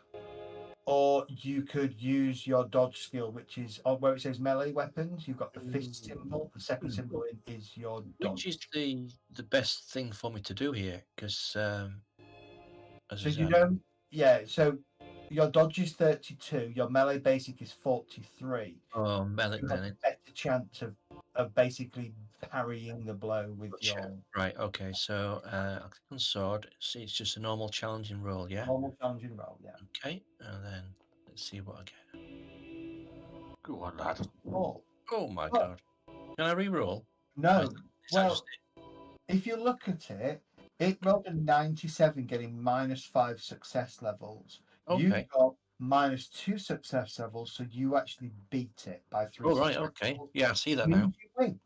or you could use your dodge skill, which is where it says melee weapons. You've got the fist symbol. The second symbol is your dodge. Which is the best thing for me to do here? Because as I So you said, don't. Yeah. So your dodge is 32. Your melee basic is 43. oh, melee You have a then. better chance of basically parrying the blow with Gotcha. your Right, okay, so I'll click on sword. See, it's just a normal challenging roll, yeah? normal challenging roll. Yeah. Okay, and then let's see what I get. Go on, lad. Oh Oh my Oh. god. Can I re-roll? no! Is that Well, just it? if you look at it, it rolled a 97, getting -5 success levels. You Okay. got -2 success levels, so you actually beat it by 3 Oh, right, success okay. levels. Yeah, I see that Means now. you win.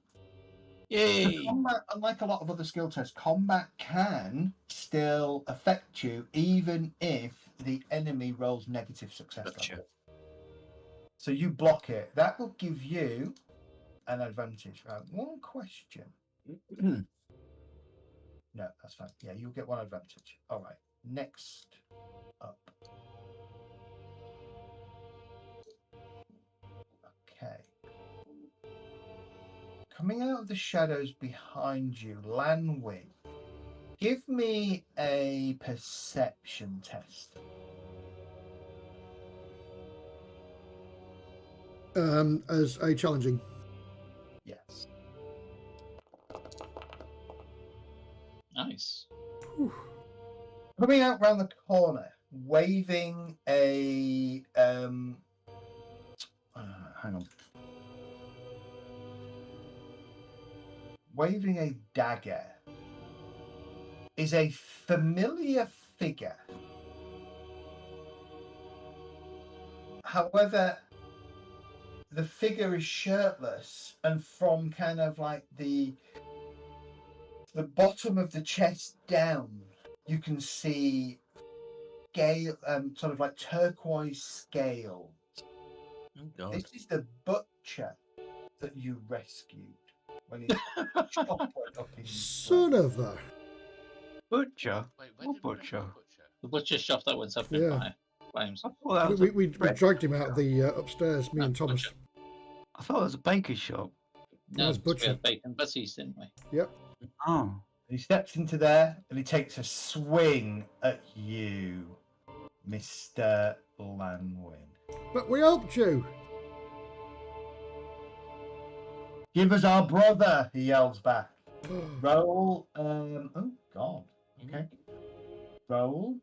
So Yay! combat, unlike a lot of other skill tests, combat can still affect you even if the enemy rolls negative success Gotcha. level. So you block it. That will give you an advantage. One question. No, that's fine. Yeah, you'll get one advantage. All right. Next up. Okay. Coming out of the shadows behind you, Lanwin, give me a perception test. As a challenging. Yes. Nice. Whew. Coming out round the corner, waving a hang on. Waving a dagger is a familiar figure. However, the figure is shirtless, and from kind of like the bottom of the chest down, you can see scale, sort of like turquoise scale. Oh god. This is the butcher that you rescued when his shop went up in Son of a. Butcher? Wait, when What did we rescue butcher? Butcher? The butcher shop that went up in Yeah. flames. I thought that was We, a we bread dragged him out of butcher. the upstairs, me and Thomas. Butcher. I thought it was a baker's shop. No, That's 'cause we butcher. had bacon butties, didn't we? Yep. Oh. He steps into there and he takes a swing at you, Mr. Lanwin. But we helped you. Give us our brother, he yells back. Roll, oh god, okay. Roll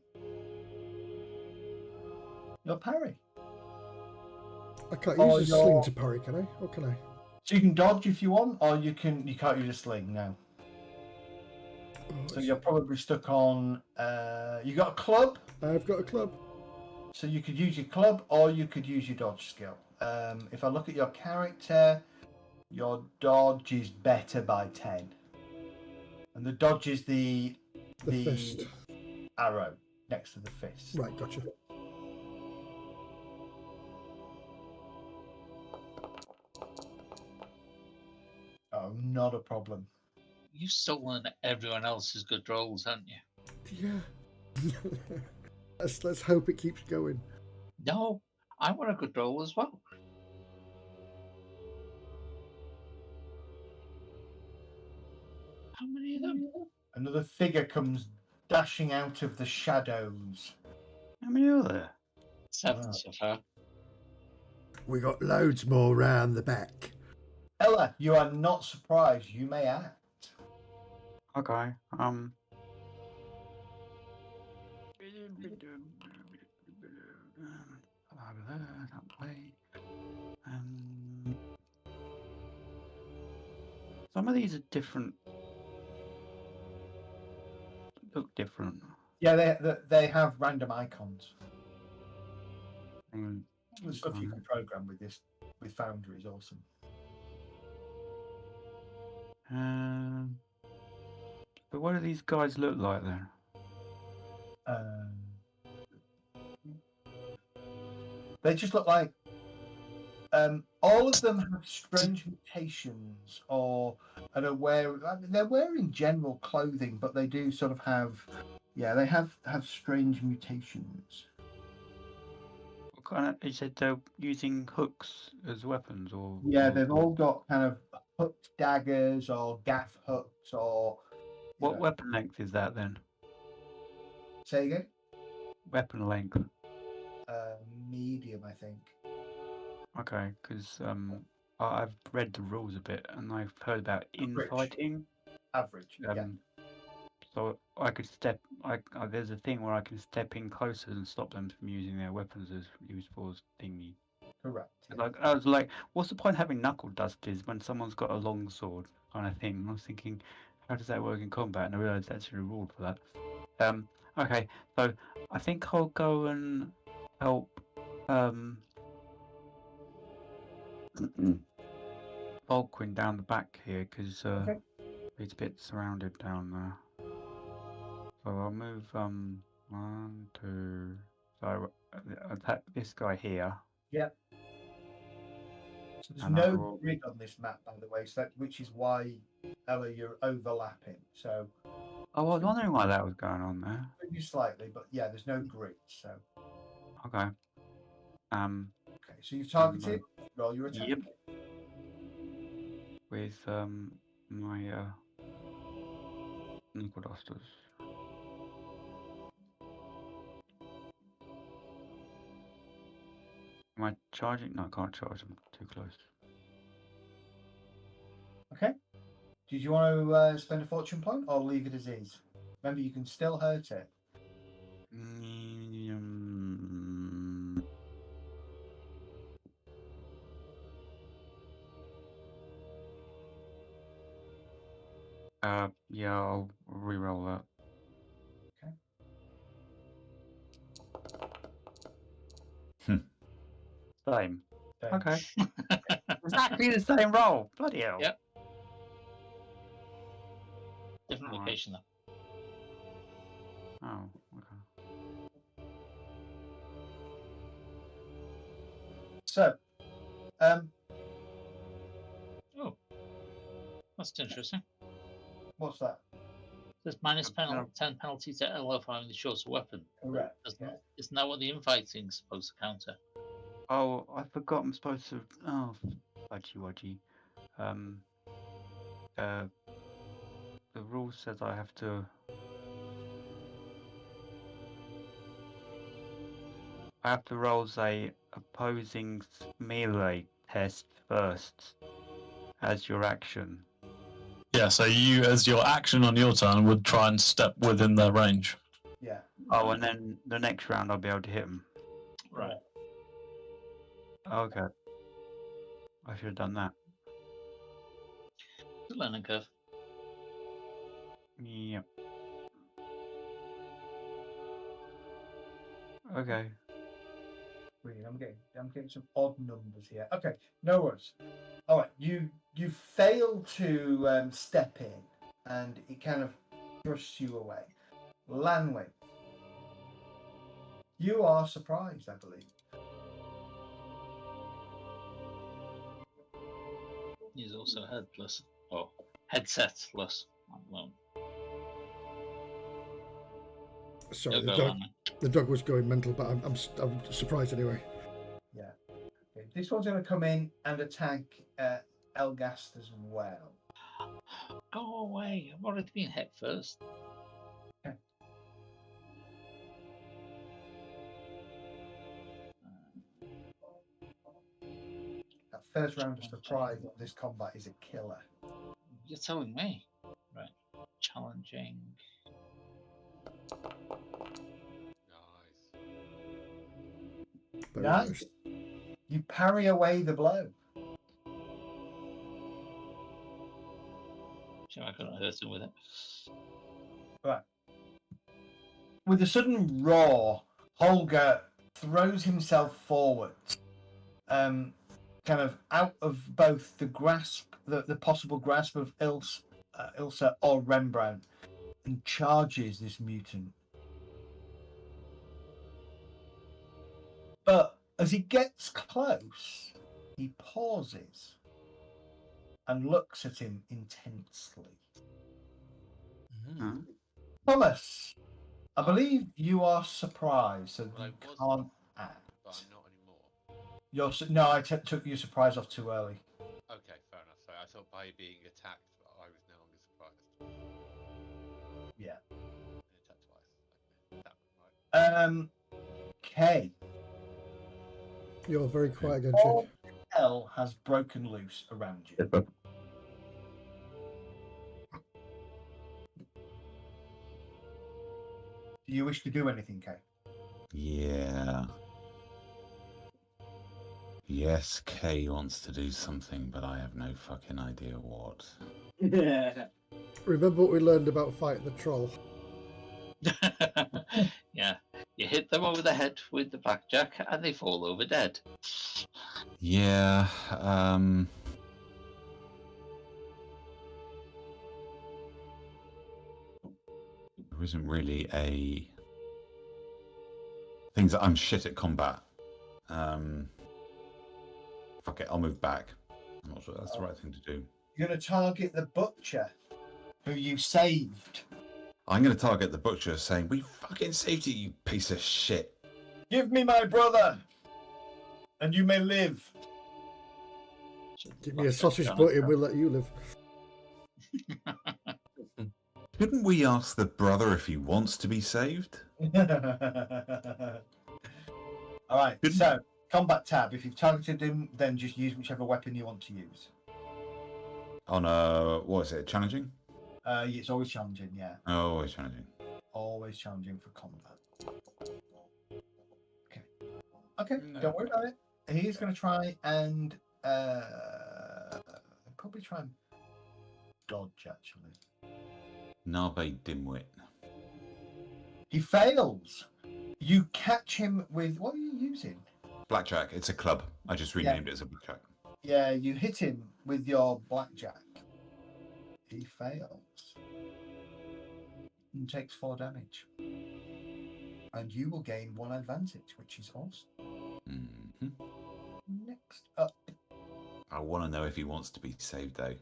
your parry. I can't Oh, use a sling to parry, can I? Or can I? So you can dodge if you want, or you can't use a sling now. Oh, So you're probably stuck on, you got a club, I've got a club. so you could use your club or you could use your dodge skill. If I look at your character, your dodge is better by 10. And the dodge is the fist. arrow next to the fist. Right, gotcha. Oh, not a problem. You've stolen everyone else's good rolls, haven't you? Yeah. let's hope it keeps going. No, I want a good roll as well. How many of them? Another figure comes dashing out of the shadows. How many are there? 7 Wow. so far. We got loads more round the back. Ella, you are not surprised. You may act. Okay. That way. Some of these are different. Look different. Yeah, they have random icons. Mm, The stuff you okay. can program with this with Foundry is awesome. But what do these guys look like then? They just look like all of them have strange mutations and they're wearing general clothing, but they do sort of have they have strange mutations. What kind of? You said they're using hooks as weapons, or Yeah, they've all got kind of hooked daggers or gaff hooks or what weapon length is that then? Say again? Weapon length. Medium, I think. Okay, because I've read the rules a bit, and I've heard about Average. infighting. Average. Yeah. So I could there's a thing where I can step in closer and stop them from using their weapons as used for thingy. Correct. Yeah. Like, I was like, what's the point of having knuckle dusters when someone's got a long sword kind of thing? And I was thinking, how does that work in combat? And I realised that's a reward for that. Okay, so I think I'll go and help Volquin down the back here because Okay. he's a bit surrounded down there. So I'll move 1, 2. So attack this guy here. Yeah. So there's And no I'll- grid on this map, by the way, so which is why, Ella, you're overlapping. So Oh, I was wondering why that was going on there. maybe slightly, but yeah, there's no grid. So Okay. okay, so you've targeted. Roll your attack. Yep. With my knuckle dusters. Am I charging? No, I can't charge. I'm too close. Okay. Did you want to spend a fortune point or leave it as is? Remember, you can still hurt it. Yeah, I'll re-roll that. Same. Same. Okay. Exactly the same roll. Bloody hell. Yep. Different Alright. location though. Oh, okay. So, Oh, that's interesting. what's that? There's minus Yeah. 10 penalty to Elo firing the shorter weapon. Correct. Isn't that what the infighting's supposed to counter? Oh, I forgot I'm supposed to. Oh, fudgy wudgy. The rule says I have to. I have to roll a opposing melee test first as your action. Yeah, so you, as your action on your turn, would try and step within their range. Yeah. Oh, and then the next round I'll be able to hit them. Right. Okay. I should have done that. The learning curve. Yep. Okay. Brilliant. I'm getting some odd numbers here. Okay, no worries. All right, you fail to step in, and it kind of thrusts you away. Lanway, you are surprised, I believe. He's also headless. Or headsetless at the moment. Sorry, You'll the go dog, on then. the dog was going mental, but I'm surprised anyway. Yeah. Okay. This one's going to come in and attack Elgast as well. Go away. I've already been hit first. Okay. That first round of surprise of this combat is a killer. You're telling me. Right. Challenging. Nice. Very Nice. You parry away the blow. Sure, I couldn't hurt him with it. Right. With a sudden roar, Holger throws himself forward, kind of out of both the grasp, the possible grasp of Ilsa or Rembrandt, and charges this mutant. But as he gets close, he pauses and looks at him intensely. Hmm. Thomas, I believe you are surprised, so Well, you I was, can't act. but I'm not anymore. No, I took your surprise off too early. Okay, fair enough. So I thought by being attacked, I was no longer surprised. Yeah. Been attacked twice. That one, right? Okay. You're very quiet again, Oh, Chick. spell has broken loose around you. But Do you wish to do anything, Kay? Yeah. Yes, Kay wants to do something, but I have no fucking idea what. Remember what we learned about fighting the troll? Yeah, you hit them over the head with the blackjack and they fall over dead. Yeah, there isn't really a... Things that I'm shit at combat. Fuck it, I'll move back. I'm not sure that's the right thing to do. You're going to target the butcher who you saved. I'm going to target the butcher saying, we fucking saved you, you piece of shit. Give me my brother, and you may live. Give me a sausage butt and we'll let you live. Couldn't we ask the brother if he wants to be saved? All right, so combat tab. If you've targeted him, then just use whichever weapon you want to use. On what is it, challenging? It's always challenging, yeah. Oh, always challenging. Always challenging for combat. Okay, No. don't worry about it. He's going to try and probably try and dodge, actually. Nabe dimwit. He fails. You catch him with... What are you using? Blackjack, it's a club. I just renamed it as a blackjack. Yeah, you hit him with your blackjack. He fails. And takes 4 damage. And you will gain 1 advantage, which is awesome. Mm-hmm. Next up. I want to know if he wants to be saved, though.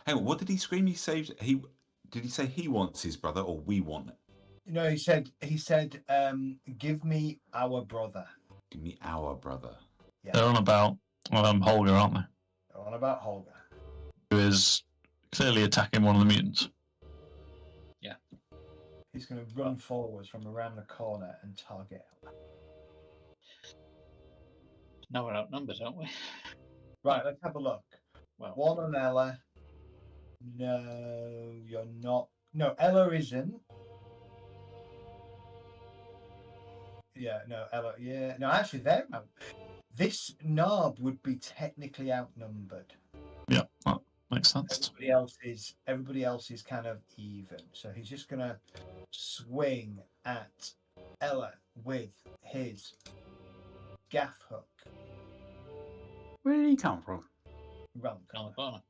Hang on, what did he scream? He saved... Did he say he wants his brother or we want it? No, he said, give me our brother. Give me our brother. Yeah. they're on about Holger, aren't they? They're on about Holger. Who is clearly attacking one of the mutants. Yeah. He's going to run forwards from around the corner and target Ella. Now we're outnumbered, aren't we? Right, let's have a look. Well, 1 on Ella. No, you're not. No, Ella isn't. Yeah, no, Ella. Yeah, no, actually, they're out. This Narb would be technically outnumbered. Yeah, that makes sense. Everybody else is kind of even. So he's just gonna swing at Ella with his gaff hook. Where did he come from? Around the on the corner. corner.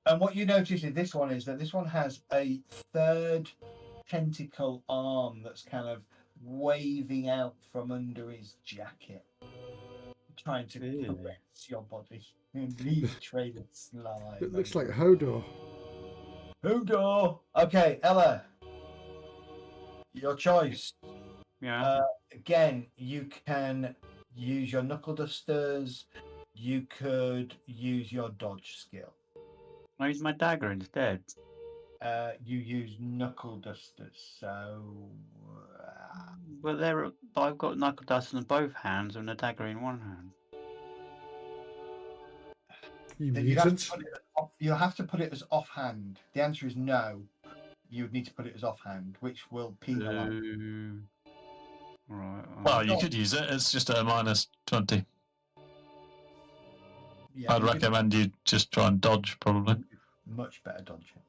And what you notice in this one is that this one has a 3rd tentacle arm that's kind of waving out from under his jacket, trying to Ew. caress your body and leave a trail of slime. It looks like Hodor. Hodor! Okay, Ella, your choice. Yeah. Again, you can use your knuckle dusters. You could use your dodge skill. I use my dagger instead. You use knuckle dusters, so But I've got knuckle dusters in both hands and a dagger in one hand. You then you'd have, mutant. to put it you'll have to put it as offhand. The answer is no. You would need to put it as offhand, which will penalise. Right. Well, you could use it. It's just a -20. Yeah, I'd you could- recommend you just try and dodge, probably. much better dodging.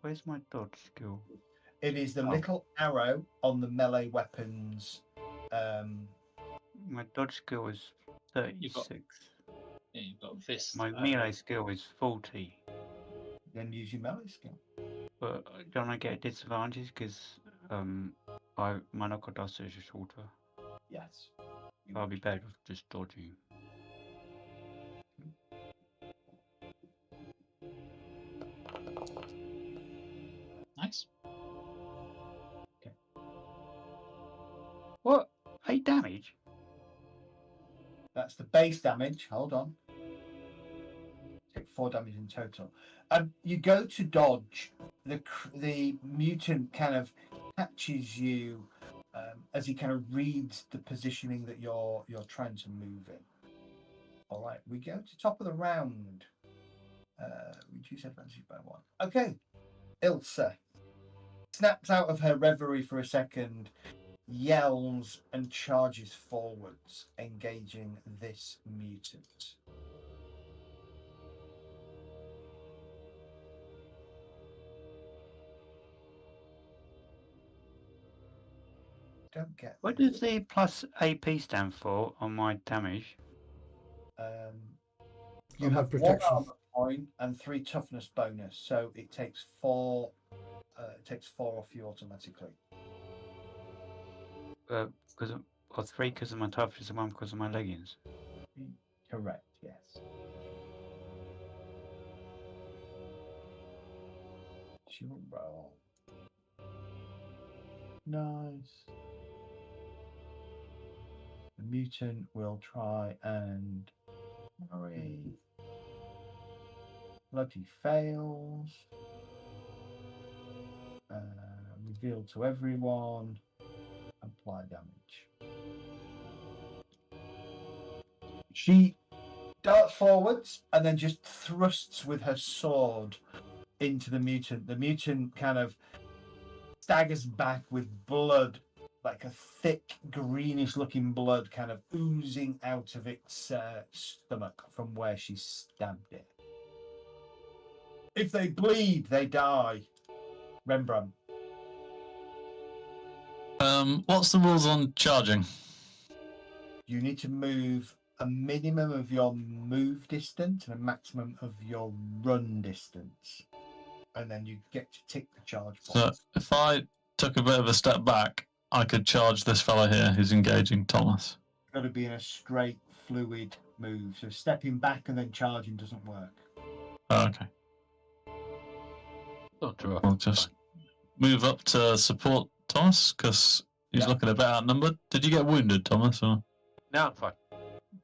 Where's my dodge skill? It is the Oh. little arrow on the melee weapons. My dodge skill is 36. Yeah, you've got fists. My melee skill is 40. Then use your melee skill. But don't I get a disadvantage because my knuckle duster is shorter? Yes. I'll be better with just dodging. Nice. What? 8 damage? That's the base damage. Hold on. Take 4 damage in total. You go to dodge. The mutant kind of catches you as he kind of reads the positioning that you're trying to move in. All right, we go to top of the round. Reduce advantage by 1. Okay, Ilsa snaps out of her reverie for a second, yells, and charges forwards, engaging this mutant. Don't get What this. does the plus AP stand for on my damage? You On my have 1 protection. armor point and 3 toughness bonus, so it takes 4. It takes 4 off you automatically. Because or 3 because of my toughness and 1 because of my leggings. Correct. Yes. She will roll. Nice. The mutant will try and hurry. Bloody fails. Reveal to everyone. Apply damage. She darts forwards and then just thrusts with her sword into the mutant. The mutant kind of staggers back with blood, like a thick greenish looking blood kind of oozing out of its stomach from where she stabbed it. If they bleed, they die. Rembrandt. What's the rules on charging? You need to move a minimum of your move distance and a maximum of your run distance. And then you get to tick the charge So box. if I took a bit of a step back, I could charge this fellow here who's engaging Thomas. It's got to be in a straight, fluid move. So stepping back and then charging doesn't work. Oh, okay. Not true. I'll just move up to support Thomas because he's Yeah. looking a bit outnumbered. Did you get wounded, Thomas? Or No, I'm fine.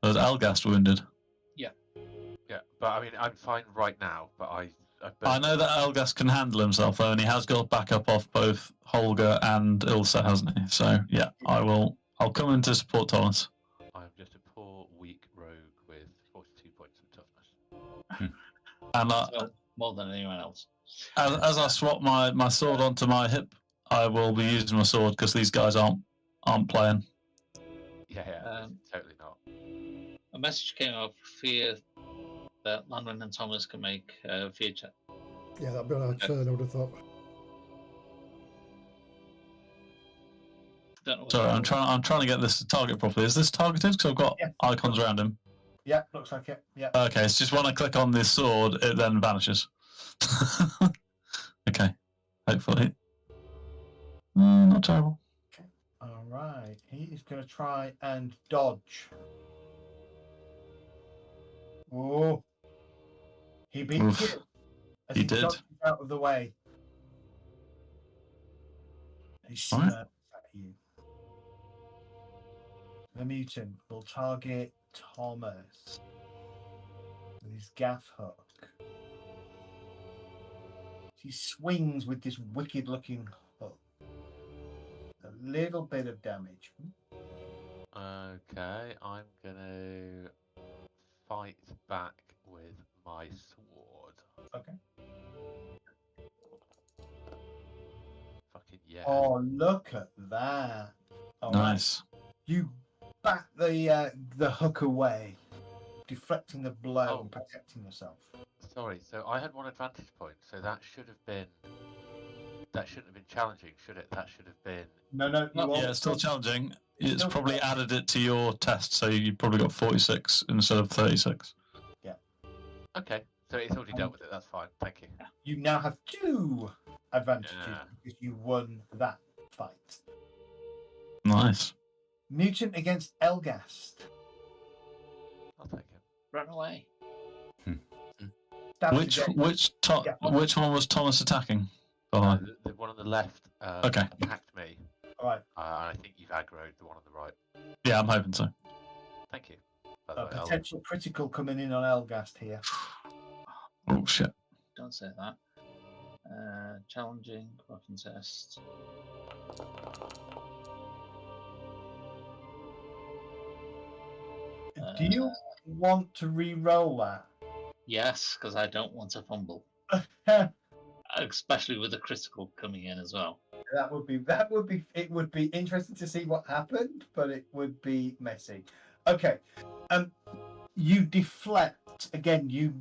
was Algast wounded? Yeah, but I mean, I'm fine right now. But I know that Algast can handle himself though, and he has got backup off both Holger and Ilsa, hasn't he? So yeah, I'll come in to support Thomas. I'm just a poor, weak rogue with 42 points of toughness. And So, more than anyone else. as I swap my sword onto my hip, I will be using my sword because these guys aren't playing. Yeah, totally not. A message came up, fear that Lanwin and Thomas can make fear check. Yeah, that'd be on our turn, I would have thought. Don't know what Sorry, that I'm trying to get this to target properly. Is this targeted? Because I've got icons around him. Yeah, looks like it. Yeah. Okay, it's just when I click on this sword, it then vanishes. Okay, hopefully. Not terrible. All right. He is going to try and dodge. Oh. He beat Oof. you. As He did. dodges out of the way. He All right. smirks at you. The mutant will target Thomas with his gaff hook. He swings with this wicked looking hook. A little bit of damage. Okay, I'm gonna fight back with my sword. Okay. Fucking yeah. Oh, look at that. All right. Nice. You bat the hook away, deflecting the blow and protecting yourself. Sorry, so I had 1 advantage point, so that shouldn't have been challenging, should it? That should have been No, Yeah, it's still challenging. It's still probably challenging. added it to your test, so you probably got 46 instead of 36. okay. So it's already dealt with it. That's fine. Thank you. You now have 2 advantages Yeah. because you won that fight. Nice. Mutant against Elgast. I'll take it. Run away. Stabs Which again. which one was Thomas attacking? Oh, The one on the left Okay. attacked me, All right. and I think you've aggroed the one on the right. yeah, I'm hoping so. Thank you. By the A way, I'll- potential critical coming in on Elgast here. Oh shit. Don't say that. Challenging weapon test. Do you want to re-roll that? Yes, because I don't want to fumble, especially with the critical coming in as well. That would be it would be interesting to see what happened, but it would be messy. Okay. You deflect again, you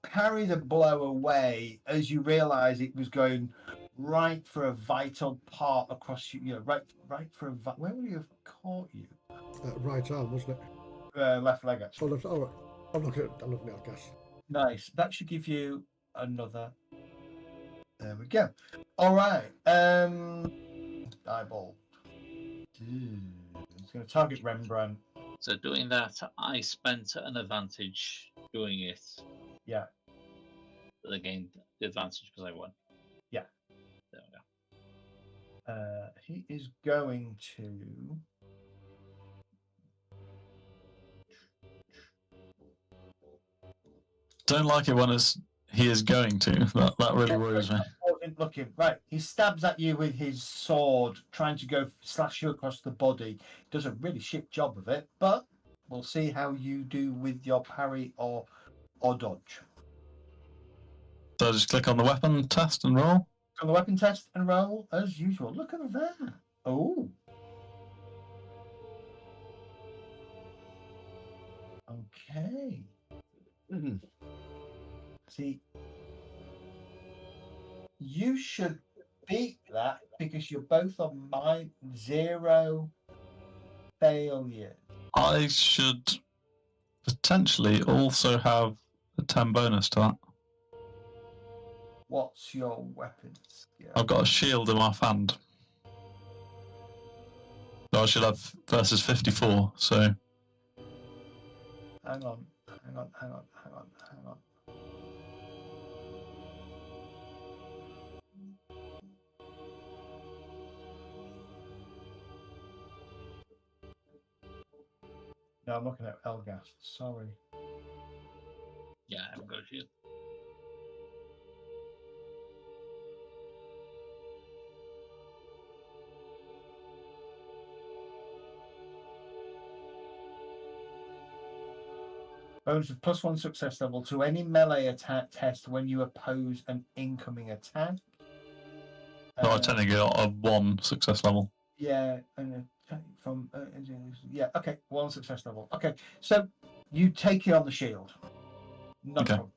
parry the blow away as you realise it was going right for a vital part across you, right for where would you have caught you? Right arm, wasn't it? Left leg actually. Oh, left. All right. I'm looking at gas. Nice. That should give you another. There we go. All right. Eyeball. It's going to target Rembrandt. So doing that, I spent an advantage doing it. Yeah. But I gained the advantage because I won. Yeah. There we go. He is going to. Don't like it when he is going to. That really worries me. Wasn't looking right. He stabs at you with his sword, trying to go slash you across the body. Does a really shit job of it, but we'll see how you do with your parry or dodge. So I just click on the weapon test and roll. On the weapon test and roll as usual. Look at that. Oh. Okay. See, you should beat that because you're both on -0 failure. I should potentially also have a 10 bonus to that. What's your weapon skill? I've got a shield in my hand. So I should have versus 54, so. Hang on. No, I'm looking at Elgast. Sorry. Yeah, I haven't got a shield. Bonus of +1 success level to any melee attack test when you oppose an incoming attack. No, I technically got a 1 success level. Yeah, and from yeah, okay, 1 success level. Okay, so you take it on the shield. No Okay. problem.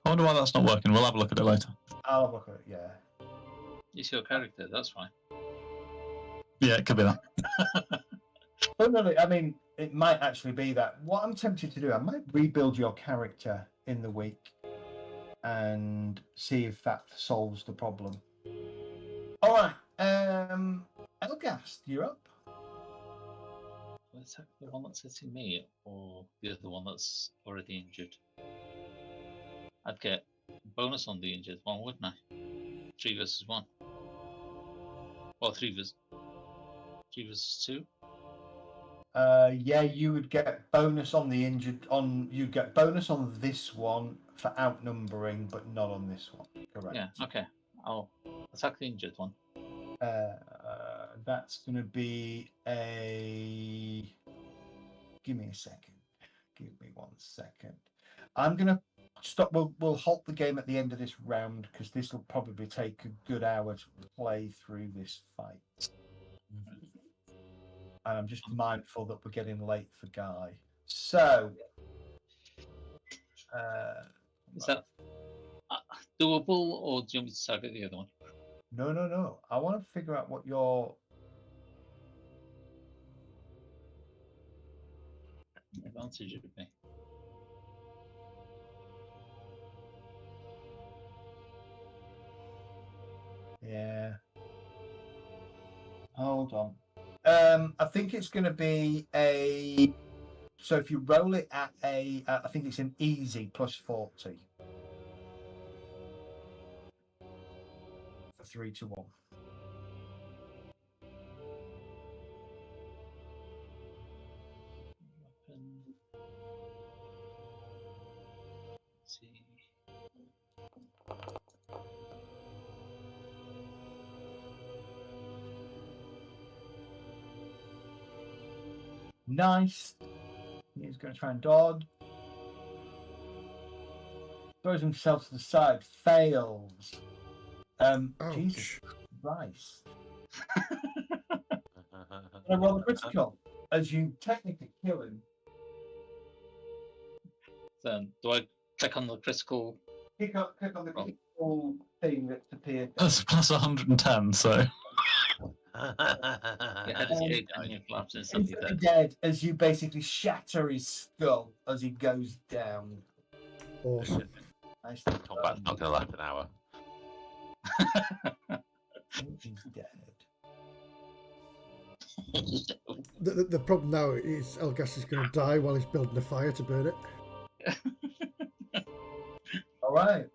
I wonder why that's not working. We'll have a look at it later. I'll have a look at it. Yeah. It's your character, that's fine. Yeah, it could be that. But no, I mean, it might actually be that. What I'm tempted to do, I might rebuild your character in the week and see if that solves the problem. All right, Elgast, you're up. Let's have the one that's hitting me or the other one that's already injured. I'd get bonus on the injured one, wouldn't I? 3 versus 1. Well, 3 versus 2. Yeah, you would get bonus on the injured. You'd get bonus on this one for outnumbering, but not on this one. Correct. Yeah. Okay. I'll attack the injured one. That's going to be a. Give me a second. Give me 1 second. I'm going to stop. We'll halt the game at the end of this round because this will probably take a good hour to play through this fight. And I'm just mindful that we're getting late for Guy. So, is that doable, or do you want me to target the other one? No. I want to figure out what your advantage would be. Yeah. Hold on. I think it's going to be a. So if you roll it at a, I think it's an easy +40 for 3 to 1. Let's see. Nice. Yeah, going to try and dodge. Throws himself to the side. Fails. Jesus Christ. I roll a critical as you technically kill him. Then do I click on the critical? Click on the critical thing that's appeared. That's plus 110, so. Your head is big and you collapse instantly Instantly dead. dead as you basically shatter his skull as he goes down. Awesome. Nice. Combat's not going to last an hour. He's dead. The problem now is Elgas is going to die while he's building a fire to burn it. All right.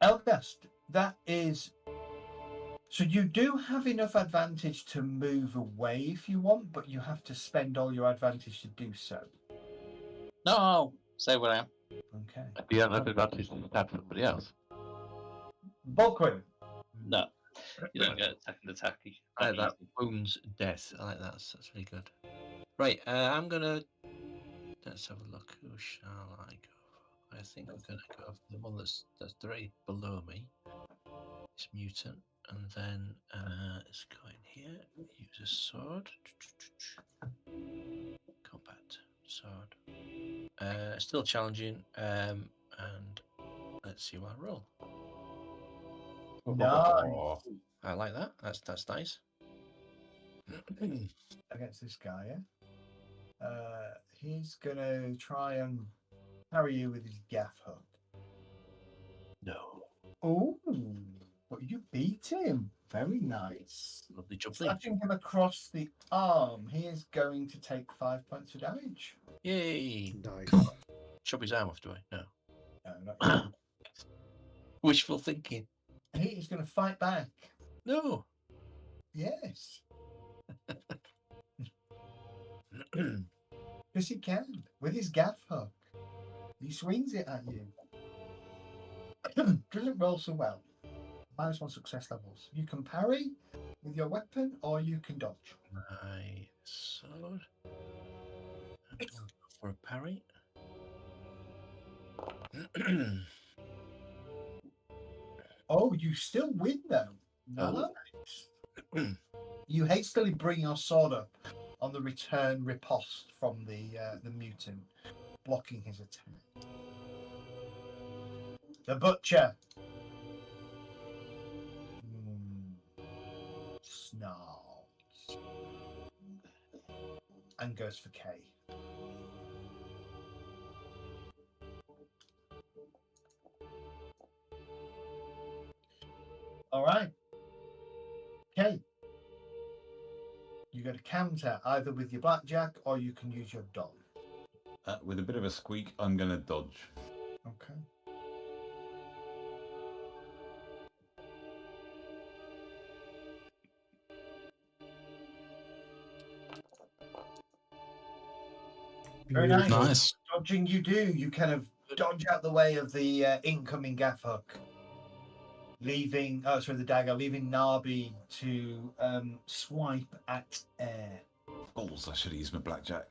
Elgast, that is. So you do have enough advantage to move away if you want, but you have to spend all your advantage to do so. No, stay where I am. Okay. Do you have enough advantage to stab somebody else? Bulkwin. No, you don't get a second attack. I like that. Wounds, death. I like that. That's really good. Right, I'm gonna. Let's have a look. Who shall I go for? I think I'm gonna go for the one that's directly below me. It's mutant, and then let's go in here. Use a sword. Combat sword. Still challenging. And let's see what I roll. Nice. I like that. That's nice. Against this guy, yeah? He's going to try and parry you with his gaff hook. No. Oh, but you beat him. Very nice. Lovely jubbly. Slashing him across the arm, he is going to take 5 points of damage. Yay. Nice. Chop his arm off, do I? No. No, not yet. Wishful thinking. He is going to fight back. No. Yes. Because he can. With his gaff hook. He swings it at you. Doesn't roll so well. -1 success levels. You can parry with your weapon or you can dodge. My sword. I'm going for a parry. Oh, you still win though. Oh. Nice. You hastily bring your sword up on the return riposte from the mutant, blocking his attack. The butcher snarls and goes for K. All right. Okay. You got to counter either with your blackjack or you can use your dog. With a bit of a squeak, I'm going to dodge. Okay. Very nice. Nice. Dodging you do. You kind of dodge out the way of the incoming gaff hook. Leaving, the dagger, leaving Narby to swipe at air. Balls, I should have used my blackjack.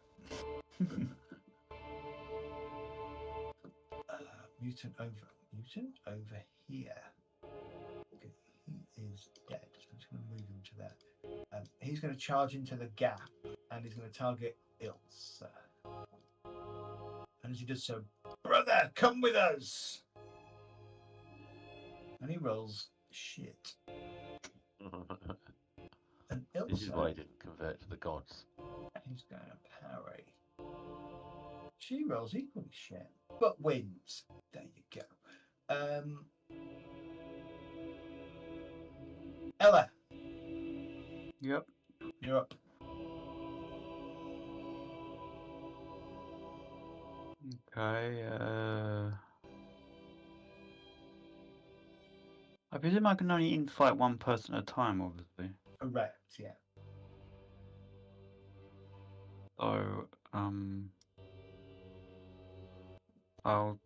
Mutant over here. Okay, he is dead. So I'm just going to move him to there. He's going to charge into the gap and he's going to target Ilse. And as he does so, brother, come with us. And he rolls shit. And Ilse, This is why I didn't convert to the gods. he's going to parry. She rolls equally shit, but wins. There you go. Ella, Yep. you're up. Okay. I presume I can only infight one person at a time, obviously. Correct, yeah. So, I'll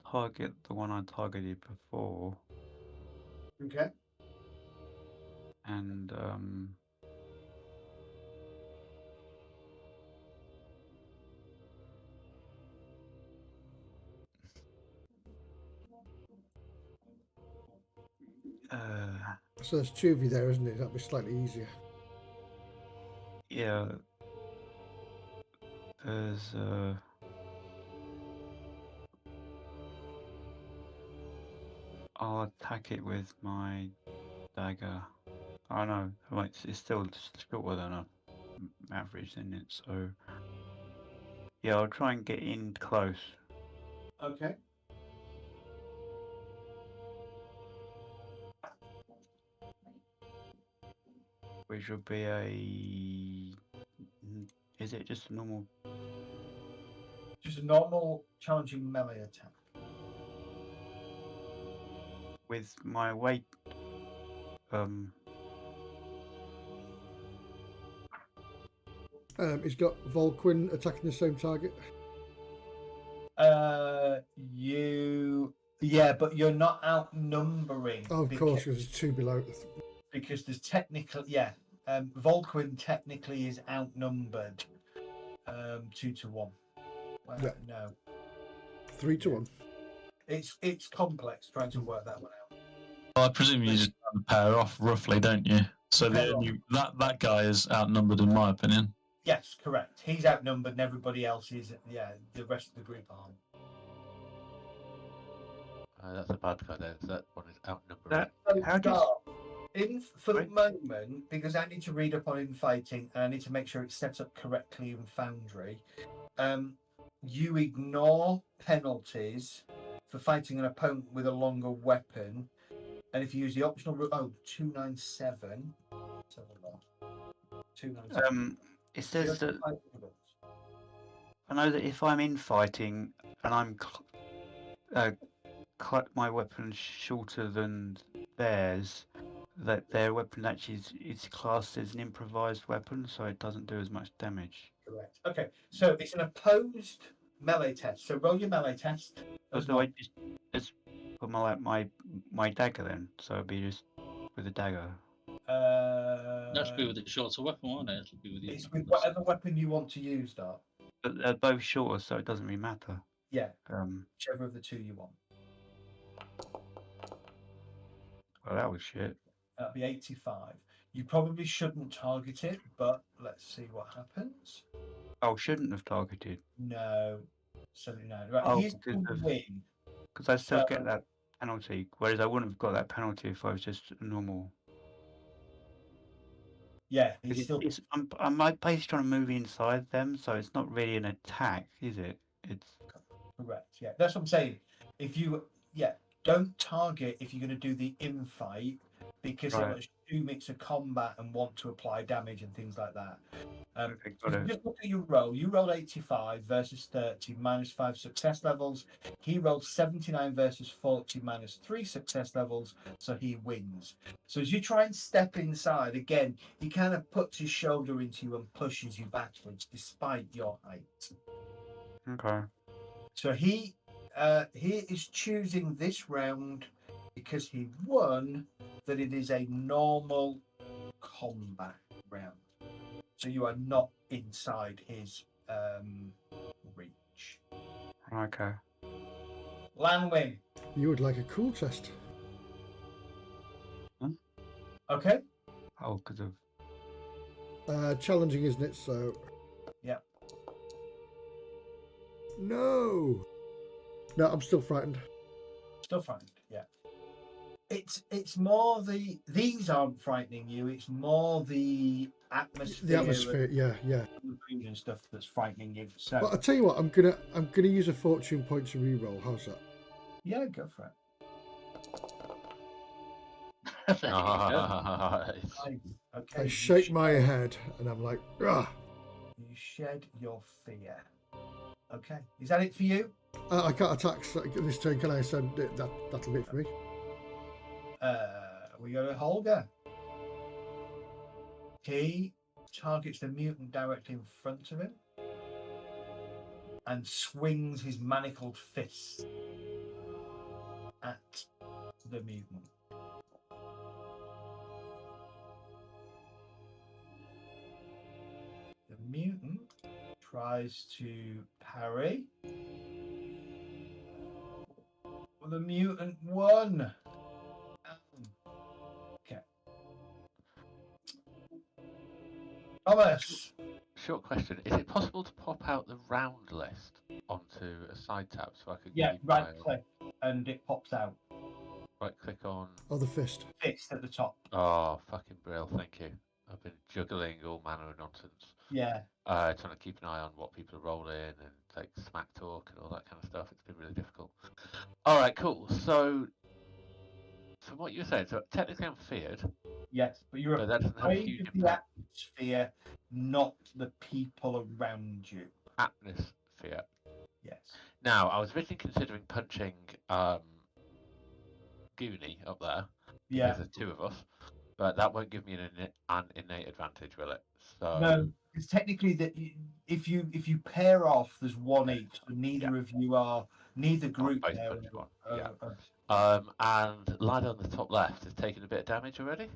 target the one I targeted before, Okay. and So there's two of you there, isn't it? That'd be slightly easier. Yeah. There's I'll attack it with my dagger. Oh no, wait, it's still shorter than a average, isn't it? So yeah, I'll try and get in close. Okay. Which would be a. Is it just a normal? Just a normal challenging melee attack. With my weight. He's got Volquin attacking the same target. Yeah, but you're not outnumbering. Oh, of course, because there's two below. Because there's Volquin technically is outnumbered 2-1. Yeah. No. 3-1. It's complex trying to work that one out. Well, I presume you just pair off roughly, don't you? So Pair that guy is outnumbered in my opinion. Yes, correct. He's outnumbered and everybody else is, the rest of the group aren't. That's a bad guy there. That one is outnumbered. For the moment, because I need to read up on infighting and I need to make sure it's set up correctly in Foundry, you ignore penalties for fighting an opponent with a longer weapon, and if you use the optional route, 297. 297. It says that I know that if I'm infighting and I'm my weapon shorter than theirs, that their weapon actually is classed as an improvised weapon, so it doesn't do as much damage. Correct. Okay, so it's an opposed melee test. So roll your melee test. But do I just put my dagger then? So it'd be just with a dagger. That should be with the shorter weapon, won't it? It'll be with It's with whatever weapon you want to use, Dart. But they're both shorter, so it doesn't really matter. Yeah. Whichever of the two you want. Well, that was shit. That'd be 85. You probably shouldn't target it, but let's see what happens. Oh, shouldn't have targeted. No. 79. Right, he's going to win. Because I still get that penalty, whereas I wouldn't have got that penalty if I was just normal. Yeah, he's still. I'm basically trying to move inside them, so it's not really an attack, is it? It's correct. Yeah, that's what I'm saying. If you, don't target if you're going to do the infight, because they'll assume it's a combat and want to apply damage and things like that. Just look at your roll. You rolled 85 versus 30 minus 5 success levels. He rolled 79 versus 40 minus 3 success levels, so he wins. So as you try and step inside, again, he kind of puts his shoulder into you and pushes you backwards despite your height. Okay. So he is choosing this round because he won that it is a normal combat round. So you are not inside his reach. Okay. Lanwin. You would like a cool test. Huh? Okay. Oh, because of... challenging, isn't it? So... Yeah. No, I'm still frightened. Still frightened, yeah. It's more these aren't frightening you. It's more the atmosphere. The atmosphere, yeah. And stuff that's frightening you. So, but I'll tell you what, I'm gonna use a fortune point to reroll. How's that? Yeah, go for it. Nice. Okay. I shake my head and I'm like, ah. You shed your fear. Okay. Is that it for you? I can't attack this turn, can I? So that'll be it for me. We go to Holger. He targets the mutant directly in front of him and swings his manacled fist at the mutant. The mutant tries to parry. The mutant won. Thomas. Short question: is it possible to pop out the round list onto a side tab so I could Yeah, keep right my click and it pops out. right click on? Oh, the fist. Fist at the top. Oh, fucking brill! Thank you. I've been juggling all manner of nonsense. Yeah. Trying to keep an eye on what people are rolling and like smack talk and all that kind of stuff. It's been really difficult. All right, cool. So, from what you were saying, so technically I'm feared, Yes, but you're but that doesn't have a afraid huge of the impact. atmosphere, not the people around you. Atmosphere. Yes. Now, I was originally considering punching Goonie up there Yeah. because there's two of us, but that won't give me an innate advantage, will it? So No, it's technically that if you pair off, there's one each, so neither of you are neither group both there. punch one. are- Yeah. are- And lad on the top left has taken a bit of damage already.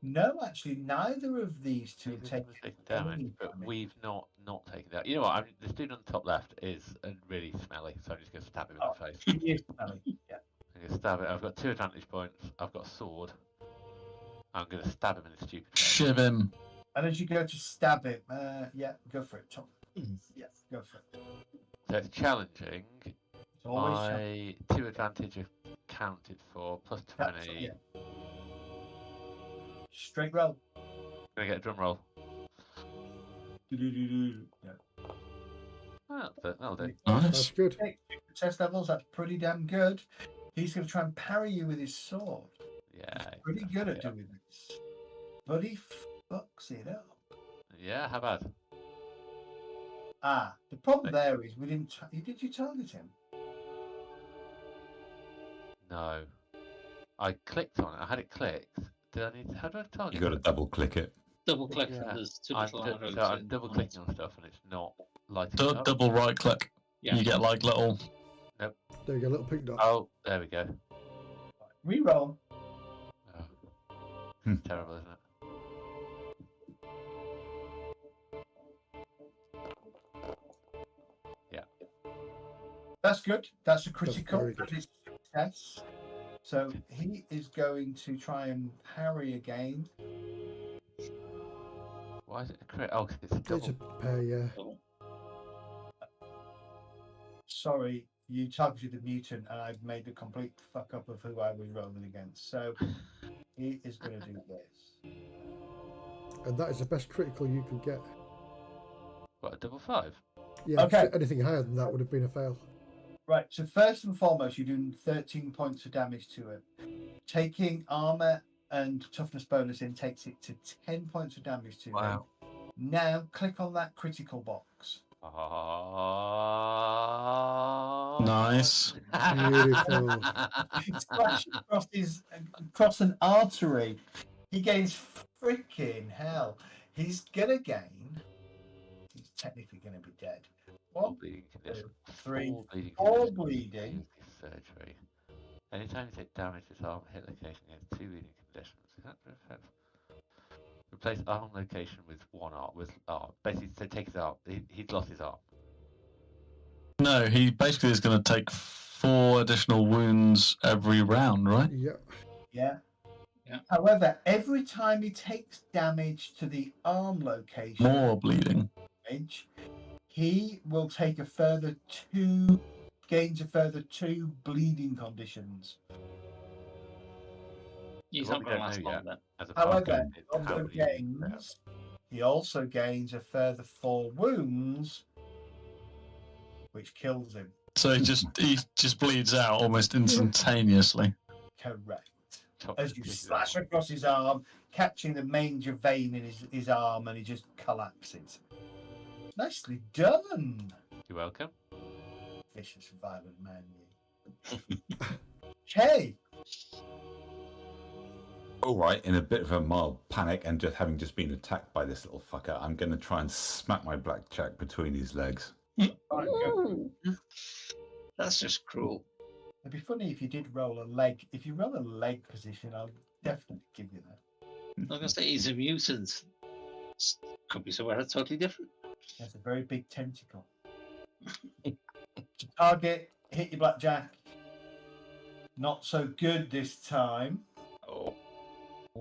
No, actually, neither of these two Neither of take them has taken damage, any but damage. we've not taken that. You know what? This dude on the top left is really smelly, so I'm just going to stab him in the face. He is smelly, yeah. I'm going to stab it. I've got 2 advantage points. I've got a sword. I'm going to stab him in the stupid face. Shiv him. And as you go to stab him, yeah, go for it, Tom. Yeah, go for it. So it's challenging. It's always My 2 advantage are counted for, plus 20. yeah. Straight roll. Gonna get a drum roll. Yeah. Oh, that'll do. That's Nice. good. Okay, success levels, that's pretty damn good. He's going to try and parry you with his sword. Yeah. He's pretty good at doing this. But he fucks it up. Yeah, how bad? The problem there is we didn't. Did you target him? No. I clicked on it. I had it clicked. Did I need? How do I target? You got to it? double click it. Double click Yeah. and there's two I'm, little arrows. I'm double clicking on stuff and it's not lighting it up. Double right click. Yeah. You get like little. There you go, little pink dot. Oh, there we go. Reroll. Oh. Terrible, isn't it? Yeah. That's good. That's a critical. very good. That is success. So he is going to try and parry again. Why is it a crit? Oh, 'cause it's a double. It's a pair, yeah. Oh, Sorry, you targeted the mutant, and I've made a complete fuck up of who I was rolling against. So he is going to do this. And that is the best critical you could get. What, a double 5? Yeah, Okay. Anything higher than that would have been a fail. Right. So first and foremost, you're doing 13 points of damage to it. Taking armor and toughness bonus in takes it to 10 points of damage to him. Now click on that critical box. Nice. Beautiful. Splash across an artery. He gains freaking hell. He's gonna gain. He's technically gonna be dead. 1, Bleeding condition. 3, 4 bleeding. 4 condition. bleeding. Use this surgery. Anytime you take damage, this arm hit location against 2 bleeding conditions. Is that perfect? Replace arm location with one arm. With arm. Basically, so take his arm. He's lost his arm. No, he basically is going to take 4 additional wounds every round, right? Yeah. Yeah. Yeah. However, every time he takes damage to the arm location, More bleeding. damage, he will take gains a further 2 bleeding conditions. he's What not we going to don't last know long yet. then. As a However, target, he it's how also many wounds they have. he also gains a further 4 wounds, which kills him. So he just bleeds out almost instantaneously. Correct. Top As you tissue slash arm. across his arm, catching the major vein in his arm, and he just collapses. Nicely done, You're welcome. vicious, violent man. You. Okay. All right, in a bit of a mild panic and just having been attacked by this little fucker, I'm going to try and smack my blackjack between his legs. Alright, go. That's just cruel. It'd be funny if you did roll a leg. If you roll a leg position, I'll definitely give you that. I'm going to say he's a mutant. Could be somewhere totally different. That's a very big tentacle. Target, hit your blackjack. Not so good this time. Oh,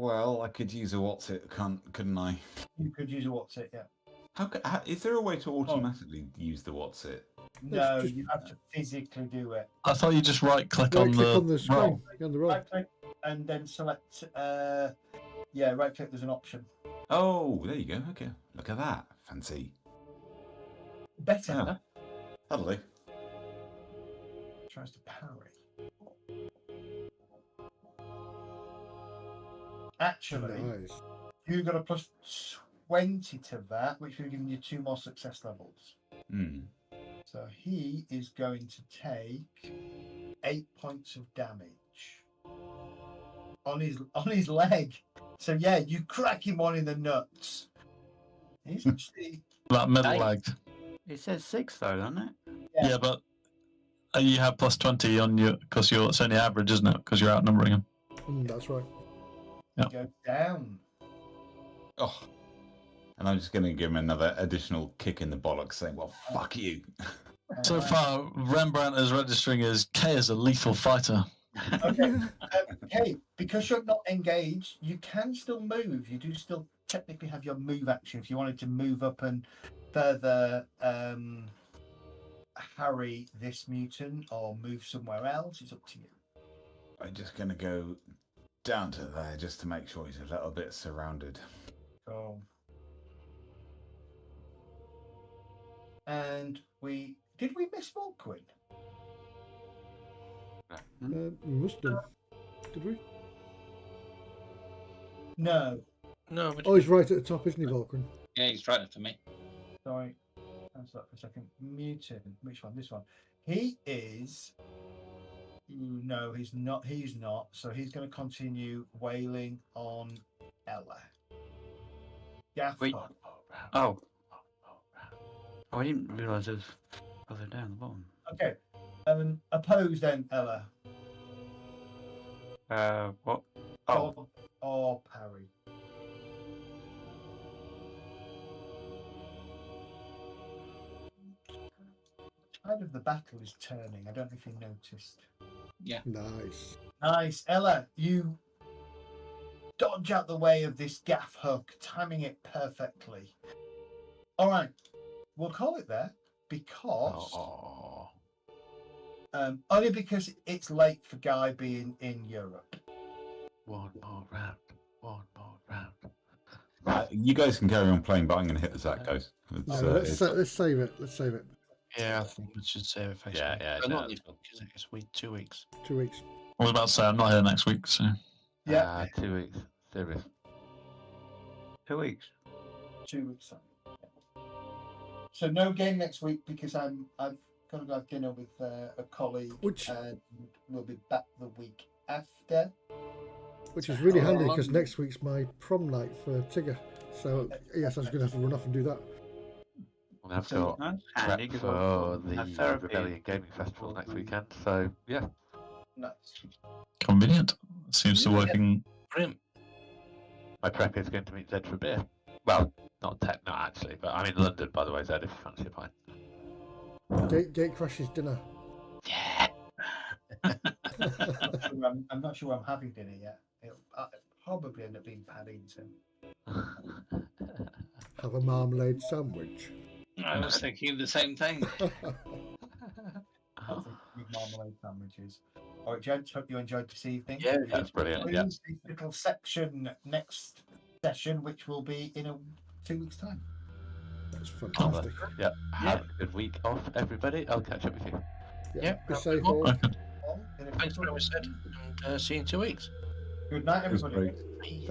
Well, I could use a what's it, couldn't I? You could use a what's it, yeah. How is there a way to automatically use the what's it? No, just- you have to physically do it. I thought you just right click Right on click the on the screen, roll. on the roll. Right click and then select. Right click. There's an option. Oh, there you go. Okay, look at that, fancy. Better. Yeah. That'll do. Tries to parry. Actually, Nice. you got a plus 20 to that, which will give you 2 more success levels. Hmm. So he is going to take 8 points of damage on his leg. So yeah, you crack him one in the nuts. He's actually That middle Eight. leg. It says 6 though, doesn't it? Yeah, but you have plus 20 on your because it's only average, isn't it? Because you're outnumbering him. That's right. Yeah. go down. Oh, and I'm just going to give him another additional kick in the bollocks, saying, "Well, fuck you." So far, Rembrandt is registering as K as a lethal fighter. Okay. Hey, because you're not engaged, you can still move. You do still technically have your move action if you wanted to move up and further harry this mutant or move somewhere else. It's up to you. I'm just going to go down to there just to make sure he's a little bit surrounded. So, and we miss Volquin? We must have. Did we? No, No, but Oh, he's right at the top, isn't he, Vulcan? Yeah, he's right for me. sorry. Answer that for a second. Mutant. Which one? This one. He is. No, he's not. He's not. So he's going to continue wailing on Ella. Yeah. Wait. Oh. Oh, I didn't realise it was further down the bottom. Okay. Oppose then, Ella. What? Oh, Dodge or parry. The tide of the battle is turning. I don't know if you noticed. Nice. Nice, Ella. You dodge out the way of this gaff hook, timing it perfectly. All right, we'll call it there because only because it's late for Guy being in Europe. One more round. One more round. You guys can carry on playing, but I'm going to hit the Zach guys. No, let's save it. Let's save it. yeah, I think we should save it. Yeah, yeah, Not no. this week, is it? It's 2 weeks. 2 weeks. I was about to say I'm not here next week, so Yeah, 2 weeks. Serious. 2 weeks. 2 weeks time. So no game next week because I've got to go have dinner with a colleague, Which- and we'll be back the week after. Which is really handy because next week's my prom night for Tigger. So yes, I was going to have to run off and do that. We'll have So- to That's prep handy 'cause for I've the got therapy. Rebellion Gaming Festival next weekend. So yeah, Nice. convenient. Seems to Yeah. working. Brilliant. my prep is going to meet Zed for a beer. Well, not actually, but I'm in London, by the way, Zed, if you fancy a pint. Gate Crash's dinner. Yeah. I'm not sure I'm having dinner yet. It'll probably end up being Paddington. Have a marmalade sandwich. I was thinking the same thing. I think with marmalade sandwiches. All right, gents, hope you enjoyed this evening. Yeah, That's brilliant. Yeah. Please, this little section next session, which will be in 2 weeks' time. That's fantastic. Yeah. Have a good week off, everybody. I'll catch up with you. Yeah, Be well, safe well, all. Okay. All in a Thanks for few what we said, and see you in 2 weeks. Good night, It was everybody. great. Bye. Thanks.